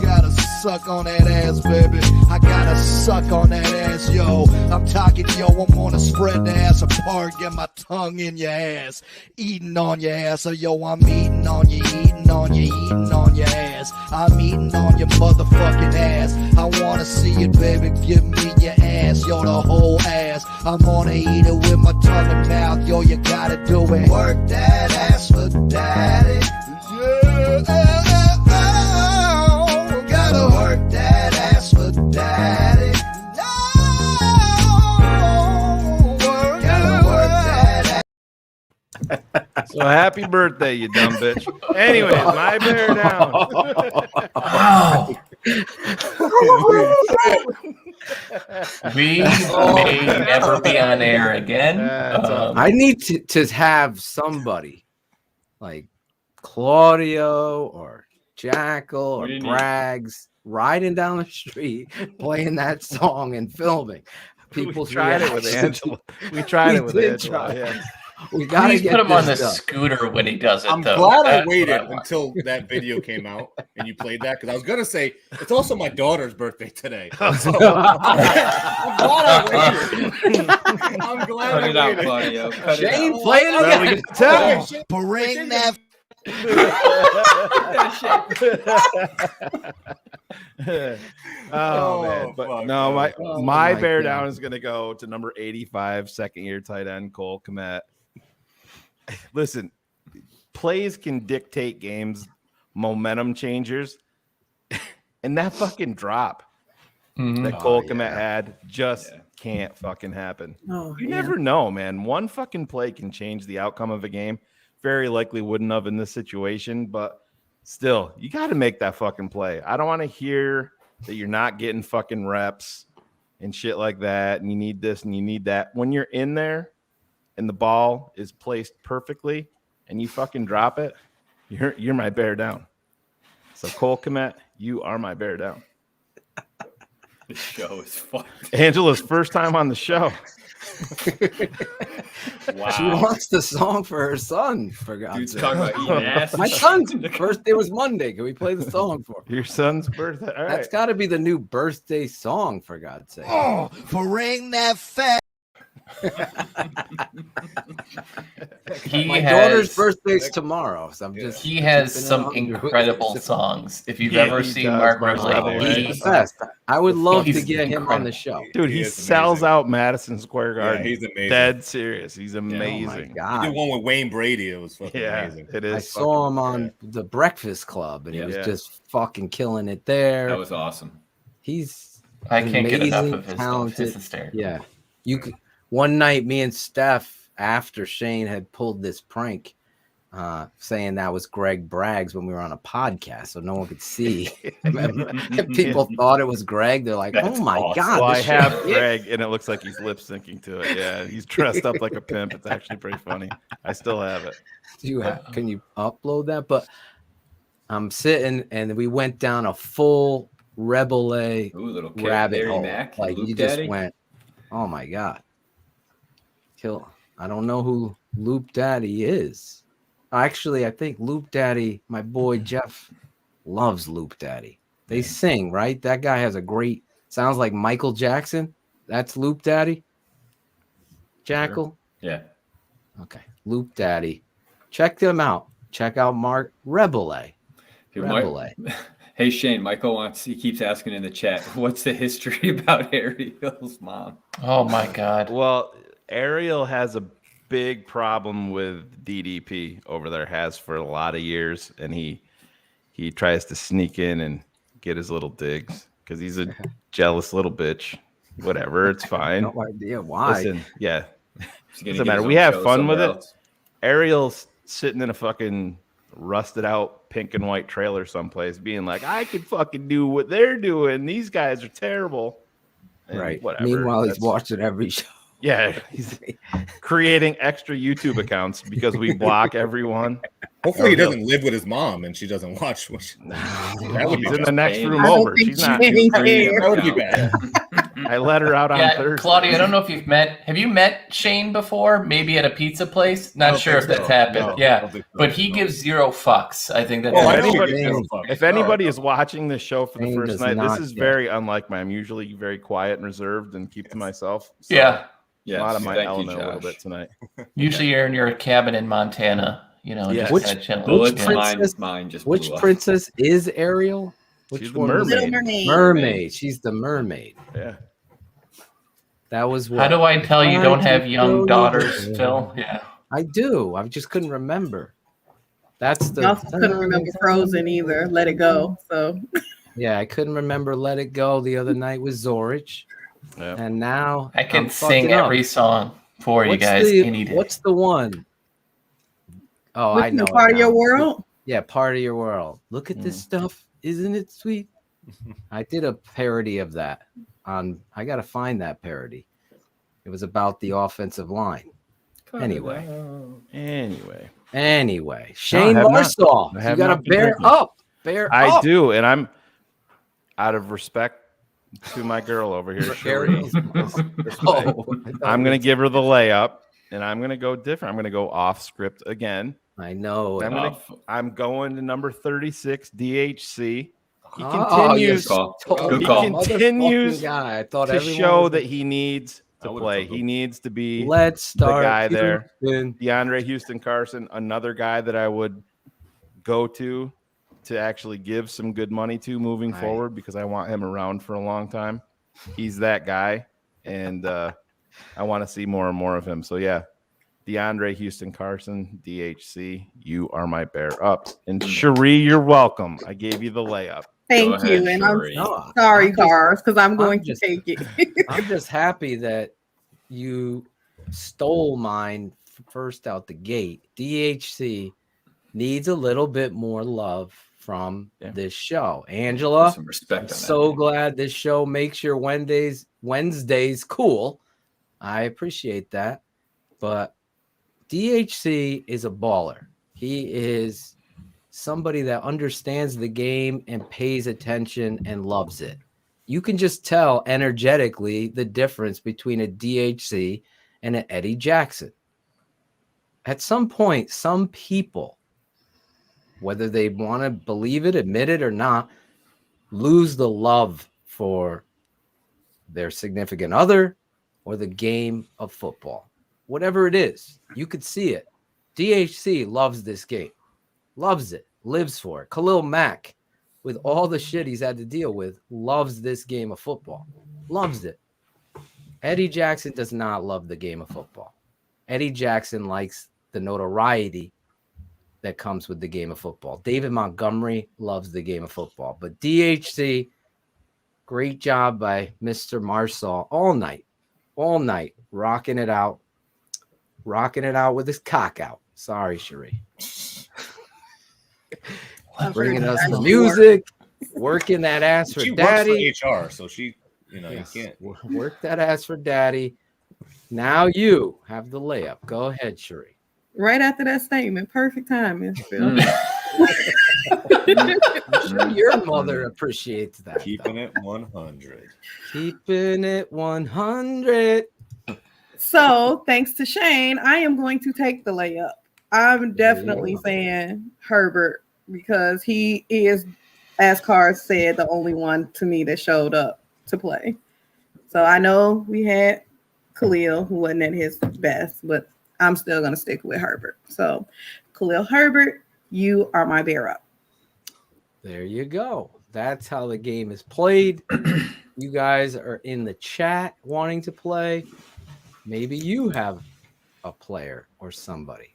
F: Gotta suck on that ass, baby. I gotta suck on that ass, yo. I'm talking, yo, I wanna spread the ass apart, get my tongue in your ass, eating on your ass, so yo, I'm eating on you, eating on you, eating on your ass. I'm eating on your motherfucking ass. I wanna see it, baby, give me your ass, yo, the whole ass. I'm gonna eat it with my tongue and mouth, yo, you gotta do it. Work that ass for daddy. Yeah. Gotta work that ass for daddy.
M: So happy birthday, you dumb bitch. Anyways, my bear down.
A: Wow. We may never be on air again.
C: I need to have somebody like Claudio or Jackal or Braggs riding down the street playing that song and filming. People's
M: tried it with Angela. We tried it with Angela. Yeah.
C: We gotta
A: Please put him on the scooter when he does it.
L: I'm
A: though.
L: glad I
A: That's
L: waited
A: what I want.
L: until that video came out and you played that because I was gonna say it's also my daughter's birthday today. So, I'm glad I waited. I'm glad
I: Cut
L: I
I: it out,
L: waited.
I: Claudio. Cut it
C: Shayne
I: out.
C: playing
M: Well, we
C: again.
M: can tell.
F: Bring that.
M: Oh man, but
L: fuck,
M: no,
L: man.
M: my
C: my
M: bear
C: God.
M: down is going to go to number 85, second-year tight end Cole Kmet. Listen, plays can dictate games, momentum changers, and that fucking drop that Cole Kmet had just can't fucking happen.
R: Oh,
M: You
R: yeah.
M: never know, man. One fucking play can change the outcome of a game. Very likely wouldn't have in this situation, but still, you got to make that fucking play. I don't want to hear that you're not getting fucking reps and shit like that, and you need this and you need that. When you're in there and the ball is placed perfectly and you fucking drop it, you're my bear down. So Cole Kmet, you are my bear down.
I: The show is fun.
M: Angela's first time on the show.
I: Wow.
C: She wants the song for her son, for God's
I: Dude's
C: sake.
I: talking about eating ass.
C: My son's birthday was Monday. Can we play the song for him?
M: Your son's birthday? All right.
C: That's got to be the new birthday song, for God's sake.
F: Oh, for ring that fat.
C: My daughter's birthday's tomorrow, so I'm just.
A: He has
C: keeping it
A: some
C: on.
A: incredible songs. If you've
M: Yeah,
A: ever
M: he
A: seen
M: does,
A: Mark
M: Marsaw.
A: Ripley,
C: He's the best. I would love to
A: He's
C: get him on the
A: incredible.
C: show.
M: Dude, he sells out Madison Square Garden.
L: he's amazing.
M: Dead serious. He's
C: Oh
M: amazing.
C: my God.
L: He did one with Wayne Brady. It was fucking amazing.
M: It is.
C: I saw him on the Breakfast Club, and he was just fucking killing it there.
I: That was awesome.
C: He's
A: I can't get enough
C: amazing,
A: of his stuff.
C: talented.
A: It's hysterical.
C: Yeah, you could. One night, me and Steph, after Shayne had pulled this prank, saying that was Greg Braggs when we were on a podcast, so no one could see. And people thought it was Greg. They're like,
A: That's
C: "Oh my
A: awesome.
C: God!"
M: Well, I
C: this
M: have
C: shit-
M: Greg, and it looks like he's lip syncing to it. Yeah, he's dressed up like a pimp. It's actually pretty funny. I still have it.
C: Can you upload that? But I'm sitting, and we went down a full Rebel A
I: little
C: rabbit
I: Harry
C: hole.
I: Mack,
C: Like
I: Luke
C: you just
I: Daddy?
C: went, oh my God. I don't know who Loop Daddy is. Actually, I think Loop Daddy, my boy Jeff, loves Loop Daddy. They sing, right? That guy has a great, sounds like Michael Jackson. That's Loop Daddy. Jackal.
I: Yeah.
C: Okay. Loop Daddy. Check them out. Check out Mark Rebel A.
I: Hey,
C: Rebel A.
I: Hey Shayne, Michael he keeps asking in the chat, what's the history about Ariel's mom?
A: Oh my God.
M: Well, Ariel has a big problem with DDP over there, has for a lot of years, and he tries to sneak in and get his little digs because he's a jealous little bitch. Whatever, it's fine.
C: No idea why.
M: Listen, yeah,
I: Gonna
M: doesn't
I: get
M: matter.
I: his
M: We
I: own
M: have
I: show
M: fun with
I: somewhere
M: it.
I: else.
M: Ariel's sitting in a fucking rusted out pink and white trailer someplace, being like, I could fucking do what they're doing. These guys are terrible. And
C: Right.
M: whatever.
C: Meanwhile, he's
M: That's-
C: watching every show.
M: Yeah, he's creating extra YouTube accounts because we block everyone.
L: Hopefully, he doesn't live with his mom and she doesn't watch. That would be
M: She's in the
L: bad.
M: next room
R: I don't
M: over.
R: think
M: She's not.
R: Shayne cares.
L: That would be bad.
M: I let her out on
A: Yeah,
M: Thursday.
A: Claudia, I don't know if have you met Shayne before? Maybe at a pizza place? Not sure if
L: think
A: that's
L: so.
A: happened.
L: No, I
A: yeah,
L: don't think so.
A: but he gives zero fucks. I think that's
L: Oh, I
M: If
L: know
M: anybody,
L: he gives no fucks.
M: if anybody is watching this show for the
C: Shayne
M: first
C: does
M: night, this
C: not
M: is
C: get-
M: very unlike me. I'm usually very quiet and reserved and keep to myself. So
A: Yeah.
M: a lot of my
I: Thank you,
M: element a little
I: Josh.
M: bit tonight.
A: Usually you're in your cabin in Montana,
M: Yeah.
A: just kinda chilling.
I: Bullets,
A: Yeah.
I: mine just
C: Which
I: blew up.
C: princess is Ariel? Which
M: She's the
C: one was
M: mermaid.
C: it?
R: Little Mermaid.
C: Mermaid. She's the mermaid.
M: Yeah.
C: That was what.
A: How do I tell you don't have
C: Trying to
A: young
C: show you
A: daughters
C: the-
A: still? Yeah.
C: I do. I just couldn't remember. That's the.
R: I also couldn't remember Frozen either. Let it go. So
C: Yeah, I couldn't remember Let It Go the other night with Zorich.
M: Yeah.
C: And now
A: I can
C: I'm
A: sing
C: fucking up.
A: every song for you
C: What's
A: guys
C: the-
A: any day.
C: What's the one? Oh,
R: Which
C: I know.
R: is part
C: it
R: of your
C: now.
R: world?
C: Yeah, part of your world. Look at this stuff. Isn't it sweet? I did a parody of that I got to find that parody. It was about the offensive line. Anyway, Shayne
M: have not.
C: Marsaw,
M: I
C: you
M: have
C: got to
M: not been
C: bear
M: drinking.
C: up. Bear
M: I
C: up.
M: do, and I'm out of respect to my girl over here, Cherie.
C: Ariel's mom. Oh,
M: I'm gonna give her the layup, and I'm gonna go different. I'm gonna go off script again.
C: I know.
M: I'm going to number 36, DHC. He
C: Oh,
M: continues.
I: Good call.
C: Oh,
I: Good
M: he
I: call.
M: continues
C: Motherfucking guy. I thought
M: to
C: everyone
M: show
C: was-
M: that he needs to play. He needs to be
C: Let's start.
M: the guy there.
C: Houston.
M: DeAndre Houston Carson, another guy that I would go to actually give some good money to moving
C: Right.
M: forward because I want him around for a long time. He's that guy, and I want to see more and more of him. So yeah, DeAndre Houston Carson, DHC, you are my bear up. And Cherie, you're welcome. I gave you the layup.
R: Thank you. And I'm sorry, Cars, because I'm going to take it.
C: I'm just happy that you stole mine first out the gate. DHC needs a little bit more love from this show. Angela,
I: Some respect
C: I'm
I: on
C: so glad this show makes your Wednesdays cool. I appreciate that. But DHC is a baller. He is somebody that understands the game and pays attention and loves it. You can just tell energetically the difference between a DHC and an Eddie Jackson. At some point, some people, whether they want to believe it, admit it or not, lose the love for their significant other or the game of football. Whatever it is, you could see it. DHC loves this game, loves it, lives for it. Khalil Mack, with all the shit he's had to deal with, loves this game of football, loves it. Eddie Jackson does not love the game of football. Eddie Jackson likes the notoriety that comes with the game of football. David Montgomery loves the game of football. But DHC, great job by Mr. Marsaw all night, rocking it out with his cock out. Sorry, Cherie. Bringing us the music, working that ass for daddy.
L: She works for HR, so she, you can't
C: work that ass for daddy. Now you have the layup. Go ahead, Cherie.
R: Right after that statement, perfect timing.
C: I'm sure your mother appreciates that.
L: Keeping it 100.
C: Keeping it 100.
R: So, thanks to Shayne, I am going to take the layup. I'm definitely saying Herbert because he is, as Cars said, the only one to me that showed up to play. So I know we had Khalil, who wasn't at his best, but I'm still going to stick with Herbert. So, Khalil Herbert, you are my bear up.
C: There you go. That's how the game is played. You guys are in the chat wanting to play. Maybe you have a player or somebody.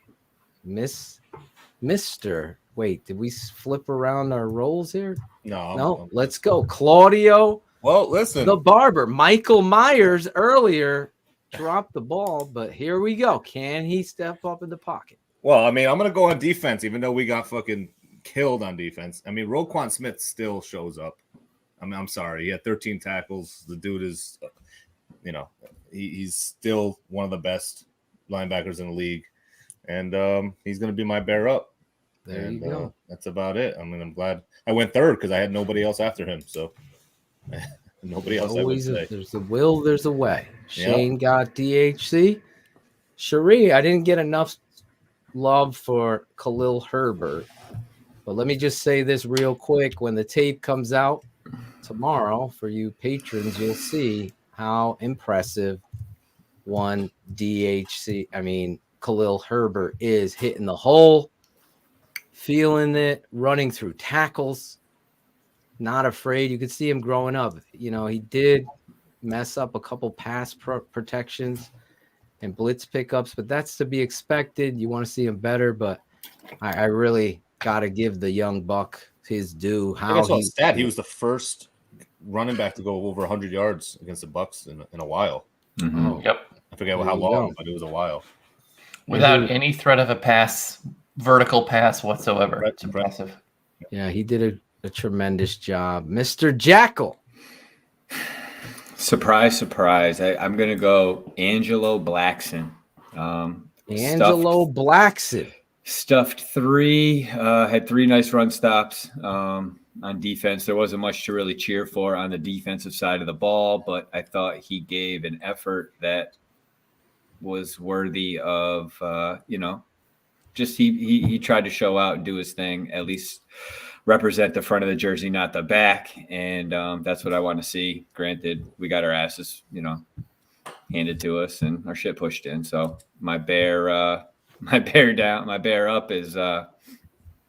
C: Mr. Wait, did we flip around our roles here? No. Let's go. Claudio.
L: Well, listen.
C: The barber. Michael Myers earlier dropped the ball, but here we go. Can he step up in the pocket?
L: Well, I mean, I'm going to go on defense, even though we got fucking killed on defense. I mean, Roquan Smith still shows up. I mean, I'm sorry. He had 13 tackles. The dude is, he's still one of the best linebackers in the league. And he's going to be my bear up.
C: There you go.
L: That's about it. I mean, I'm glad I went third because I had nobody else after him. So nobody else.
C: There's a will, there's a way. Shayne got DHC. Cherie, I didn't get enough love for Khalil Herbert. But let me just say this real quick. When the tape comes out tomorrow for you patrons, you'll see how impressive Khalil Herbert is hitting the hole, feeling it, running through tackles, not afraid. You could see him growing up. He did mess up a couple pass protections and blitz pickups, but that's to be expected. You want to see him better, but I really got to give the young buck his due.
L: He was the first running back to go over 100 yards against the Bucs in a while.
A: Mm-hmm. Oh. Yep.
L: I forget how long, but it was a while.
A: Without any threat of a vertical pass whatsoever. It's impressive.
C: Yeah, he did a tremendous job. Mr. Jackal.
I: Surprise, surprise. I'm going to go Angelo Blackson.
C: Blackson.
I: Stuffed three, had three nice run stops on defense. There wasn't much to really cheer for on the defensive side of the ball, but I thought he gave an effort that was worthy of, just he tried to show out and do his thing, at least represent the front of the jersey, not the back. And that's what I want to see. Granted, we got our asses, handed to us and our shit pushed in. So my bear up is Mr.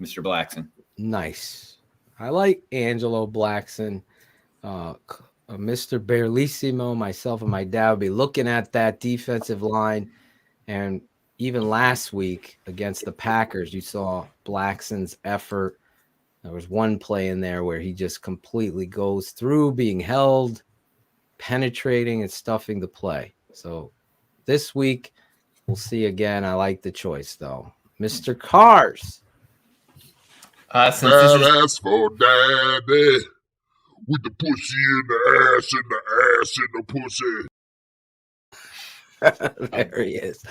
I: Blackson.
C: Nice. I like Angelo Blackson. Mr. Berlissimo, myself and my dad will be looking at that defensive line. And even last week against the Packers, you saw Blackson's effort There was one play in there where he just completely goes through being held, penetrating and stuffing the play. So this week, we'll see again. I like the choice, though. Mr. Cars.
A: Since this is
B: ass for daddy with the pussy in the ass and the ass in the pussy.
C: There he is.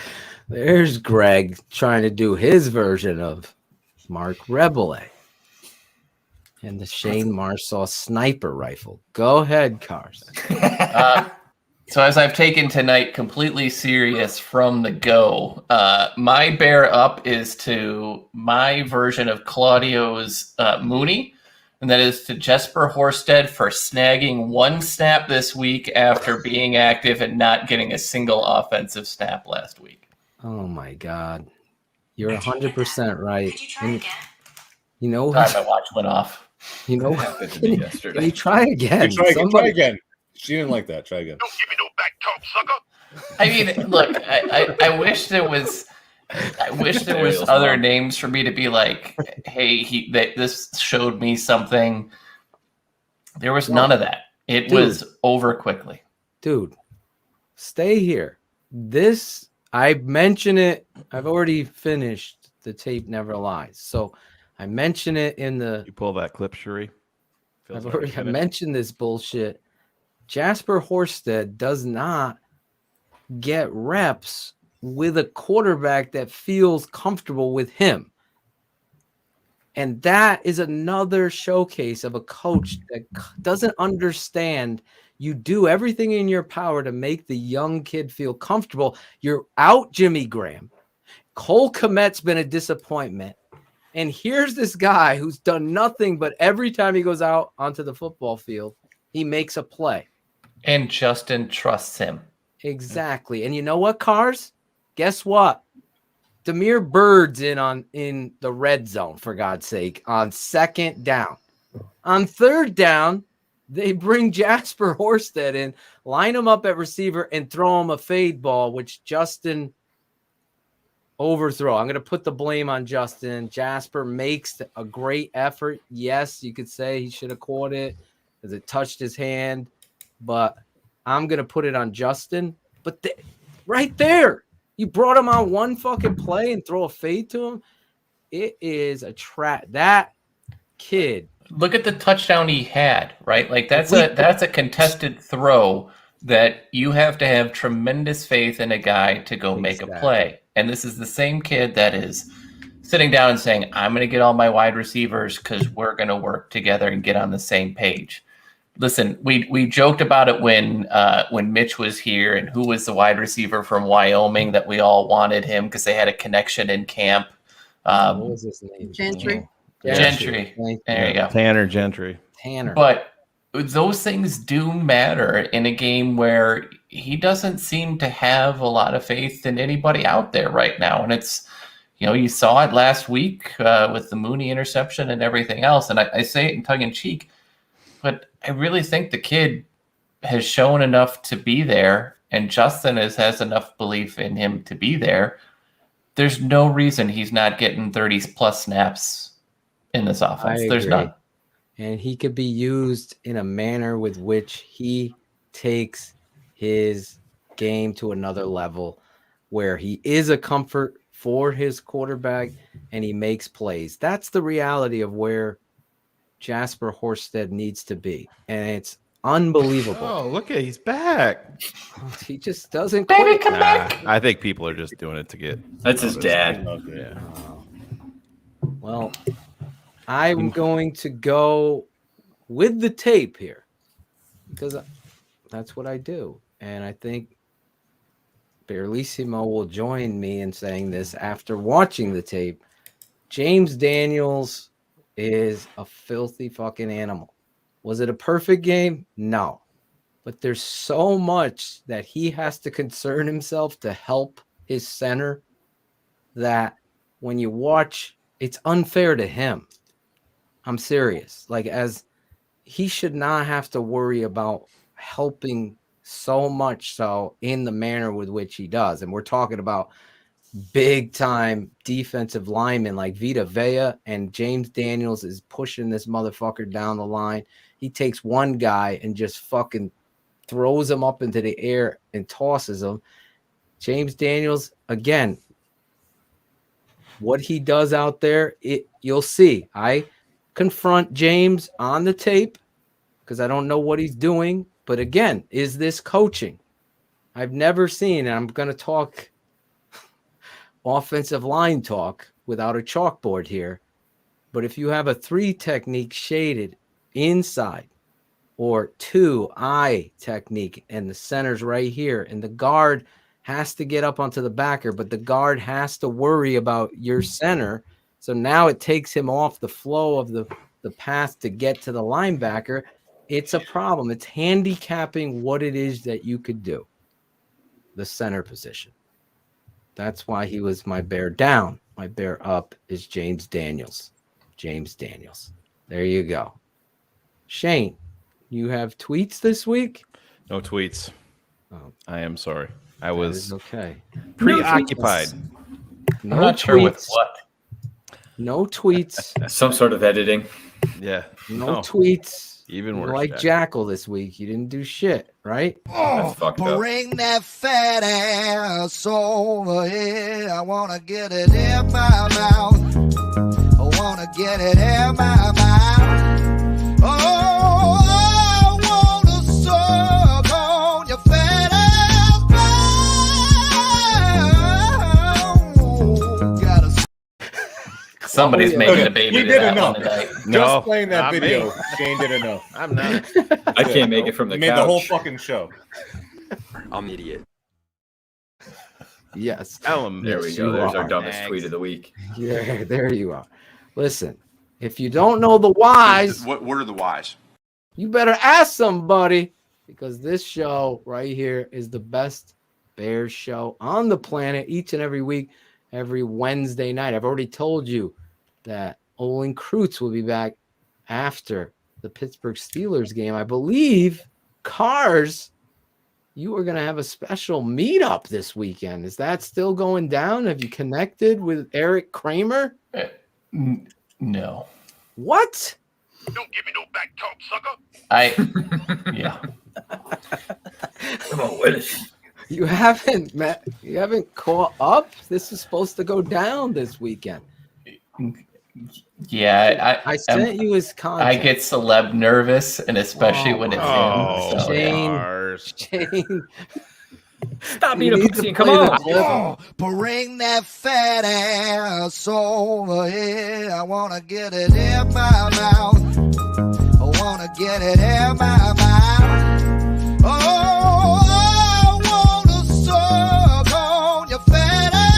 C: There's Greg trying to do his version of Mark Rebele and the Shayne Marsaw sniper rifle. Go ahead, Cars.
A: So as I've taken tonight completely serious from the go, my bear up is to my version of Claudio's Mooney, and that is to Jesper Horsted for snagging one snap this week after being active and not getting a single offensive snap last week.
C: Oh my God. You're 100% right. And you know what?
A: My watch went off.
C: You know what? Can you try again?
L: Try again. She didn't like that. Try again.
B: Don't give me no back talk, sucker.
A: I mean, look, I wish there was. I wish there was other names for me to be like, hey, this showed me something. There was none of that. It was over quickly.
C: Dude, stay here. I mention it. I've already finished The Tape Never Lies. So I mention it in the.
M: You pull that clip, Sheree.
C: I mentioned this bullshit. Jesper Horsted does not get reps with a quarterback that feels comfortable with him. And that is another showcase of a coach that doesn't understand you do everything in your power to make the young kid feel comfortable. You're out Jimmy Graham. Cole Kmet's been a disappointment. And here's this guy who's done nothing but every time he goes out onto the football field, he makes a play.
A: And Justin trusts him.
C: Exactly. And you know what, Cars? Guess what? Demir Bird's in the red zone, for God's sake, on second down. On third down, they bring Jesper Horsted in, line him up at receiver, and throw him a fade ball, which Justin overthrow. I'm going to put the blame on Justin. Jesper makes a great effort. Yes, you could say he should have caught it because it touched his hand, but I'm going to put it on Justin. But right there, you brought him on one fucking play and throw a fade to him. It is a trap. That kid.
A: Look at the touchdown he had, right? Like that's a contested throw that you have to have tremendous faith in a guy to go make a play. And this is the same kid that is sitting down and saying, I'm going to get all my wide receivers because we're going to work together and get on the same page. Listen, we joked about it when Mitch was here and who was the wide receiver from Wyoming that we all wanted him because they had a connection in camp.
C: What was his name?
R: Gentry.
A: Gentry. There you go.
M: Tanner Gentry.
A: But those things do matter in a game where he doesn't seem to have a lot of faith in anybody out there right now. And it's, you saw it last week with the Mooney interception and everything else. And I say it in tongue in cheek, but I really think the kid has shown enough to be there, and Justin has enough belief in him to be there. There's no reason he's not getting 30-plus snaps in this offense. There's none.
C: And he could be used in a manner with which he takes his game to another level where he is a comfort for his quarterback and he makes plays. That's the reality of where Jesper Horsted needs to be. And it's unbelievable.
M: Oh, look at he's back.
C: He just doesn't
A: Baby, come back.
M: I think people are just doing it to get.
I: That's his dad.
M: Yeah.
C: Well, I'm going to go with the tape here because that's what I do. And I think Barlissimo will join me in saying this after watching the tape. James Daniels is a filthy fucking animal. Was it a perfect game? No. But there's so much that he has to concern himself to help his center that when you watch, it's unfair to him. I'm serious. Like, as he should not have to worry about helping so much so in the manner with which he does. And we're talking about big time defensive linemen like Vita Vea, and James Daniels is pushing this motherfucker down the line. He takes one guy and just fucking throws him up into the air and tosses him. James Daniels, again, what he does out there, you'll see. I confront James on the tape because I don't know what he's doing. But again, is this coaching? I've never seen, and I'm going to talk offensive line talk without a chalkboard here. But if you have a 3 technique shaded inside or 2 eye technique and the center's right here and the guard has to get up onto the backer, but the guard has to worry about your center. So now it takes him off the flow of the path to get to the linebacker. It's a problem. It's handicapping what it is that you could do. The center position. That's why he was my bear down. My bear up is James Daniels. James Daniels. There you go. Shayne, you have tweets this week?
M: No tweets.
C: Oh.
M: I am sorry. I was
C: okay.
M: Preoccupied.
C: No
A: I'm not sure with
C: tweets.
A: what.
C: No tweets.
I: Some sort of editing.
M: Yeah.
C: No tweets.
M: Even worse.
C: Like Jackal this week. You didn't do shit, right?
F: Oh, bring that fat ass over here. I want to get it in my mouth. I want to get it in my mouth. Oh, I want to suck on your fat ass. Gotta
A: Somebody's making a baby
L: You
A: to
L: did
A: that
L: enough.
A: one tonight.
L: Just playing that
M: not
L: video,
M: me.
L: Shayne did enough.
M: I'm not.
I: I can't make it from the
L: You made
I: couch.
L: the whole fucking show.
I: I'm an idiot.
C: Yes.
M: Tell him.
I: There we
C: Yes,
I: go.
C: you
I: There's our
C: are.
I: dumbest tweet of the week.
C: Yeah, there you are. Listen, if you don't know the whys,
S: What are the whys?
C: you better ask somebody, because this show right here is the best Bears show on the planet each and every week, every Wednesday night. I've already told you that Olin Kreutz will be back after the Pittsburgh Steelers game. I believe, Cars, you are going to have a special meetup this weekend. Is that still going down? Have you connected with Eric Kramer?
A: No.
C: What?
B: Don't give me no back talk, sucker.
A: Yeah.
I: Come on, Willis.
C: You haven't caught up? This is supposed to go down this weekend.
A: Yeah,
C: I sent you his content.
A: I get celeb nervous, and especially when it's him. So,
C: Shayne.
I: Stop
C: You
I: being a
C: need to
I: pussy and come
C: play the
I: on.
C: clip.
F: Oh, bring that fat ass over here. I want to get it in my mouth. I want to get it in my mouth. Oh, I want to suck on your fat ass.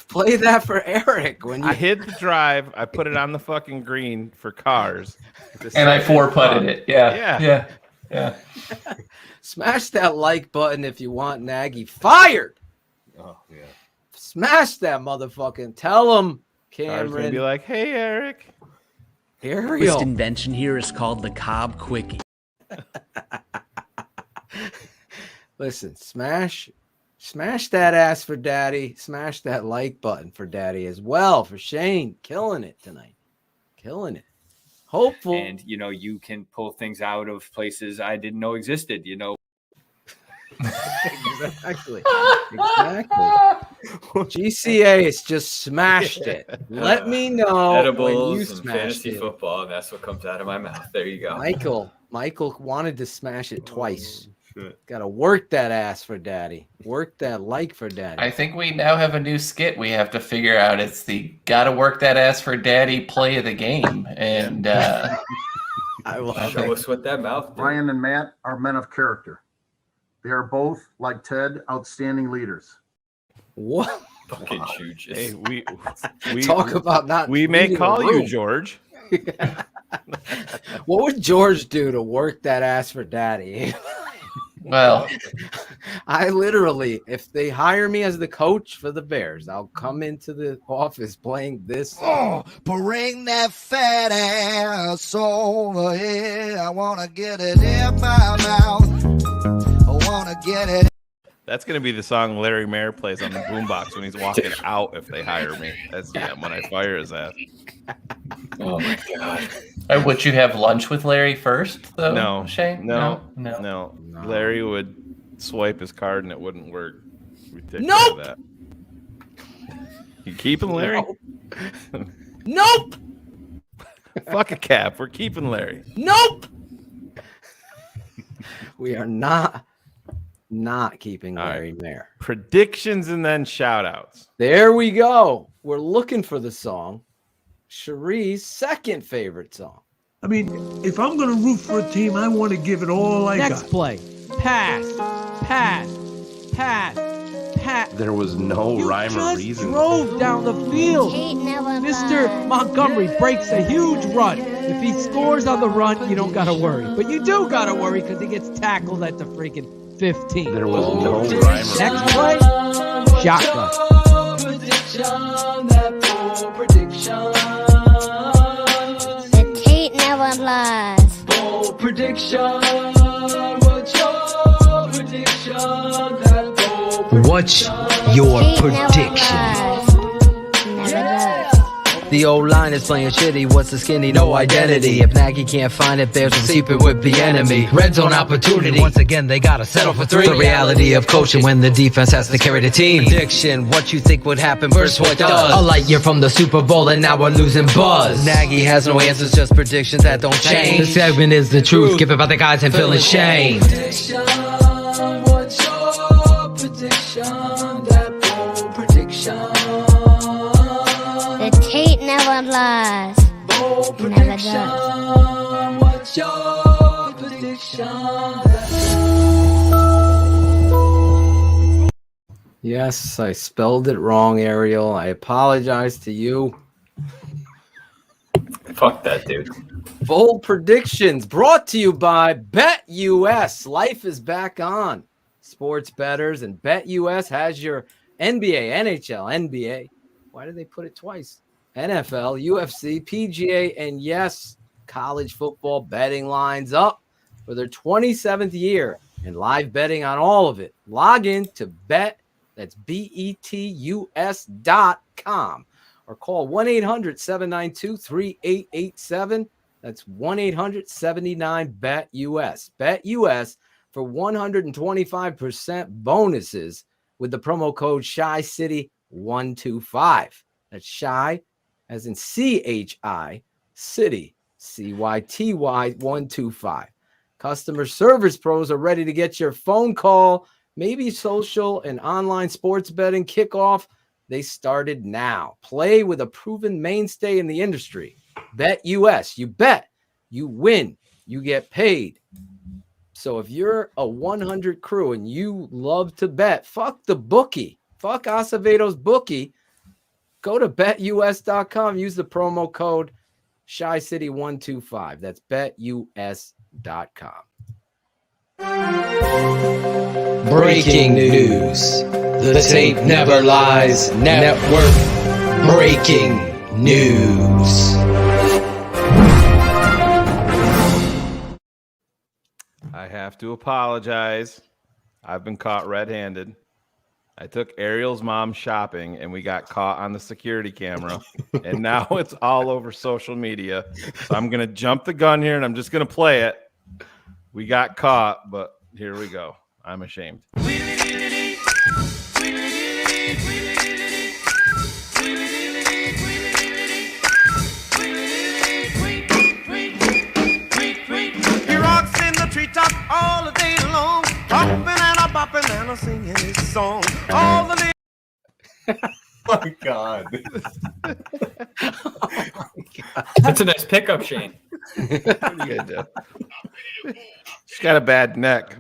C: Play that for Eric when you
M: I hit the drive. I put it on the fucking green for Cars.
A: and I 4-putted it. Yeah.
C: smash that like button if you want Nagy fired.
L: Oh yeah.
C: Smash that motherfucking. Tell him,
M: Cars gonna
C: Cameron.
M: be like, "Hey, Eric."
C: Ariel.
J: This invention here is called the Cobb Quickie.
C: Listen, smash that ass for Daddy. Smash that like button for Daddy as well for Shayne. Killing it tonight. Killing it. Hopeful.
I: And, you can pull things out of places I didn't know existed,
C: Exactly. GCA has just smashed it. Let me know when
I: Edibles
C: you
I: and
C: smashed
I: fantasy
C: it.
I: football, and that's what comes out of my mouth. There you go.
C: Michael wanted to smash it twice.
I: Shit.
C: Got to work that ass for Daddy. Work that like for Daddy.
A: I think we now have a new skit we have to figure out. It's the gotta work that ass for Daddy play of the game. And
C: I will
I: Show us what that mouth did.
N: Ryan and Matt are men of character. They are both, like Ted, outstanding leaders.
C: What?
I: Fucking Juges.
M: Hey, we
C: Talk about not.
M: We may
C: leaving
M: call
C: the
M: you
C: room.
M: George.
C: What would George do to work that ass for Daddy?
A: well,
C: I literally, if they hire me as the coach for the Bears, I'll come into the office playing this.
F: Oh, bring that fat ass over here. I want to get it in my mouth. I want to get it.
M: That's going to be the song Larry Mayer plays on the boombox when he's walking out if they hire me. That's when I fire his ass.
I: Oh, my God.
A: Would you have lunch with Larry first, though,
M: No.
A: Shayne?
M: No. Larry would swipe his card and it wouldn't work. We'd take
C: Nope.
M: care of that. You keeping Larry?
C: Nope.
M: Fuck a cap. We're keeping Larry.
C: Nope. We are not keeping Larry Mayer.
M: Predictions and then shout outs.
C: There we go. We're looking for the song. Cherie's second favorite song.
S: I mean, if I'm going to root for a team, I want to give it all I got.
J: Next play. Pass.
M: There was no rhyme or reason.
J: Drove down the field. Mr. Montgomery breaks a huge run. If he scores on the run, you don't got to worry. But you do got to worry because he gets tackled at the freaking 15.
M: There was no rhyme or
J: Next play, shotgun.
T: The tape never lies.
J: Bold prediction. What's your prediction? The old line is playing shitty. What's the skinny? No identity. If Nagy can't find it, Bears will keep it with the enemy. Red zone opportunity. Once again, they gotta settle for 3. The reality of coaching when the defense has to carry the team. Prediction. What you think would happen versus what does. A light year from the Super Bowl and now we're losing buzz. Nagy has no answers, just predictions that don't change. The segment is the truth. Give it by the guys and feeling shame.
T: What's your prediction? That bold prediction. The tape never lies.
J: Bold
T: Never does.
J: What's your prediction?
C: Yes, I spelled it wrong, Ariel. I apologize to you.
I: Fuck that, dude.
C: Bold predictions brought to you by BetUS. Life is back on. Sports bettors and BetUS has your NBA, NHL, NBA. Why did they put it twice? NFL, UFC, PGA, and yes, college football betting lines up for their 27th year and live betting on all of it. Log in to bet. That's BETUS.com or call 1-800-792-3887. That's 1-800-79-BET-US. BetUS for 125% bonuses with the promo code ShyCity125. That's Shy as in CHI City, CYTY 125. Customer service pros are ready to get your phone call, maybe social and online sports betting kickoff. They started now. Play with a proven mainstay in the industry. BetUS. You bet, you win, you get paid. So if you're a 100 crew and you love to bet, fuck the bookie. Fuck Acevedo's bookie. Go to betus.com. Use the promo code ShyCity125. That's betus.com.
J: Breaking news. The tape never lies. Network breaking news.
M: I have to apologize. I've been caught red-handed. I took Ariel's mom shopping and we got caught on the security camera. And now it's all over social media. So I'm going to jump the gun here and I'm just going to play it. We got caught, but here we go. I'm ashamed.
J: He rocks in the treetop all the day long, hopping and a bopping and a singing his song. All the
L: Oh my God.
I: That's a nice pickup, Shayne.
M: Pretty good, Jeff. She's got a bad neck.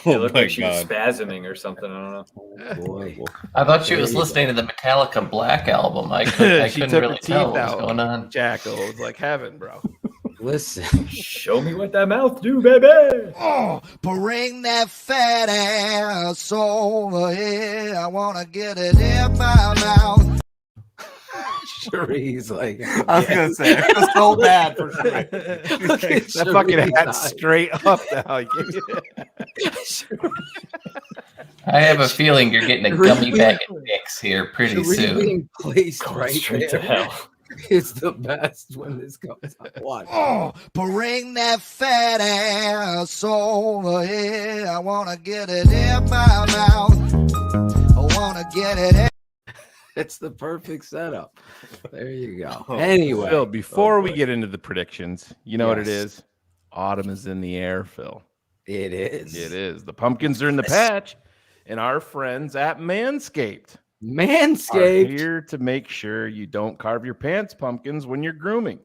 I: It looked like she was spasming or something. I don't know.
C: Boy.
A: I thought she was listening to the Metallica Black album. I couldn't
M: She
A: really
M: took her
A: tell
M: teeth
A: what was
M: out.
A: going on.
M: Jackal. It was like heaven, bro.
C: Listen.
I: Show me what that mouth do, baby.
F: Oh, bring that fat ass over here. I want to get it in my mouth.
C: Cherie's like,
L: I was gonna say, I feel so bad for Sheree.
M: That fucking hat straight up now.
A: I have a feeling you're getting a gummy bag of dicks here pretty soon.
C: Being placed right
I: straight
C: there.
I: to hell.
C: It's the best when this comes out. Watch.
F: Oh, bring that fat ass over here. I want to get it in my mouth. I want to get it in.
C: It's the perfect setup. There you go. Anyway,
M: Phil, before we get into the predictions, you know what it is? Autumn is in the air, Phil.
C: It is.
M: It is. The pumpkins are in the patch, and our friends at Manscaped
C: are
M: here to make sure you don't carve your pants, pumpkins, when you're grooming.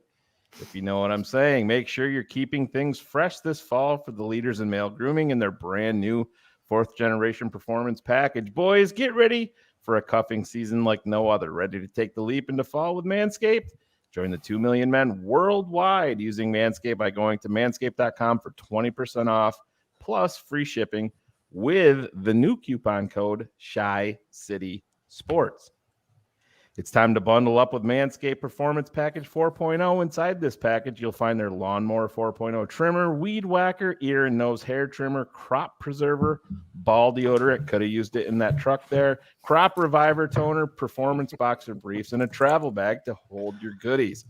M: If you know what I'm saying, make sure you're keeping things fresh this fall for the leaders in male grooming in their brand new 4th generation performance package. Boys, get ready for a cuffing season like no other. Ready to take the leap into fall with Manscaped? Join the 2 million men worldwide using Manscaped by going to manscaped.com for 20% off plus free shipping with the new coupon code ShyCitySports. It's time to bundle up with Manscaped Performance Package 4.0. Inside this package, you'll find their Lawnmower 4.0 trimmer, Weed Whacker, ear and nose hair trimmer, Crop Preserver, ball deodorant, could have used it in that truck there, Crop Reviver toner, Performance Boxer briefs, and a travel bag to hold your goodies.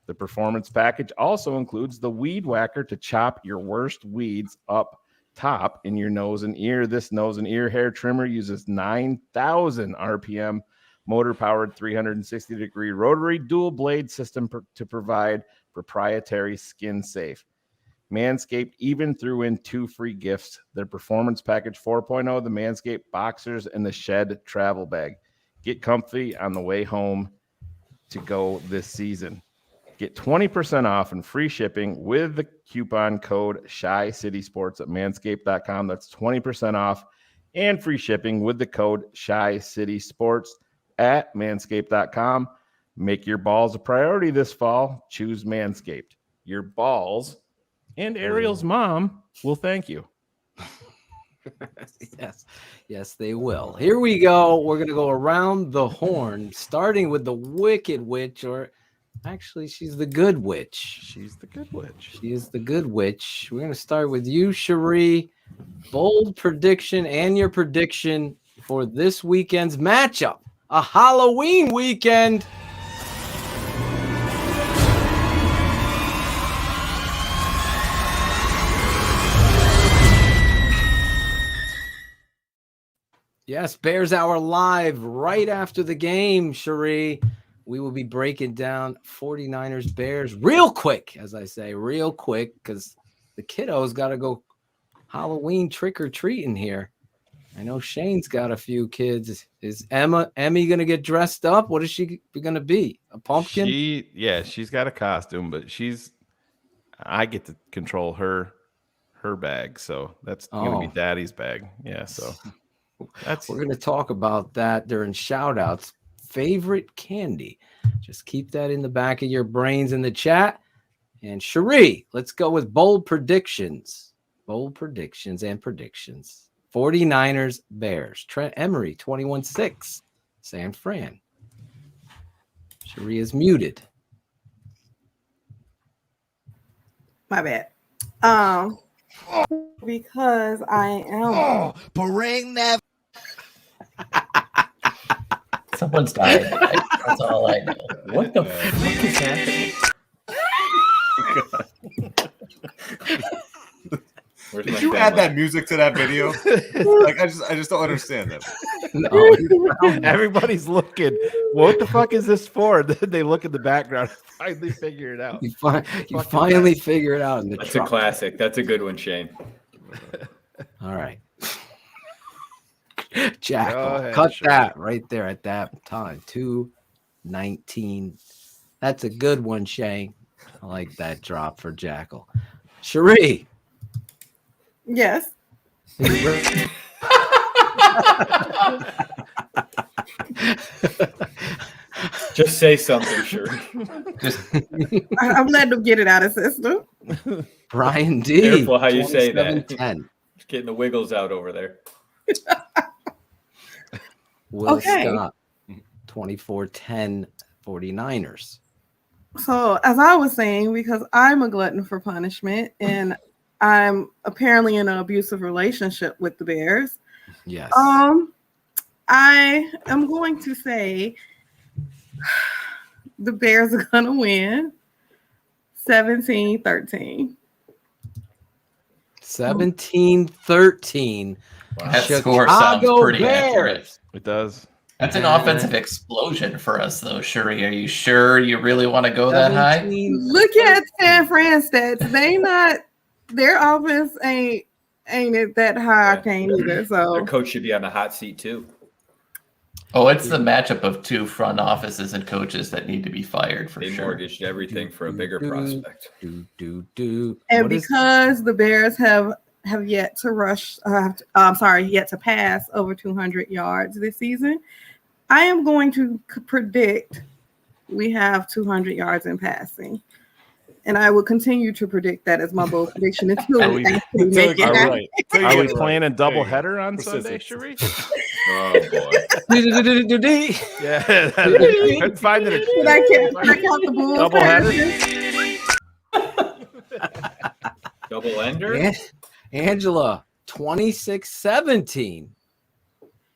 M: The Performance Package also includes the Weed Whacker to chop your worst weeds up top in your nose and ear. This nose and ear hair trimmer uses 9,000 RPM motor-powered 360-degree rotary dual blade system to provide proprietary skin safe. Manscaped even threw in 2 free gifts, their Performance Package 4.0, the Manscaped Boxers, and the Shed Travel Bag. Get comfy on the way home to go this season. Get 20% off and free shipping with the coupon code ShyCitySports at manscaped.com. That's 20% off and free shipping with the code ShyCitySports at manscaped.com. Make your balls a priority this fall. Choose Manscaped. Your balls and Ariel's mom will thank you.
C: Yes, they will. Here we go. We're going to go around the horn, starting with the Wicked Witch, or actually, she's the Good Witch.
M: She's the Good Witch.
C: She is the Good Witch. We're going to start with you, Cherie. Bold prediction and your prediction for this weekend's matchup. A Halloween weekend. Yes, Bears Hour live right after the game, Cherie. We will be breaking down 49ers Bears real quick, as I say, real quick, because the kiddos got to go Halloween trick-or-treating here. I know Shayne's got a few kids. Is Emmy going to get dressed up? What is she going to be? A pumpkin?
M: She's got a costume, but I get to control her bag. So that's going to be Daddy's bag. Yeah. So
C: we're going to talk about that during shout outs. Favorite candy. Just keep that in the back of your brains in the chat. And Cherie, let's go with bold predictions. Bold predictions and predictions. 49ers Bears. Trent Emery, 21-6. San Fran. Cherie is muted.
R: My bad. Because I am.
F: Bring that.
A: Someone's dying. That's all I know. What the fuck is happening?
L: Did you add that music to that video? Like I just don't understand that.
M: No, everybody's looking. What the fuck is this for? Then they look at the background and finally figure it out.
C: You finally figure it out in the
I: That's
C: truck.
I: a classic. That's a good one, Shayne.
C: All right. Jack,
M: ahead,
C: cut
M: sure.
C: that right there at that time. 2:19. That's a good one, Shayne. I like that drop for Jackal. Cherie.
R: Yes.
I: Just say something, sure.
R: I'm letting them get it out of system.
A: Brian D.
I: Careful how you say that.
A: 27-10.
I: Just getting the wiggles out over there.
A: Will Scott, 24-10 49ers.
R: So, as I was saying, because I'm a glutton for punishment and I'm apparently in an abusive relationship with the Bears.
A: Yes.
R: I am going to say the Bears are going to win 17-13.
A: 17-13. That score sounds pretty accurate.
M: It does.
A: That's an offensive explosion for us, though. Shuri, are you sure you really want to go that high?
R: Look at San Fran stats. Their offense ain't it that high octane either. So
I: their coach should be on the hot seat too.
A: Oh, it's the matchup of two front offices and coaches that need to be fired for
I: They
A: sure.
I: mortgaged everything for a bigger prospect.
R: And because the Bears have yet to yet to pass over 200 yards this season, I am going to predict we have 200 yards in passing. And I will continue to predict that as my bold prediction until we actually make it happen.
M: Are we playing a doubleheader on Sunday, Shuri?
I: Oh boy!
M: Yeah, I'm finding it.
R: Can I count the Bulls?
M: Doubleheader.
I: Double ender.
A: Angela, 26-17.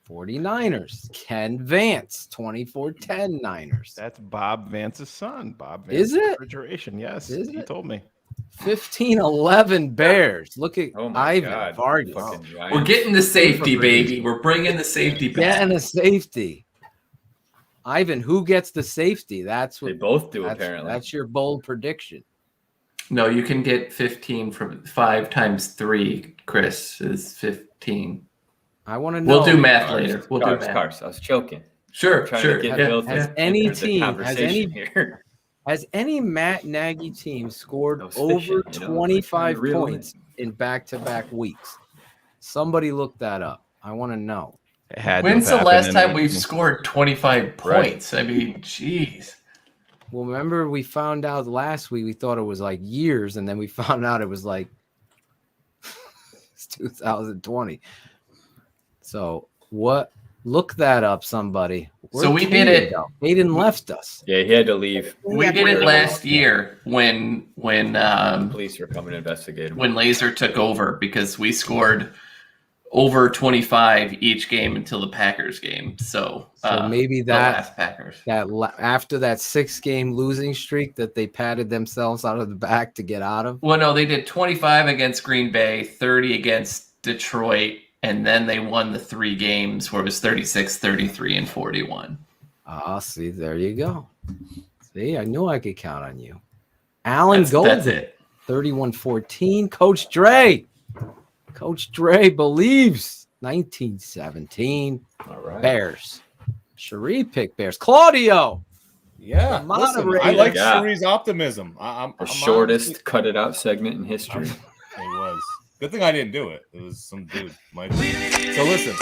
A: 49ers. Ken Vance, 24-10 Niners.
M: That's Bob Vance's son. Bob Vance.
A: Is it?
M: Refrigeration. Yes, he told me.
A: 15-11 Bears. Look at Ivan Vargas. We're getting the safety, baby. We're bringing the safety back. Getting a safety. Ivan, who gets the safety? That's what
I: they both do. Apparently,
A: that's your bold prediction.
E: No, you can get 15 from 5 times 3. Chris is 15.
A: I want to know.
E: We'll do math later. We'll do math.
I: Cars. I was choking.
E: Sure,
I: trying
E: sure.
I: To get
E: Yeah.
A: Has any team, has any Matt Nagy team scored over 25 points in back-to-back weeks? Somebody look that up. I want to know.
E: When's the last time we've scored 25 points? I mean, jeez.
A: Well, remember we found out last week, we thought it was like years, and then we found out it was like it's 2020. So what? Look that up, somebody.
E: So we did it.
A: Hayden left us.
I: Yeah, he had to leave.
E: We did it last year when
I: police were coming to investigate him.
E: When Laser took over, because we scored over 25 each game until the Packers game. So
A: maybe
E: the last Packers.
A: After that 6-game losing streak that they patted themselves out of the back to get out of.
E: Well, no, they did 25 against Green Bay, 30 against Detroit, and then they won the 3 games where it was 36, 33, and 41.
A: See, there you go. See, I knew I could count on you. Alan Golden,
E: that's it.
A: 31-14. Coach Dre believes 19-17.
I: All right.
A: Bears. Cherie picked Bears. Claudio.
L: Yeah, listen, I like Cherie's optimism. I'm
I: shortest
L: honestly...
I: cut it out segment in history.
L: It was. Good thing I didn't do it. It was some dude. So listen.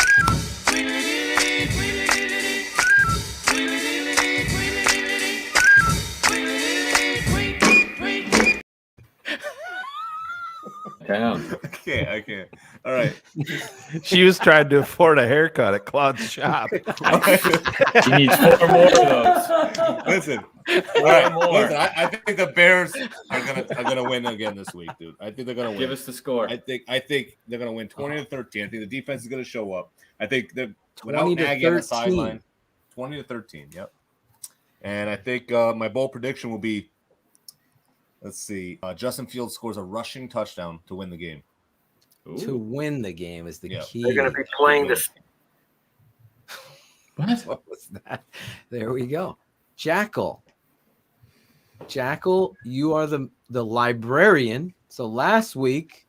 L: I can't. All right.
M: She was trying to afford a haircut at Claude's shop.
I: She needs 4 more of those.
L: Listen. All right. Listen, I think the Bears are gonna win again this week, dude. I think they're gonna win.
I: Give us the score.
L: I think they're gonna win 20-13. I think the defense is gonna show up. I think they're without
A: 20-13.
L: Nagy on the sideline. 20-13. Yep. And I think my bold prediction will be. Let's see. Justin Fields scores a rushing touchdown to win the game.
A: Ooh. To win the game is the key.
U: They're going to be playing this.
A: What was that? There we go. Jackal, you are the librarian. So last week,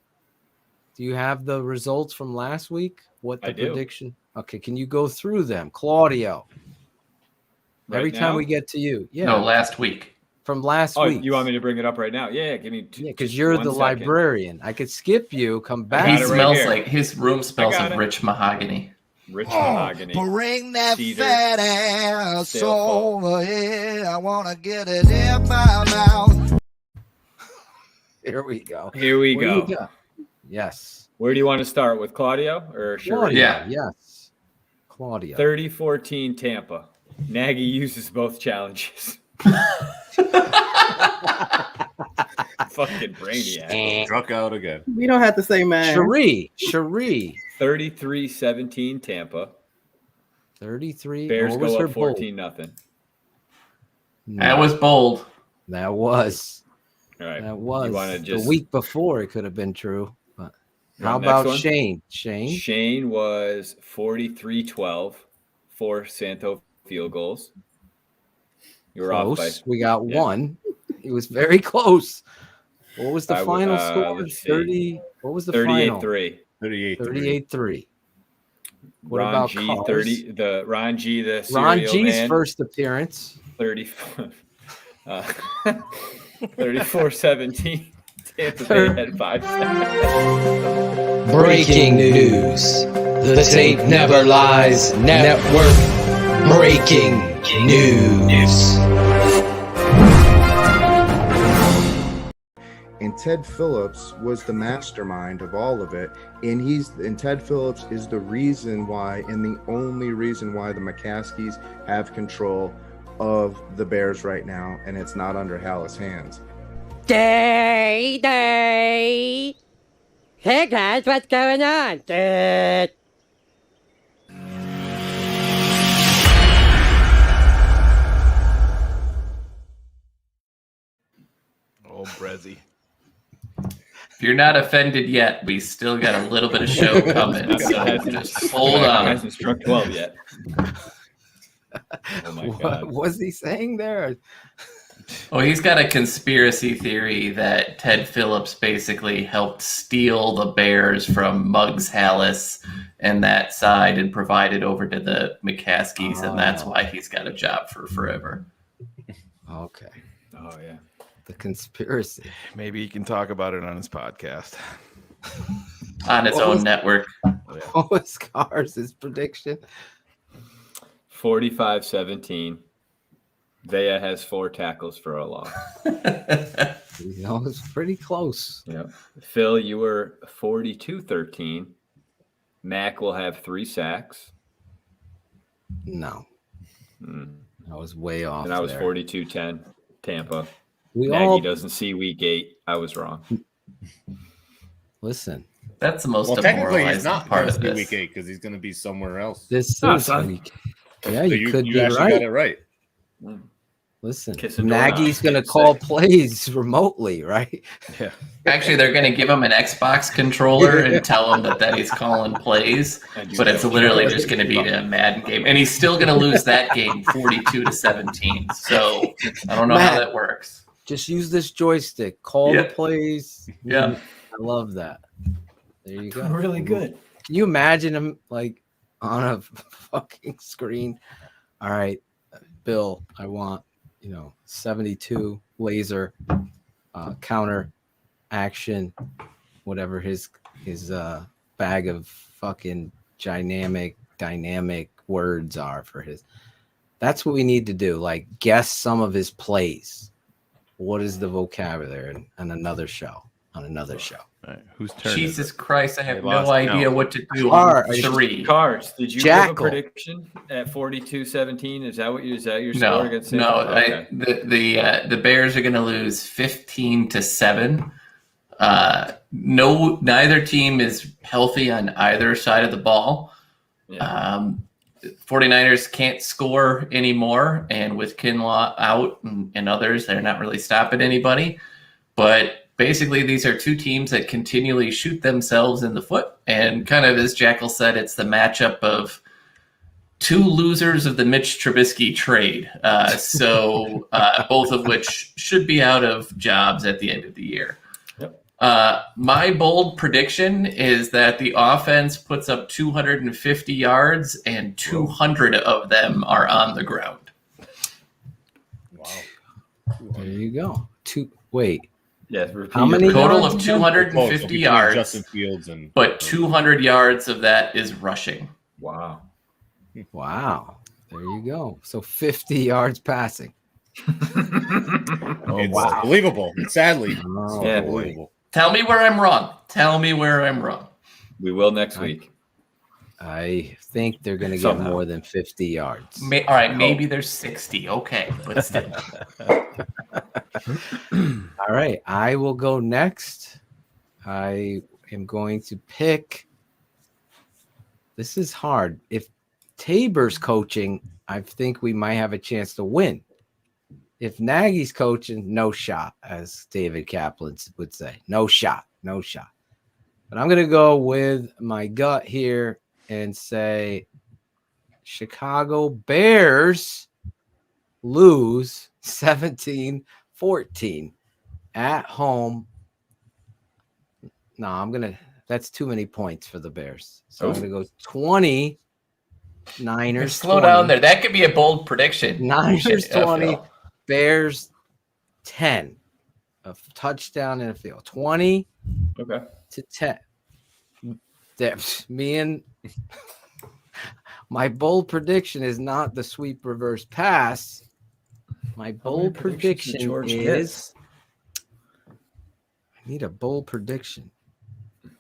A: do you have the results from last week? What the prediction? Okay, can you go through them? Claudio. Every time we get to you. Yeah.
E: No, last week.
A: From last week.
I: You want me to bring it up right now? Yeah, give me 2.
A: Yeah, because you're the librarian. I could skip you, come back.
E: He smells like his room smells of rich mahogany.
I: Rich mahogany.
F: Bring that fat a soul. Yeah, I want to get it in my mouth.
C: Here we go.
I: Here we
C: Where
I: go.
C: you go? Yes.
I: Where do you want to start, with Claudio or
C: Claudio,
I: Shayne?
C: yes. Claudio.
I: 30-14 Tampa. Nagy uses both challenges. Fucking brainiac.
L: Struck out again.
R: We don't have to say man.
C: Cherie.
I: 33-17 Tampa.
C: 33.
I: Bears
C: What was
I: go
C: her
I: up
C: bold?
I: 14-0.
A: That was bold.
C: That was.
I: All right.
C: That was.
I: You want to just
C: the week before it could have been true. But how
I: next
C: about
I: one?
C: Shayne?
I: Shayne was 43-12, 4 Santo field goals. You were off by.
C: We got one. It was very close. What was the
I: I
C: final score?
I: let's see.
C: 30. What was the final?
I: 38-3.
C: 38-3. What
I: Ron
C: about
I: G,
C: Cars?
I: 30. The Ron G, the
C: Ron
I: serial
C: G's
I: man,
C: first appearance.
I: 34-17. Tampa Bay had 5 sacks.
J: Breaking news. The tape never lies. Network breaking news.
U: And Ted Phillips was the mastermind of all of it. And Ted Phillips is the reason why, and the only reason why, the McCaskies have control of the Bears right now, and it's not under Hallis' hands.
V: Day. Hey guys, what's going on?
M: Oh, Brezzy.
A: If you're not offended yet, we still got a little bit of show coming. So just hold on.
I: Hasn't struck 12 yet. Oh my God.
C: What was he saying there?
A: Oh, he's got a conspiracy theory that Ted Phillips basically helped steal the Bears from Muggs Hallis and that side and provide it over to the McCaskies, and that's why he's got a job for forever.
C: Okay.
I: Oh, yeah.
C: The conspiracy.
M: Maybe he can talk about it on his podcast.
A: On its own network.
C: What was Cars' prediction?
I: 45-17. Vea has 4 tackles for a loss.
C: It's pretty close.
I: Yeah. Phil, you were 42-13. Mac will have 3 sacks.
C: No. I was way off.
I: And I was
C: there.
I: 42-10. Tampa.
C: We
I: Nagy
C: all
I: doesn't see week 8. I was wrong.
C: Listen.
A: That's the most
L: technically he's
A: demoralizing
L: not
A: part
L: going
A: of
L: to be
A: this.
L: week 8 because he's going to be somewhere else.
C: This
I: No,
C: is
I: son.
C: week. Yeah,
L: So
C: you could
L: you
C: be
L: actually
C: right.
L: got it right.
C: Listen,
I: Kissing
C: Nagy's
I: doorknobs.
C: going to call plays remotely, right?
M: Yeah.
A: Actually, they're going to give him an Xbox controller and tell him that he's calling plays, but it's literally just going to be a Madden game, and he's still going to lose that game 42-17. So I don't know how that works.
C: Just use this joystick. Call the plays.
A: Yeah.
C: I love that. There you go.
I: Really good.
C: Can you imagine him like on a fucking screen? All right, Bill, I want 72 laser counter action, whatever his bag of fucking dynamic words are for his. That's what we need to do. Like guess some of his plays. What is the vocabulary on another show? On another show.
M: All right. Whose turn?
A: Jesus Christ, I have
M: They
A: no
M: lost
A: idea
M: count.
A: what to do.
I: Cars. Did you
C: Jackal.
I: give a prediction at 42-17? Is that your score
A: No,
I: against
A: no.
I: Okay.
A: The Bears are going to lose 15-7. Neither team is healthy on either side of the ball. 49ers can't score anymore, and with Kinlaw out and others, they're not really stopping anybody. But basically, these are two teams that continually shoot themselves in the foot. And kind of as Jackal said, it's the matchup of two losers of the Mitch Trubisky trade. So both of which should be out of jobs at the end of the year. My bold prediction is that the offense puts up 250 yards and 200 of them are on the ground.
C: There you go. Wait.
I: Yes.
C: How many
A: Total
C: yards
A: of
C: again?
A: 250 yards,
L: Justin Fields and
A: but 200 yards of that is rushing.
I: Wow.
C: Wow. There you go. So 50 yards passing.
L: It's believable. Sadly,
C: Oh,
I: Yeah,
L: believable.
A: Tell me where I'm wrong. Tell me where I'm wrong.
I: We will next week.
C: I think they're going to get
I: Somehow.
C: more than 50 yards.
A: All right, maybe there's 60. Okay, but still.
C: All right, I will go next. I am going to pick. This is hard. If Tabor's coaching, I think we might have a chance to win. If Nagy's coaching, no shot, as David Kaplan would say. No shot, no shot. But I'm going to go with my gut here and say Chicago Bears lose 17-14 at home. No, that's too many points for the Bears. So I'm going to go 20 Niners.
A: Slow
C: 20.
A: down there. That could be a bold prediction.
C: Niners 20,
A: Phil.
C: Bears 10. A touchdown in a field. 20 to 10. Me and my bold prediction is not the sweep reverse pass. My bold prediction is I need a bold prediction.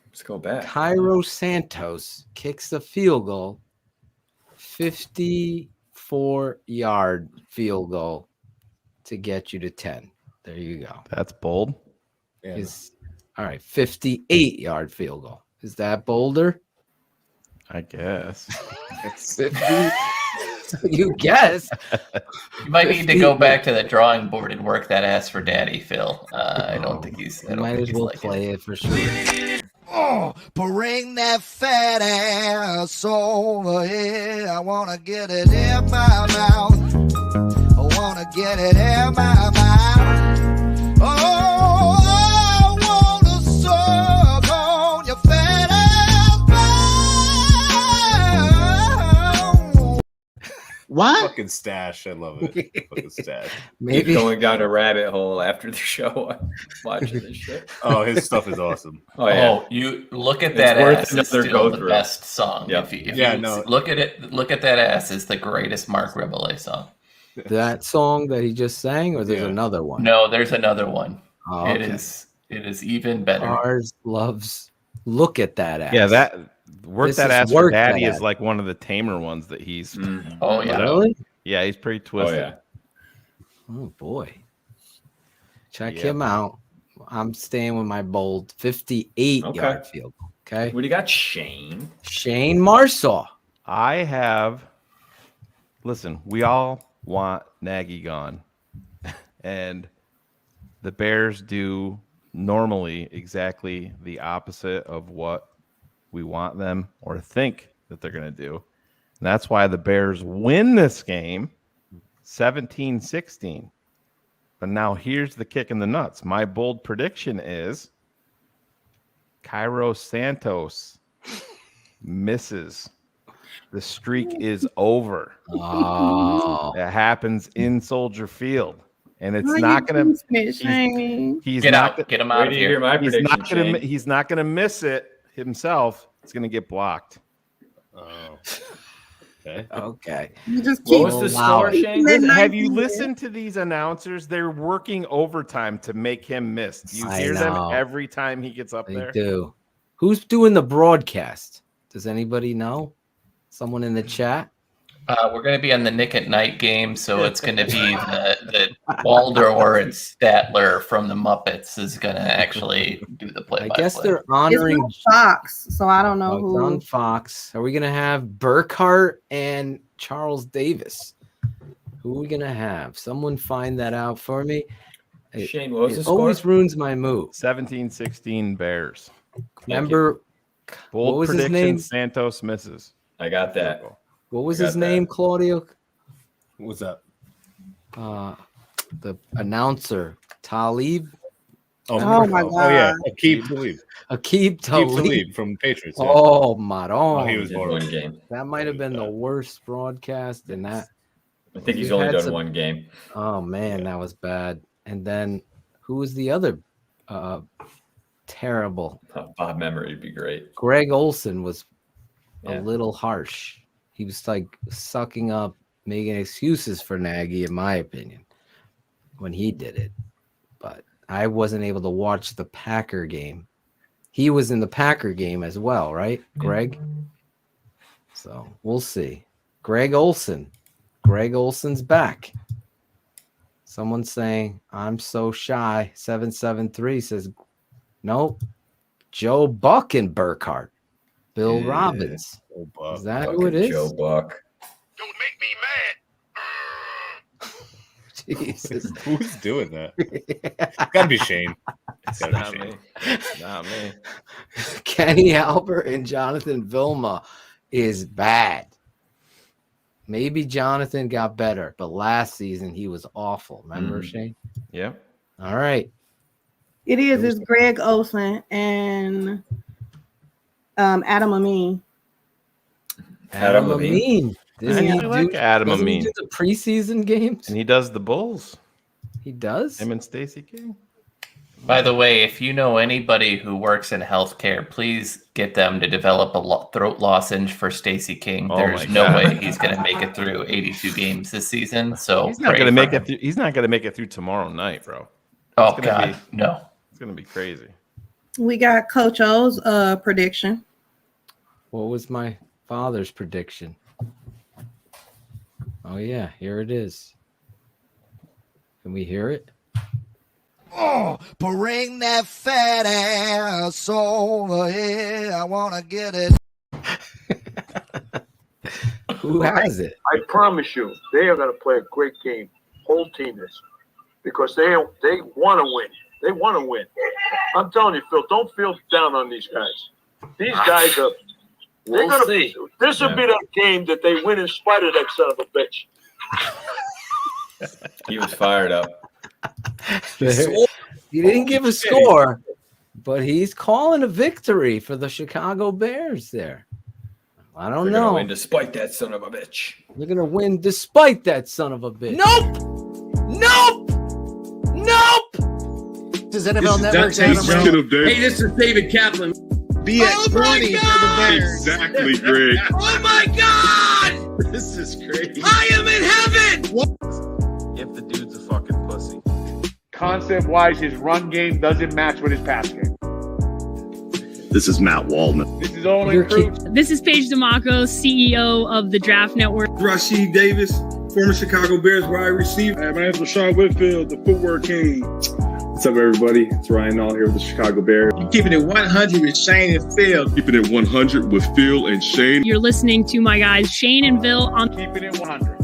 I: Let's go back.
C: Cairo Santos kicks the field goal, 54-yard field goal to get you to 10. There you go.
M: That's bold.
L: Yeah.
C: All right, 58-yard field goal. Is that bolder?
M: I guess.
C: It's 50. You guess.
A: You might need to go back to the drawing board and work that ass for daddy, Phil. I don't think he's. I don't
C: Might
A: think
C: as
A: he's
C: well
A: like
C: play it for sure.
F: Oh, bring that fat ass over here. I want to get it in my mouth. I want to get it in my mouth. Oh, I want to suck on your fat ass.
O: What?
L: Fucking stash. I love it. Fucking stash.
C: Maybe
I: going down a rabbit hole after the show. Watching this shit.
L: Oh, his stuff is awesome.
I: Oh yeah.
A: Oh, you look at
I: It's
A: that
I: worth
A: ass. It's
I: another
A: still the
I: go-through.
A: best song.
I: Yep.
A: If you
L: No.
A: look at it, look at that ass. It's the greatest Mark Rebelay song.
C: That song that he just sang, or there's another one?
A: No, there's another one.
C: Oh,
A: It
C: okay.
A: is even better.
C: Ours loves Look at That Ass.
M: Yeah, that Work
C: This
M: That
C: is
M: Ass for
C: Work
M: Daddy
C: That
M: is
C: Ass.
M: like one of the tamer ones that he's.
A: Oh yeah.
M: put out.
C: Really?
M: Yeah, he's pretty twisted.
I: yeah.
C: Oh boy. Check
M: Yep.
C: him out. I'm staying with my bold 58-yard field goal. Okay.
I: What do you got, Shayne?
C: Shayne Marsaw.
M: I have. Listen, we all want Nagy gone, and the Bears do normally exactly the opposite of what we want them or think that they're going to do. And that's why the Bears win this game 17-16. But now here's the kick in the nuts. My bold prediction is Cairo Santos misses. The streak is over.
C: Oh.
M: It happens in Soldier Field. And it's
R: Why
M: not
R: you
M: going to.
R: jinxing it, Shayne?
M: He's
A: Get
M: not
A: out. Get him out of
I: Wait till you hear
A: here.
I: my
M: He's
I: prediction,
M: not going
I: Shayne.
M: to. He's not going to miss it himself. It's going to get blocked.
L: Oh. Okay.
C: Okay.
R: You just
I: What
R: keep
I: was the
C: Wow.
I: score, Shayne?
R: Listen,
M: Have you
R: 19
M: listened to these announcers? They're working overtime to make him miss. Do you
C: I
M: hear them
C: know.
M: every time he gets up
C: They
M: there?
C: do. Who's doing the broadcast? Does anybody know? Someone in the chat?
A: We're going to be on the Nick at Night game, so it's going to be the Waldor and Statler from the Muppets is going to actually do the
C: I
A: play-by-play.
C: guess they're
R: It's
C: honoring
R: on Fox, so I don't know
C: It's
R: who.
C: on Fox. Are we gonna have Burkhart and Charles Davis? Who are we gonna have? Someone find that out for me.
I: Shayne, what was the
C: It
I: score?
C: always ruins my move.
M: 17-16 Bears.
C: Remember
M: Bold
C: what was his
M: prediction,
C: name?
M: Santos misses.
I: I got that.
C: What was
I: I
C: his
I: got
C: name,
I: that.
C: Claudio?
L: What's that?
C: The announcer, Talib.
R: Oh my
L: Oh yeah.
R: God.
L: Keep Talib.
C: Akib
L: Keep
C: Talib.
L: Talib from Patriots. Yeah.
C: Oh, Maron.
L: He was
I: Did
L: horrible.
I: one game.
C: That might have been the worst broadcast in that.
I: I think he's
C: We've
I: only
C: had
I: done
C: some-
I: one game.
C: Oh man, that was bad. And then who was the other terrible?
I: Bob Memory would be great.
C: Greg Olson was
I: Yeah.
C: a little harsh. He was like sucking up making excuses for Nagy, in my opinion, when he did it. But I wasn't able to watch the Packer game. He was in the Packer game as well, right, Greg? So we'll see. Greg Olson. Greg Olson's back. Someone's saying, I'm so shy. 773 says, nope. Joe Buck and Burkhart. Bill Robbins. Is that who it is?
I: Joe Buck.
C: Jesus.
L: Who's doing that? Gotta be Shayne.
M: It's not me. It's not me.
C: Kenny Albert and Jonathan Vilma is bad. Maybe Jonathan got better, but last season he was awful. Remember, Shayne?
M: Yeah.
C: All right.
R: It is. It's Greg Olson and Adam Amin.
C: Adam Amin.
M: I like Adam Amin.
C: He do the preseason games?
M: And he does the Bulls.
C: He does?
M: Him and Stacey King.
A: By the way, if you know anybody who works in healthcare, please get them to develop a throat lozenge for Stacey King. There's no way he's going to make it through 82 games this season. So
M: he's not going to make it through. He's not going to make it through tomorrow night, bro.
A: Oh God, no!
M: It's going to be crazy.
R: We got Coach O's prediction.
C: What was my father's prediction? Oh yeah, here it is. Can we hear it?
F: Oh, bring that fat ass over here. I want to get it.
C: Who has it?
H: I promise you, they are going to play a great game. Whole team is. Because they want to win. They want to win. I'm telling you, Phil, don't feel down on these guys. These guys are. They're gonna see. This will be that game that they win in spite of that son of a bitch.
I: He was fired up.
C: He didn't give a score, but he's calling a victory for the Chicago Bears there. I don't
I: They're
C: know.
I: gonna win despite that son of a bitch.
C: They're going to win despite that son of a bitch.
P: This is NFL Network's Adam Rowe. Hey, this is David Kaplan. Be at 20 for the Bears.
B: Exactly, Greg.
P: Oh my God!
B: This is crazy.
P: I am in heaven!
M: If the dude's a fucking pussy.
H: Concept-wise, his run game doesn't match with his pass game.
B: This is Matt Waldman.
H: This is only Cruz.
W: This is Paige DeMacco, CEO of the Draft Network.
S: Rashid Davis, former Chicago Bears wide receiver.
B: Hey, my name's Rashawn Whitfield, the footwork king.
X: What's up, everybody? It's Ryan Nall here with the Chicago Bears.
S: You keeping it 100 with Shayne and Phil.
B: Keeping it 100 with Phil and Shayne.
W: You're listening to my guys Shayne and Phil on
H: Keeping It 100.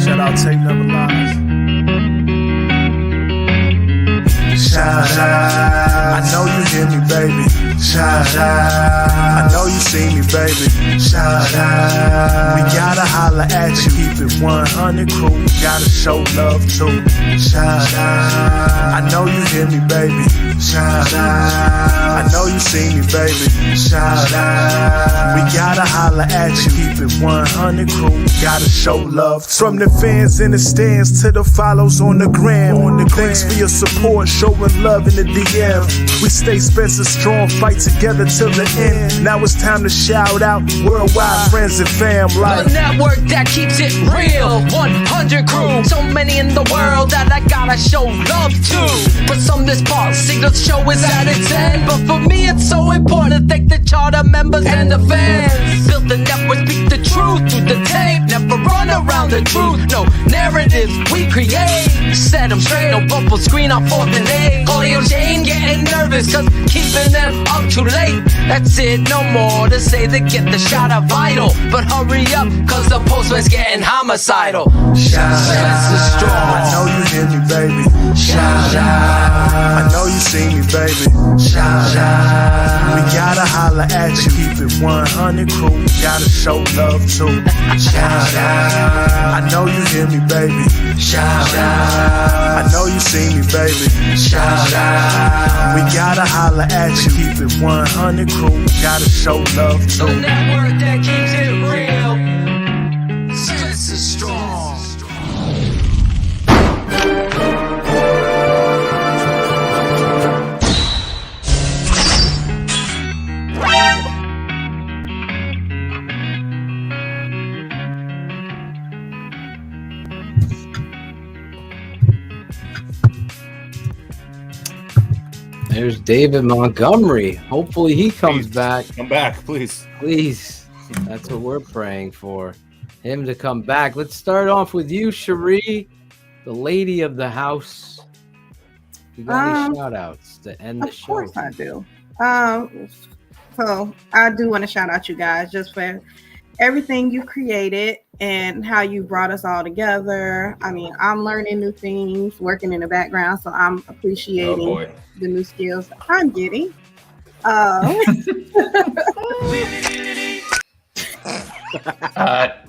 S: Shout out Tape Never Lies. Shout out. I know you hear me, baby. Shout out. I know you see me, baby. Shout out. We gotta holler at you. Keep it 100 crew. Gotta show love too. Shout out. I know you hear me, baby. Shout out. I know you see me, baby. Shout out. We gotta holler at you. Keep it 100 crew. Gotta show love too. From the fans in the stands to the follows on the gram. Thanks for your support, showing love in the DM. We stay Spencer strong, fight together till the end. Now it's time to shout out worldwide friends and fam.
J: The network that keeps it real, 100 crew. So many in the world that I gotta show love to. For some this part signal show is at its end, but for me it's so important to thank the charter members and the fans. Built the network, speak the truth through the tape. Never run around the truth, no narratives we create. Set them straight, no bubble screen on 4th and 8. Audio Shayne getting nervous cause keeping them up too late. That's it, no more to say they get the shot of vital. But hurry up cause the postman's getting homicidal.
S: Shout out. I know you hear me, baby. Shout out. I know you see me, baby. Shout out. We gotta holler at you. Keep it 100 crew. Gotta show love too. Shout out. I know you hear me, baby. Shout out. I know you see me, baby. Shout out. We gotta holler at you. Keep it 100 crew. Gotta show love too.
J: The network that keeps it real. Sense is strong.
C: There's David Montgomery. Hopefully he comes back.
L: Come back, please.
C: Please. That's what we're praying for. Him to come back. Let's start off with you, Cherie, the lady of the house. You got any shout outs to end the show?
R: Of course I do. So I do want to shout out you guys just for everything you created and how you brought us all together. I mean, I'm learning new things, working in the background, so I'm appreciating the new skills that I'm getting.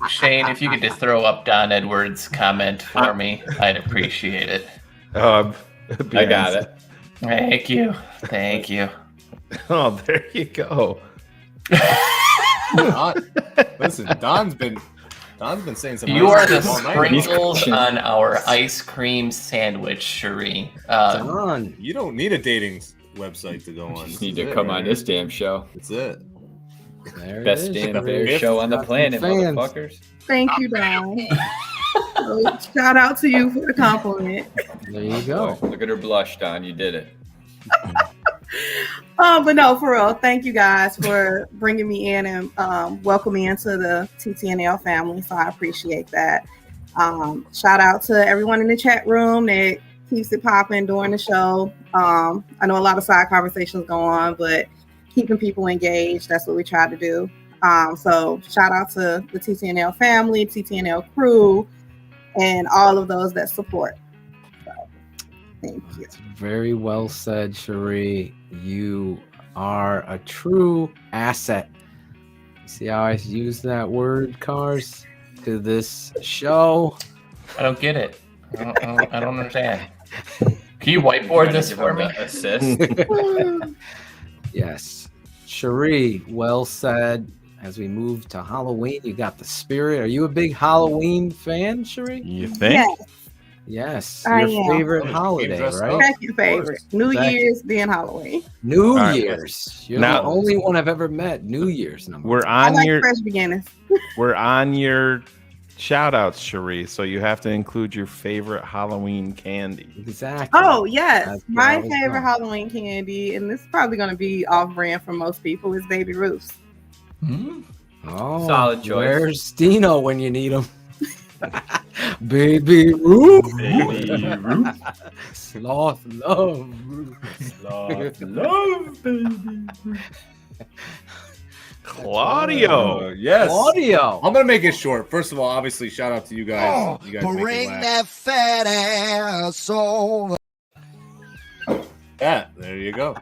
A: Shayne, if you could just throw up Don Edwards' comment for me, I'd appreciate it.
I: I got it.
A: Thank you. Thank you.
M: Oh, there you go.
L: Listen, Don's been saying some.
A: You are the sprinkles on our ice cream sandwich, Cherie.
L: Don, you don't need a dating website to go on.
I: You just need to come on this damn show.
L: That's it.
I: Best damn fair show on the planet, motherfuckers.
R: Thank you, Don. Shout out to you for the compliment.
C: There you go.
I: Look at her blush, Don. You did it.
R: But no, for real, thank you guys for bringing me in and welcoming me into the TTNL family. So I appreciate that. Shout out to everyone in the chat room that keeps it popping during the show. I know a lot of side conversations go on, but keeping people engaged, that's what we try to do. So shout out to the TTNL family, TTNL crew, and all of those that support. So, thank you.
C: That's very well said, Cherie. You are a true asset. See how I use that word, Cars, to this show?
A: I don't get it. I don't understand. Can you whiteboard this for me?
I: Assist.
C: Yes. Cherie, well said. As we move to Halloween, you got the spirit. Are you a big Halloween fan, Cherie?
M: You think?
R: Yes.
C: Yes. Your favorite holiday, right?
R: Second favorite. New Year's, then Halloween.
C: New
M: All right.
C: Year's. You're
M: Now-
C: the only one I've ever met. New Year's number.
M: We're
R: I
M: on
R: like
M: your
R: fresh beginnings.
M: we're on your shout outs, Cherie. So you have to include your favorite Halloween candy.
C: Exactly.
R: Oh, yes.
C: That's
R: My
C: what I was
R: favorite
C: going.
R: Halloween candy, and this is probably going to be off brand for most people, is Baby Ruth's.
C: Oh,
I: Solid choice.
C: Where's Dino when you need him? Baby Ruth.
I: Baby Ruth.
C: Sloth love.
I: Sloth love, baby.
M: Claudio.
L: Yes.
C: Claudio.
L: I'm gonna make it short. First of all, obviously, shout out to you guys. You guys make me
F: Bring
L: laugh.
F: that fat ass over.
L: Yeah, there you go.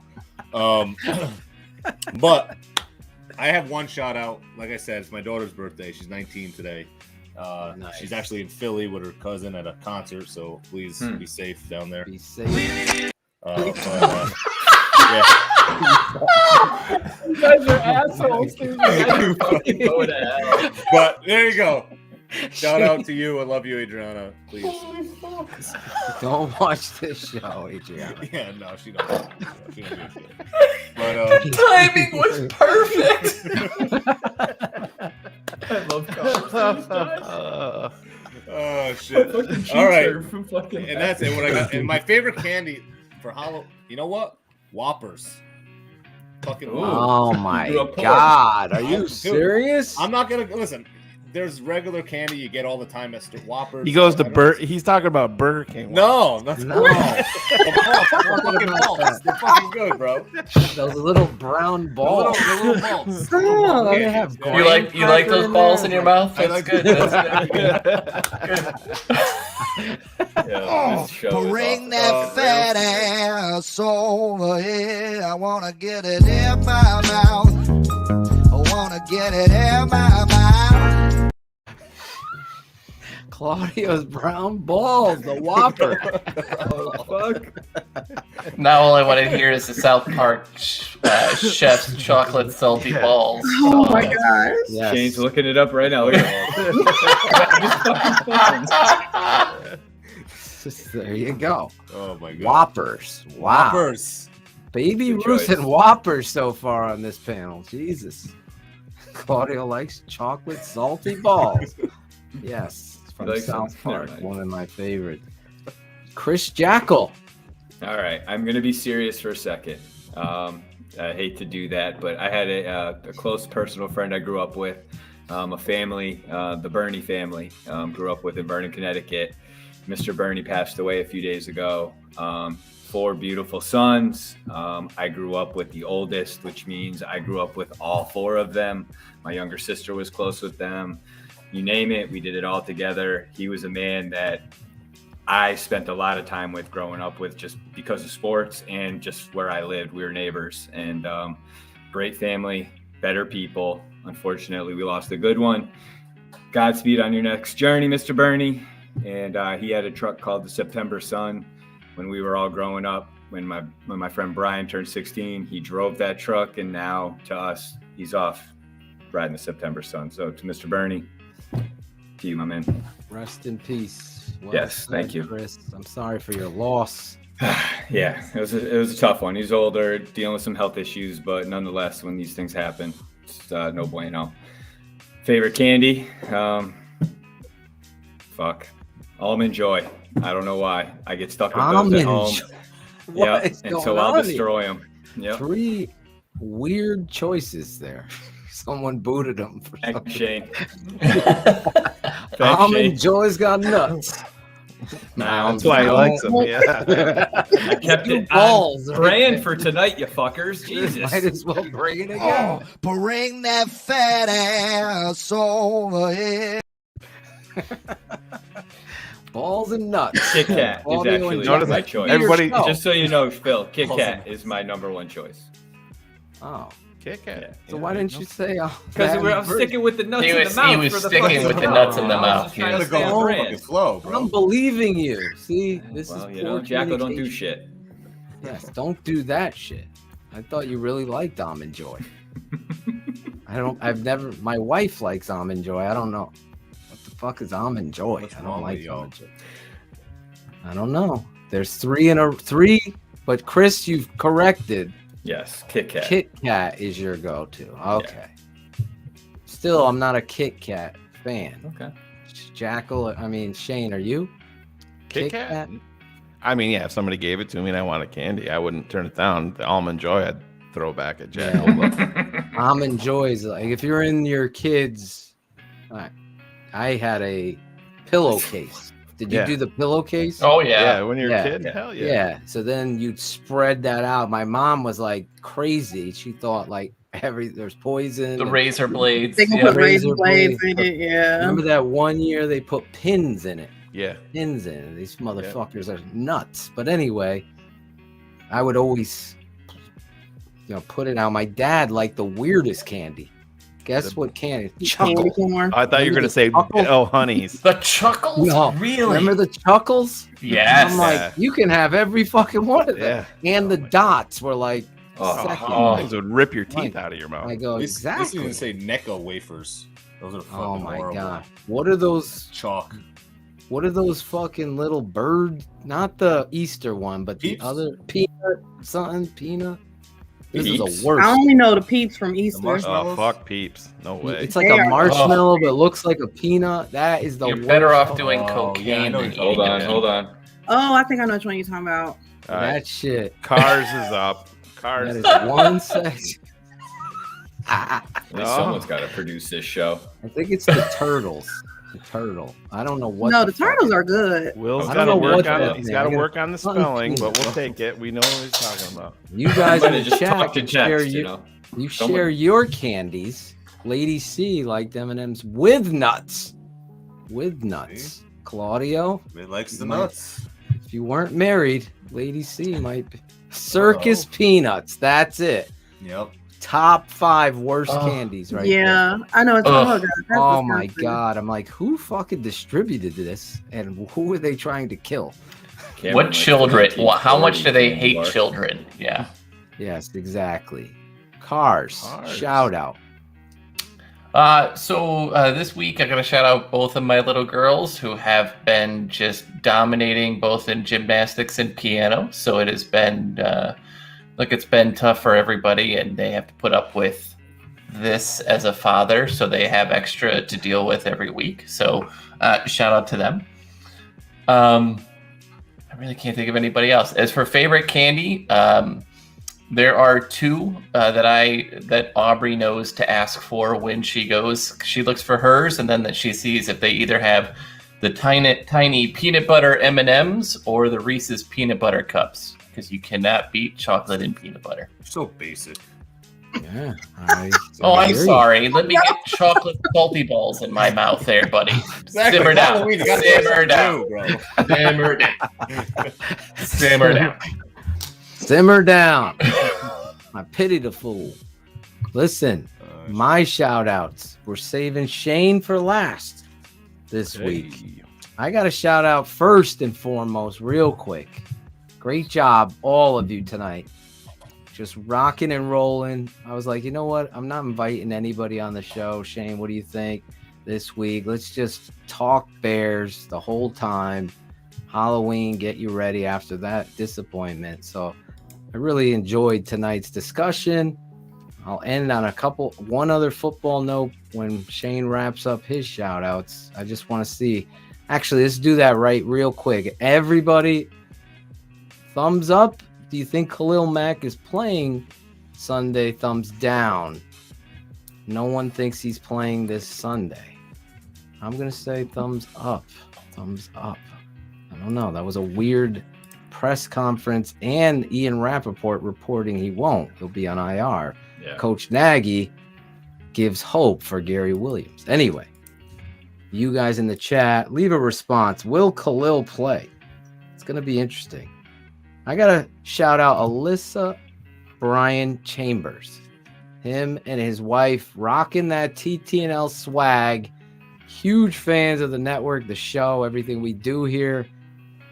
L: But I have one shout out. Like I said, it's my daughter's birthday. She's 19 today.
C: Nice.
L: She's actually in Philly with her cousin at a concert, so please be safe down there.
C: Be safe.
L: Yeah.
C: You guys are assholes, dude.
L: But there you go. Shout out to you. I love you, Adriana. Please.
C: Don't watch this show, Adriana.
L: Yeah, no, she don't. No, she don't give a shit. But
A: Timing was perfect.
I: I love
L: oh shit! All right, and that's it. What I got, and my favorite candy for Halloween. You know what? Whoppers. Fucking.
C: Oh my God! Are you serious?
L: I'm not gonna listen. There's regular candy you get all the time at Whoppers.
M: He goes to He's talking about Burger King.
L: No, that's
C: No.
L: They're fucking balls. They're fucking good, bro.
C: Those little brown balls.
L: The little balls.
R: Oh,
C: They have
A: You like those balls in your mouth?
L: I
A: That's
L: like
A: good. That's good.
I: this show is
F: Bring
I: awesome.
F: that fat ass over here. I wanna get it in my mouth. I wanna get it in my mouth.
C: Claudio's brown balls, the Whopper.
I: Oh, fuck.
A: Now all I want to hear is the South Park chef's chocolate salty balls.
R: Oh my gosh.
C: Yes.
I: Shayne's looking it up right now. Look at that.
C: There you go.
L: Oh my god.
C: Whoppers. Wow.
L: Whoppers.
C: Baby
I: Good
C: Ruth
I: choice.
C: and Whoppers so far on this panel. Jesus. Claudio likes chocolate salty balls. Yes. From
I: Like
C: South
I: some-
C: Park.
I: never mind.
C: One of my favorites. Chris Jackal.
I: All right, I'm going to be serious for a second. I hate to do that, but I had a close personal friend I grew up with, a family, the Bernie family, grew up with in Vernon, Connecticut. Mr. Bernie passed away a few days ago. 4 beautiful sons. I grew up with the oldest, which means I grew up with all 4 of them. My younger sister was close with them. You name it, we did it all together. He was a man that I spent a lot of time with growing up with, just because of sports and just where I lived. We were neighbors, and great family, better people. Unfortunately, we lost a good one. Godspeed on your next journey, Mr. Bernie. And he had a truck called the September Sun when we were all growing up. When my friend Brian turned 16, he drove that truck, and now to us, he's off riding the September Sun. So to Mr. Bernie, to you, my man.
C: Rest in peace. Well
I: yes,
C: said,
I: thank you,
C: Chris. I'm sorry for your loss.
I: Yeah, it was a tough one. He's older, dealing with some health issues, but nonetheless, when these things happen, it's no bueno. Favorite candy? Almond Joy. I don't know why. I get stuck with those at home. Yeah, and so I'll destroy them. Yep.
C: 3 weird choices there. Someone booted them for
I: something. Shayne.
C: Almond Joy's got nuts.
M: That's why he likes them. Yeah.
I: I kept it balls brand for tonight, you fuckers. Jesus.
C: Might as well bring it again.
F: Bring that fat ass over here.
C: Balls and nuts.
I: Kit Kat is actually my choice.
M: Everybody,
I: just so you know, Phil, Kit Kat is my number 1 choice.
C: Oh.
M: Kit Kat.
C: Yeah. So why didn't you say?
I: Because I'm sticking with the nuts in the mouth.
A: He was sticking with the nuts in the mouth.
L: He was going to flow, bro.
C: I'm believing you. See, this is poor
I: Jacko don't do shit.
C: Yes, don't do that shit. I thought you really liked Almond Joy. My wife likes Almond Joy. I don't know. What the fuck is Almond Joy? I don't like Almond Joy. I don't know. There's 3, but Chris, you've corrected.
I: Yes, Kit Kat.
C: Kit Kat is your go-to. Okay. Yeah. Still, I'm not a Kit Kat fan.
I: Okay.
C: Shayne, are you?
M: Kit Kat? I mean, yeah, if somebody gave it to me and I wanted candy, I wouldn't turn it down. The Almond Joy, I'd throw back at Jack.
C: Yeah. Almond Joy is like, if you're in your kids, I had a pillowcase. Did you do the pillowcase?
A: Oh, yeah.
M: Yeah, when you're a kid, hell yeah.
C: Yeah, so then you'd spread that out. My mom was like crazy. She thought like there's poison.
A: The razor blades.
R: They can put razor blades in it, yeah.
C: Remember that one year they put pins in it?
M: Yeah.
C: Pins in it. These motherfuckers are nuts. But anyway, I would always, put it out. My dad liked the weirdest candy. Guess what candy? Chuckle.
M: I thought you were going to say, honeys.
A: The Chuckles?
C: No.
A: Really?
C: Remember the Chuckles?
A: Yes.
C: I'm like, you can have every fucking one of them. Yeah. And the dots were like,
M: those would rip your teeth out of your mouth.
C: I go, exactly.
L: They say Necco wafers. Those are fucking horrible.
C: God. What are those?
L: Chalk.
C: What are those fucking little bird? Not the Easter one, but
L: Peeps?
C: The other peanut. This
I: Peeps?
C: is the worst.
R: I only know the Peeps from Easter.
M: Oh, fuck Peeps. No way.
C: It's like a marshmallow, but looks like a peanut. That is the
A: You're
C: worst.
A: better off doing cocaine than
I: Hold on.
R: Oh, I think I know which one you're talking about.
C: That shit.
M: Cars is up. Cars
C: That
M: is
C: is
M: up.
C: one section.
I: At least someone's got to produce this show.
C: I think it's the turtles. The turtle. I don't know what.
R: No, the turtles are good.
M: Will's
C: I
M: got
C: don't
M: to
C: know
M: work
C: what
M: on
C: that
M: it. He's
C: is.
M: got to
C: I gotta-
M: work on the spelling, but we'll take it. We know what he's talking about.
C: You guys in the
I: Just talk
C: chat
I: to
C: can share
I: text,
C: you share your candies. Lady C liked M&Ms with nuts. With nuts. Claudio.
L: It likes the nuts.
C: If you weren't married, Lady C might be. Circus peanuts. That's it.
L: Yep.
C: Top 5 worst candies right there.
R: Yeah, I know it's
C: Oh my god. I'm like, who fucking distributed this? And who are they trying to kill?
A: What children? How much do they hate children? Yeah.
C: Yes, exactly. Cars. Shout out.
A: So this week I'm going to shout out both of my little girls who have been just dominating both in gymnastics and piano. So it has been, it's been tough for everybody, and they have to put up with this as a father. So they have extra to deal with every week. So shout out to them. I'm really can't think of anybody else. As for favorite candy, there are two that Aubrey knows to ask for when she goes. She looks for hers, and then that she sees if they either have the tiny peanut butter M&Ms or the Reese's peanut butter cups, because you cannot beat chocolate and peanut butter.
L: So basic.
C: Yeah.
A: I'm sorry. Let me get chocolate salty balls in my mouth there, buddy.
L: Exactly.
A: Simmer down.
L: Halloween, you gotta
A: Simmer
L: do
A: down.
L: something new, bro.
A: Simmer down. Simmer down.
C: Simmer down. I pity the fool. Listen, my shout outs. We're saving Shayne for last this week. I got a shout out first and foremost, real quick. Great job, all of you tonight. Just rocking and rolling. I was like, you know what? I'm not inviting anybody on the show. Shayne, what do you think this week? Let's just talk Bears the whole time. Halloween, get you ready after that disappointment. So I really enjoyed tonight's discussion. I'll end on one other football note when Shayne wraps up his shout outs. I just want to see. Actually, let's do that real quick. Everybody, thumbs up. Do you think Khalil Mack is playing Sunday? Thumbs down. No one thinks he's playing this Sunday. I'm going to say thumbs up. Thumbs up. I don't know. That was a weird press conference, and Ian Rappaport reporting he won't. He'll be on IR. Yeah. Coach Nagy gives hope for Gary Williams. Anyway, you guys in the chat, leave a response. Will Khalil play? It's going to be interesting. I got to shout out Alyssa Brian Chambers. Him and his wife rocking that TTNL swag. Huge fans of the network, the show, everything we do here.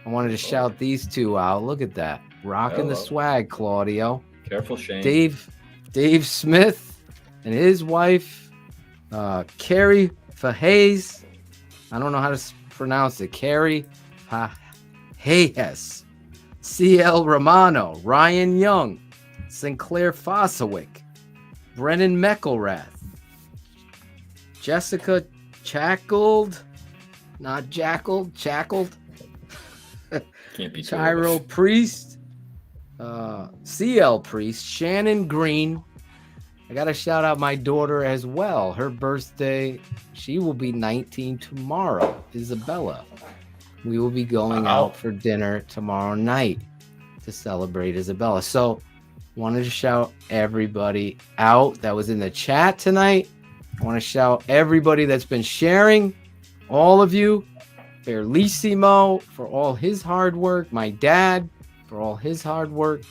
C: I wanted to shout these two out. Look at that. Rocking the swag, Claudio.
I: Careful, Shayne.
C: Dave Smith and his wife, Carrie Fajes. I don't know how to pronounce it. Carrie Fajes. CL Romano, Ryan Young, Sinclair Fossawick, Brennan Meckelrath, Jessica Chackled, not Jackled,
I: Can't be
C: Tyro Priest, CL Priest, Shannon Green. I got to shout out my daughter as well. Her birthday, she will be 19 tomorrow, Isabella. We will be going out for dinner tomorrow night to celebrate Isabella. So wanted to shout everybody out that was in the chat tonight. I want to shout everybody that's been sharing, all of you, Berlissimo for all his hard work, my dad for all his hard work,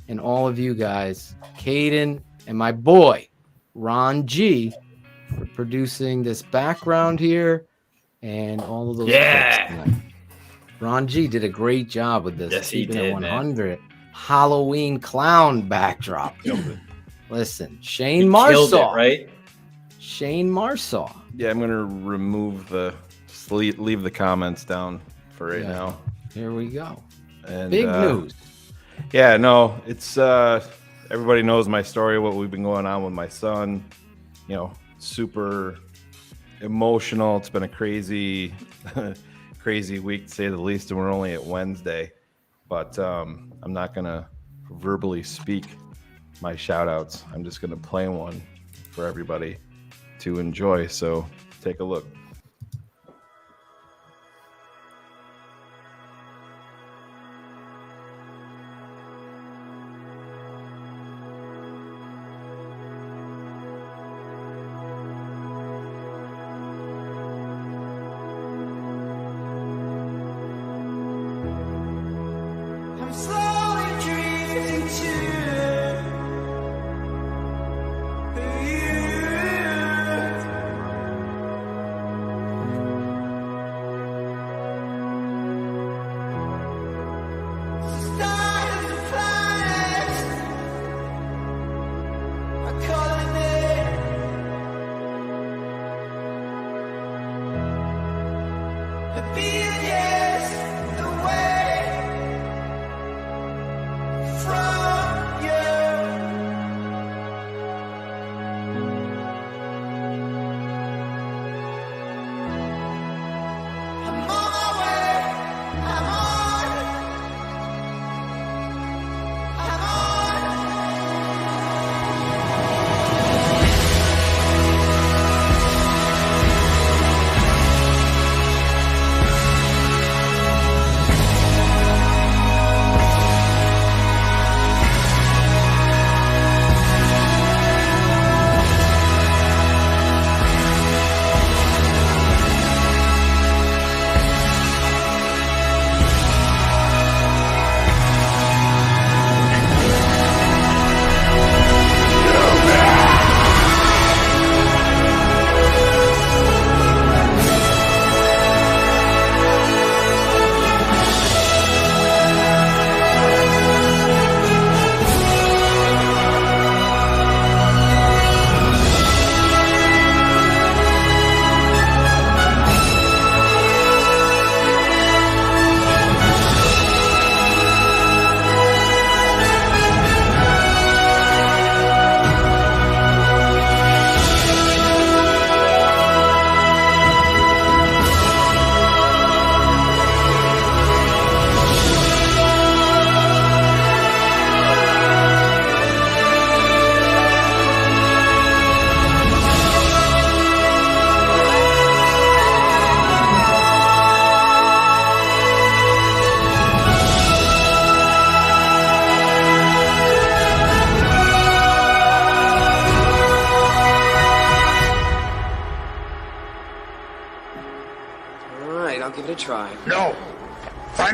C: and all of you guys, Caden and my boy, Ron G, for producing this background here and all of those clips tonight. Ron G did a great job with this.
I: Yes, he
C: Keeping
I: did,
C: It 100 Halloween clown backdrop. Listen, Shayne Marsaw,
I: right?
C: Shayne Marsaw.
M: Yeah, I'm gonna remove just leave the comments down for right now.
C: Here we go.
M: And
C: big news.
M: Yeah, no, it's everybody knows my story, what we've been going on with my son. You know, super emotional. It's been a crazy week to say the least, and we're only at Wednesday. But I'm not gonna verbally speak my shout outs. I'm just gonna play one for everybody to enjoy. So take a look.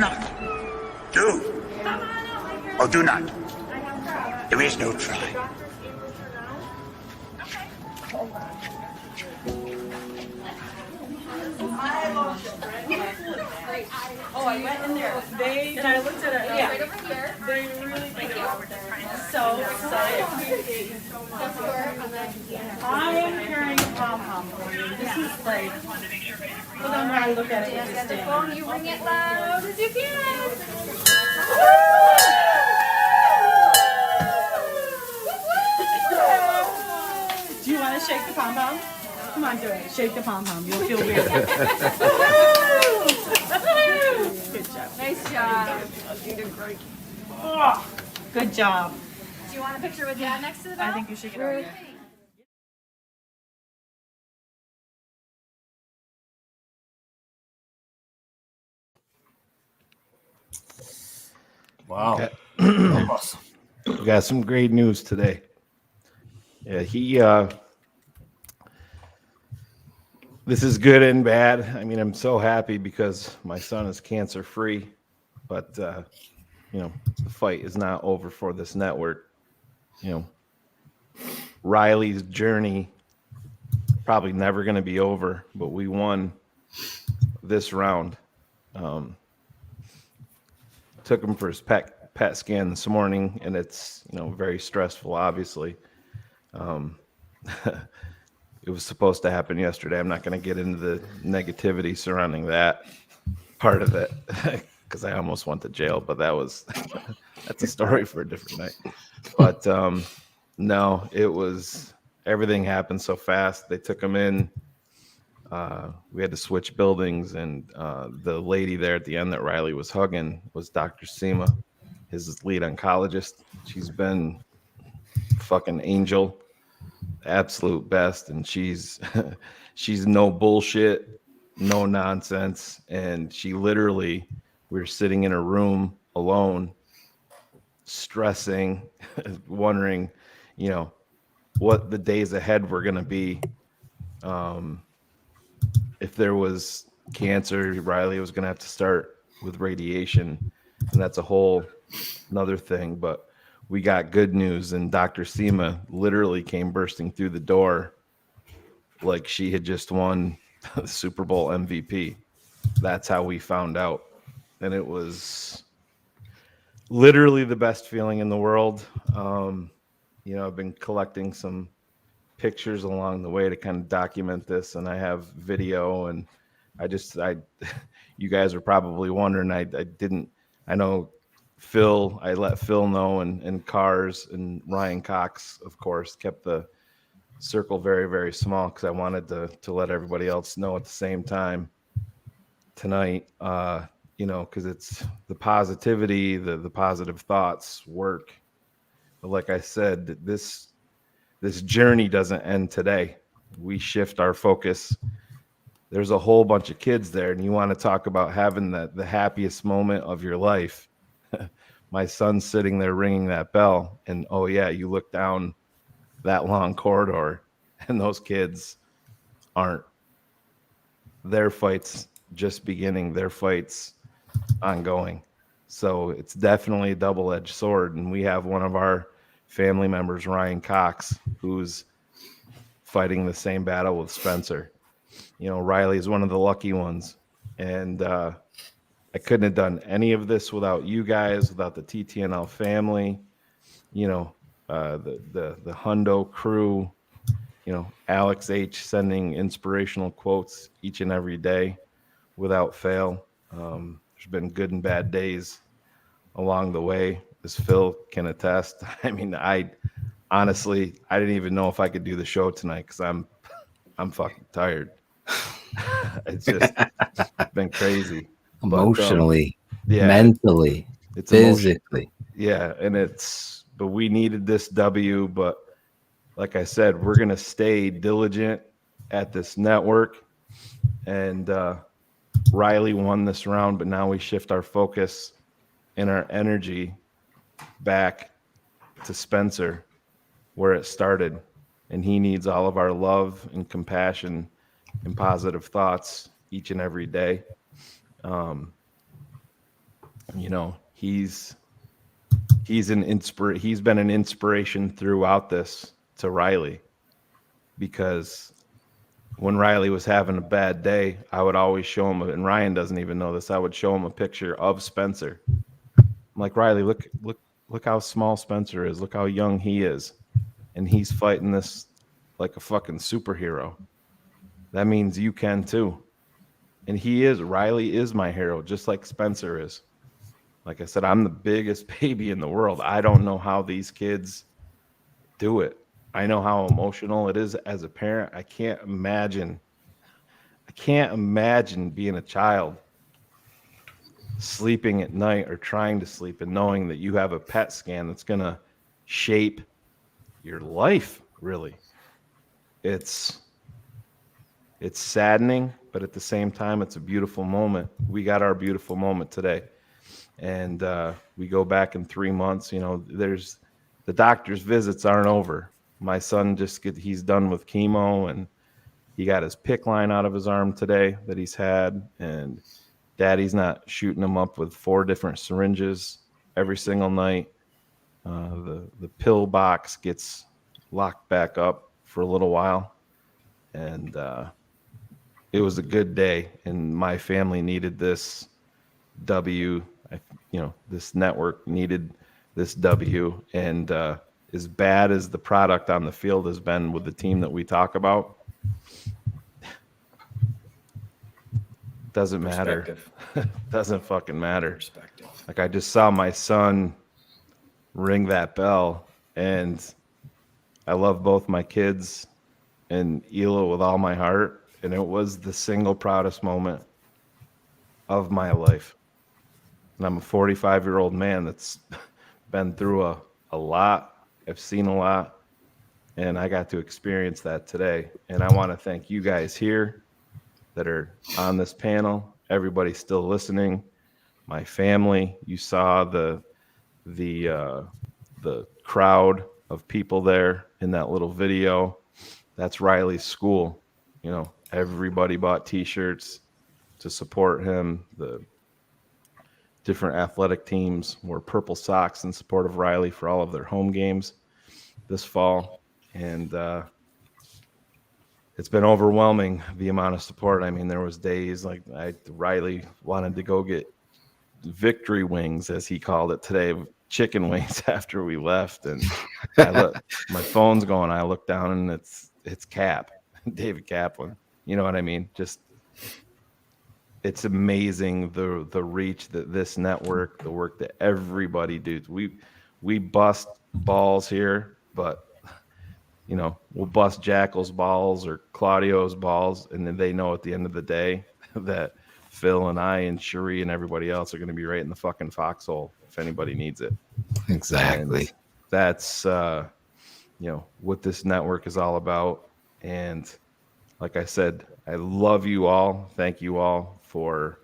D: not. Do. Or do not. There is no try.
G: Oh, I went in there. And I looked at it. Yeah. Right over here. They really did it over there. So excited. I am carrying a pom-pom for you. This is like, but then when I look at it, it's just the phone, you ring it loud as you can. Do you want to shake the pom-pom? Come on, do it. Shake the pom-pom. You'll feel weird. Good job. Nice job. You did great. Oh, good job.
V: Do you want a picture with Dad next to the bell?
G: I think you should get over there.
M: Wow. We got some great news today. Yeah, this is good and bad. I mean, I'm so happy because my son is cancer free, but the fight is not over for this network. Riley's journey probably never going to be over, but we won this round. Took him for his PET scan this morning, and it's very stressful, obviously. It was supposed to happen yesterday. I'm not going to get into the negativity surrounding that part of it because I almost went to jail, but that's a story for a different night. But no, it was, everything happened so fast. They took him in. We had to switch buildings, and the lady there at the end that Riley was hugging was Dr. Seema, his lead oncologist. She's been fucking angel, absolute best, and she's no bullshit, no nonsense. And she literally, we were sitting in a room alone, stressing, wondering, what the days ahead were going to be. If there was cancer, Riley was going to have to start with radiation, and that's a whole another thing. But we got good news, and Dr. Seema literally came bursting through the door like she had just won the Super Bowl MVP. That's how we found out, and it was literally the best feeling in the world. I've been collecting some pictures along the way to kind of document this, and I have video, and you guys are probably wondering, I know Phil, I let Phil know, and Cars and Ryan Cox, of course, kept the circle very, very small because I wanted to let everybody else know at the same time tonight, because it's the positivity, the positive thoughts work. But like I said, this journey doesn't end today. We shift our focus. There's a whole bunch of kids there, and you want to talk about having the happiest moment of your life. My son's sitting there ringing that bell, and oh yeah, you look down that long corridor, and those kids aren't. Their fight's just beginning. Their fight's ongoing. So it's definitely a double-edged sword, and we have one of our family members, Ryan Cox, who's fighting the same battle with Spencer. Riley is one of the lucky ones, and I couldn't have done any of this without you guys, without the TTNL family, the Hundo crew, Alex H sending inspirational quotes each and every day without fail. There's been good and bad days along the way, as Phil can attest. I mean, I didn't even know if I could do the show tonight because I'm fucking tired. It's just been crazy.
K: Emotionally,
M: yeah,
K: mentally,
M: it's
K: physically.
M: Yeah, but we needed this W. But like I said, we're gonna stay diligent at this network. And Riley won this round, but now we shift our focus and our energy back to Spencer, where it started. And he needs all of our love and compassion and positive thoughts each and every day. you know, he's been an inspiration throughout this to Riley, because when Riley was having a bad day, I would always show him, and Ryan doesn't even know this, I would show him a picture of Spencer. I'm like, Riley, look how small Spencer is. Look how young he is. And he's fighting this like a fucking superhero. That means you can too. And Riley is my hero, just like Spencer is. Like I said, I'm the biggest baby in the world. I don't know how these kids do it. I know how emotional it is as a parent. I can't imagine being a child sleeping at night or trying to sleep and knowing that you have a PET scan that's going to shape your life, really. It's saddening, but at the same time, it's a beautiful moment. We got our beautiful moment today. And we go back in 3 months. You know, the doctor's visits aren't over. My son he's done with chemo, and he got his PICC line out of his arm today that he's had, and Daddy's not shooting him up with 4 different syringes every single night. The pill box gets locked back up for a little while, and it was a good day, and my family needed this W. This network needed this W, and as bad as the product on the field has been with the team that we talk about, doesn't matter. Doesn't fucking matter. Like, I just saw my son ring that bell, and I love both my kids and Ela with all my heart, and it was the single proudest moment of my life. And I'm a 45-year-old man that's been through a lot. I've seen a lot, and I got to experience that today. And I want to thank you guys here that are on this panel, everybody still listening, my family. You saw the crowd of people there in that little video. That's Riley's school. You know, everybody bought T-shirts to support him. The different athletic teams wore purple socks in support of Riley for all of their home games this fall. And it's been overwhelming, the amount of support. I mean, there was days like Riley wanted to go get victory wings, as he called it today, chicken wings after we left. And my phone's going. I look down and it's Cap, David Kaplan. You know what I mean? Just, it's amazing the reach that this network, the work that everybody do. We bust balls here, but you know, we'll bust Jackal's balls or Claudio's balls, and then they know at the end of the day that Phil and I and Cherie and everybody else are going to be right in the fucking foxhole if anybody needs it.
K: Exactly.
M: And that's what this network is all about. And like I said, I love you all. Thank you all for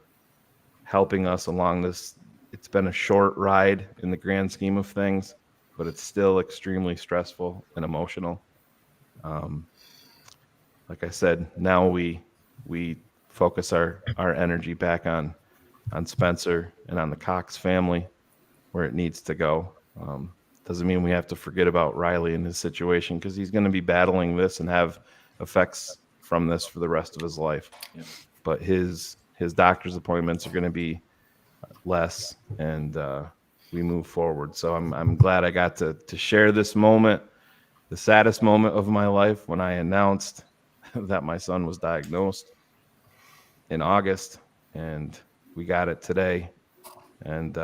M: helping us along this. It's been a short ride in the grand scheme of things, but it's still extremely stressful and emotional. Like I said, now we focus our energy back on Spencer and on the Cox family where it needs to go. Doesn't mean we have to forget about Riley and his situation, because he's going to be battling this and have effects from this for the rest of his life.
I: Yeah.
M: But his doctor's appointments are going to be less, and we move forward. So I'm glad I got to share this moment, the saddest moment of my life, when I announced that my son was diagnosed in August, and we got it today. And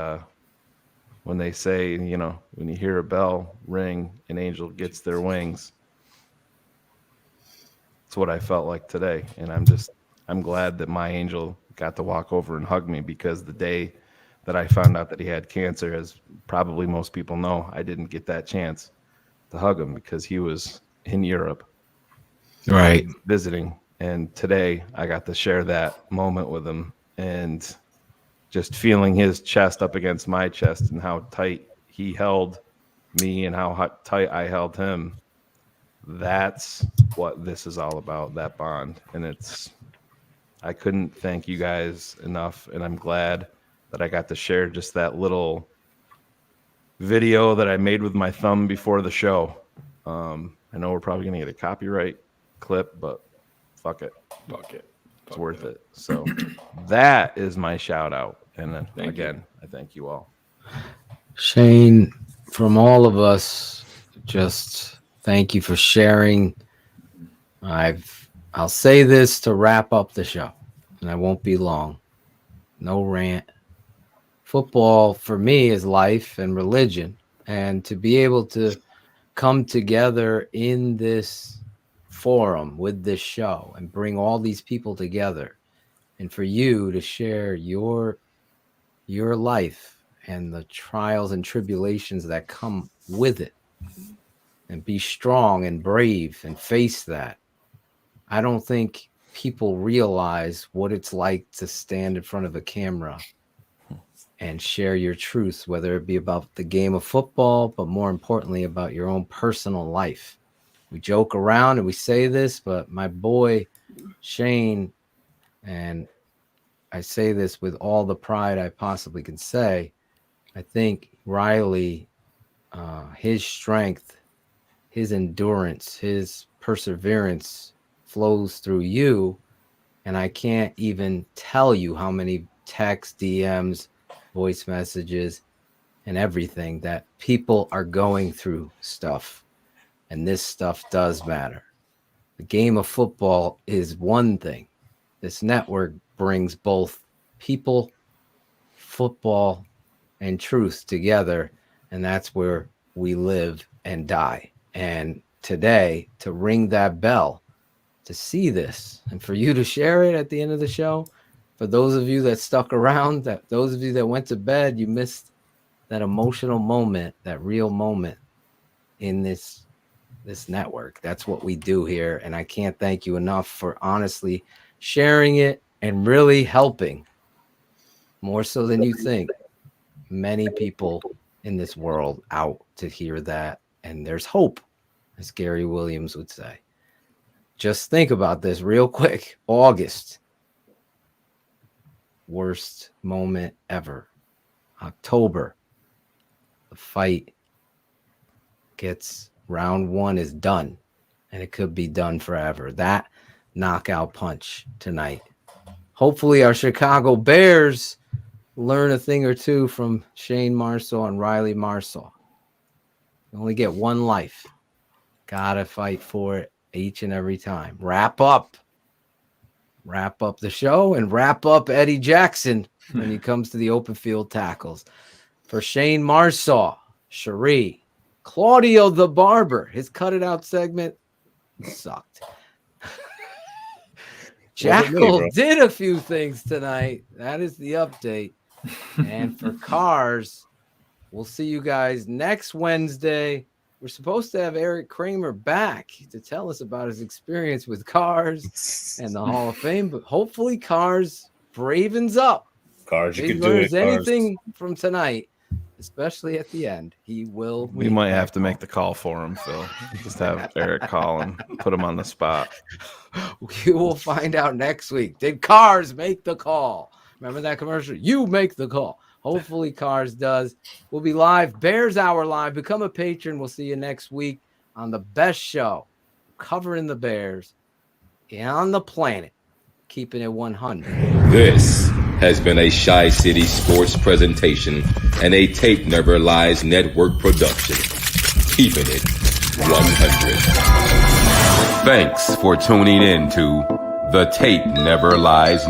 M: when they say, you know, when you hear a bell ring, an angel gets their wings, it's what I felt like today. And I'm glad that my angel got to walk over and hug me, because the day that I found out that he had cancer, as probably most people know, I didn't get that chance to hug him because he was in Europe,
K: right,
M: visiting. And today I got to share that moment with him, and just feeling his chest up against my chest and how tight he held me and how tight I held him. That's what this is all about, that bond. And I couldn't thank you guys enough, and I'm glad that I got to share just that little video that I made with my thumb before the show. I know we're probably going to get a copyright clip, but fuck it. It's worth it. So that is my shout out. And then again, I thank you all.
E: Shayne, from all of us, just thank you for sharing. I'll say this to wrap up the show, and I won't be long. No rant. Football for me is life and religion, and to be able to come together in this forum with this show and bring all these people together, and for you to share your life and the trials and tribulations that come with it, and be strong and brave and face that. I don't think people realize what it's like to stand in front of a camera and share your truth, whether it be about the game of football, but more importantly about your own personal life. We joke around and we say this, but my boy Shayne, and I say this with all the pride I possibly can say, I think Riley, his strength, his endurance, his perseverance flows through you. And I can't even tell you how many texts, DMs, voice messages, and everything that people are going through stuff. And this stuff does matter. The game of football is one thing. This network brings both people, football, and truth together. And that's where we live and die. And today, to ring that bell, to see this, and for you to share it at the end of the show, for those of you that stuck around, that those of you that went to bed, you missed that emotional moment, that real moment in this network. That's what we do here. And I can't thank you enough for honestly sharing it and really helping, more so than you think, many people in this world out to hear that. And there's hope, as Gary Williams would say. Just think about this real quick. August, worst moment ever. October, the fight gets round one is done, and it could be done forever. That knockout punch tonight. Hopefully our Chicago Bears learn a thing or two from Shayne Marsaw and Riley Marsaw. You only get one life. Gotta fight for it each and every time. Wrap up the show and wrap up Eddie Jackson when he comes to the open field tackles. For Shayne Marsaw, Cherie, Claudio the Barber, his cut it out segment sucked. Jackal did a few things tonight. That is the update. And for Cars, we'll see you guys next Wednesday. We're supposed to have Eric Kramer back to tell us about his experience with Cars and the Hall of Fame, but hopefully Cars bravens up.
N: Cars, you
E: if he
N: can do it.
E: learns anything from tonight, especially at the end, he will.
M: We might have to make the call for him, Phil. Just have Eric call and put him on the spot.
E: We will find out next week. Did Cars make the call? Remember that commercial? You make the call. Hopefully Cars does. We'll be live, Bears Hour Live. Become a patron. We'll see you next week on the best show, covering the Bears on the planet, keeping it 100.
Q: This has been a Shy City Sports presentation and a Tape Never Lies Network production. Keeping it 100. Thanks for tuning in to The Tape Never Lies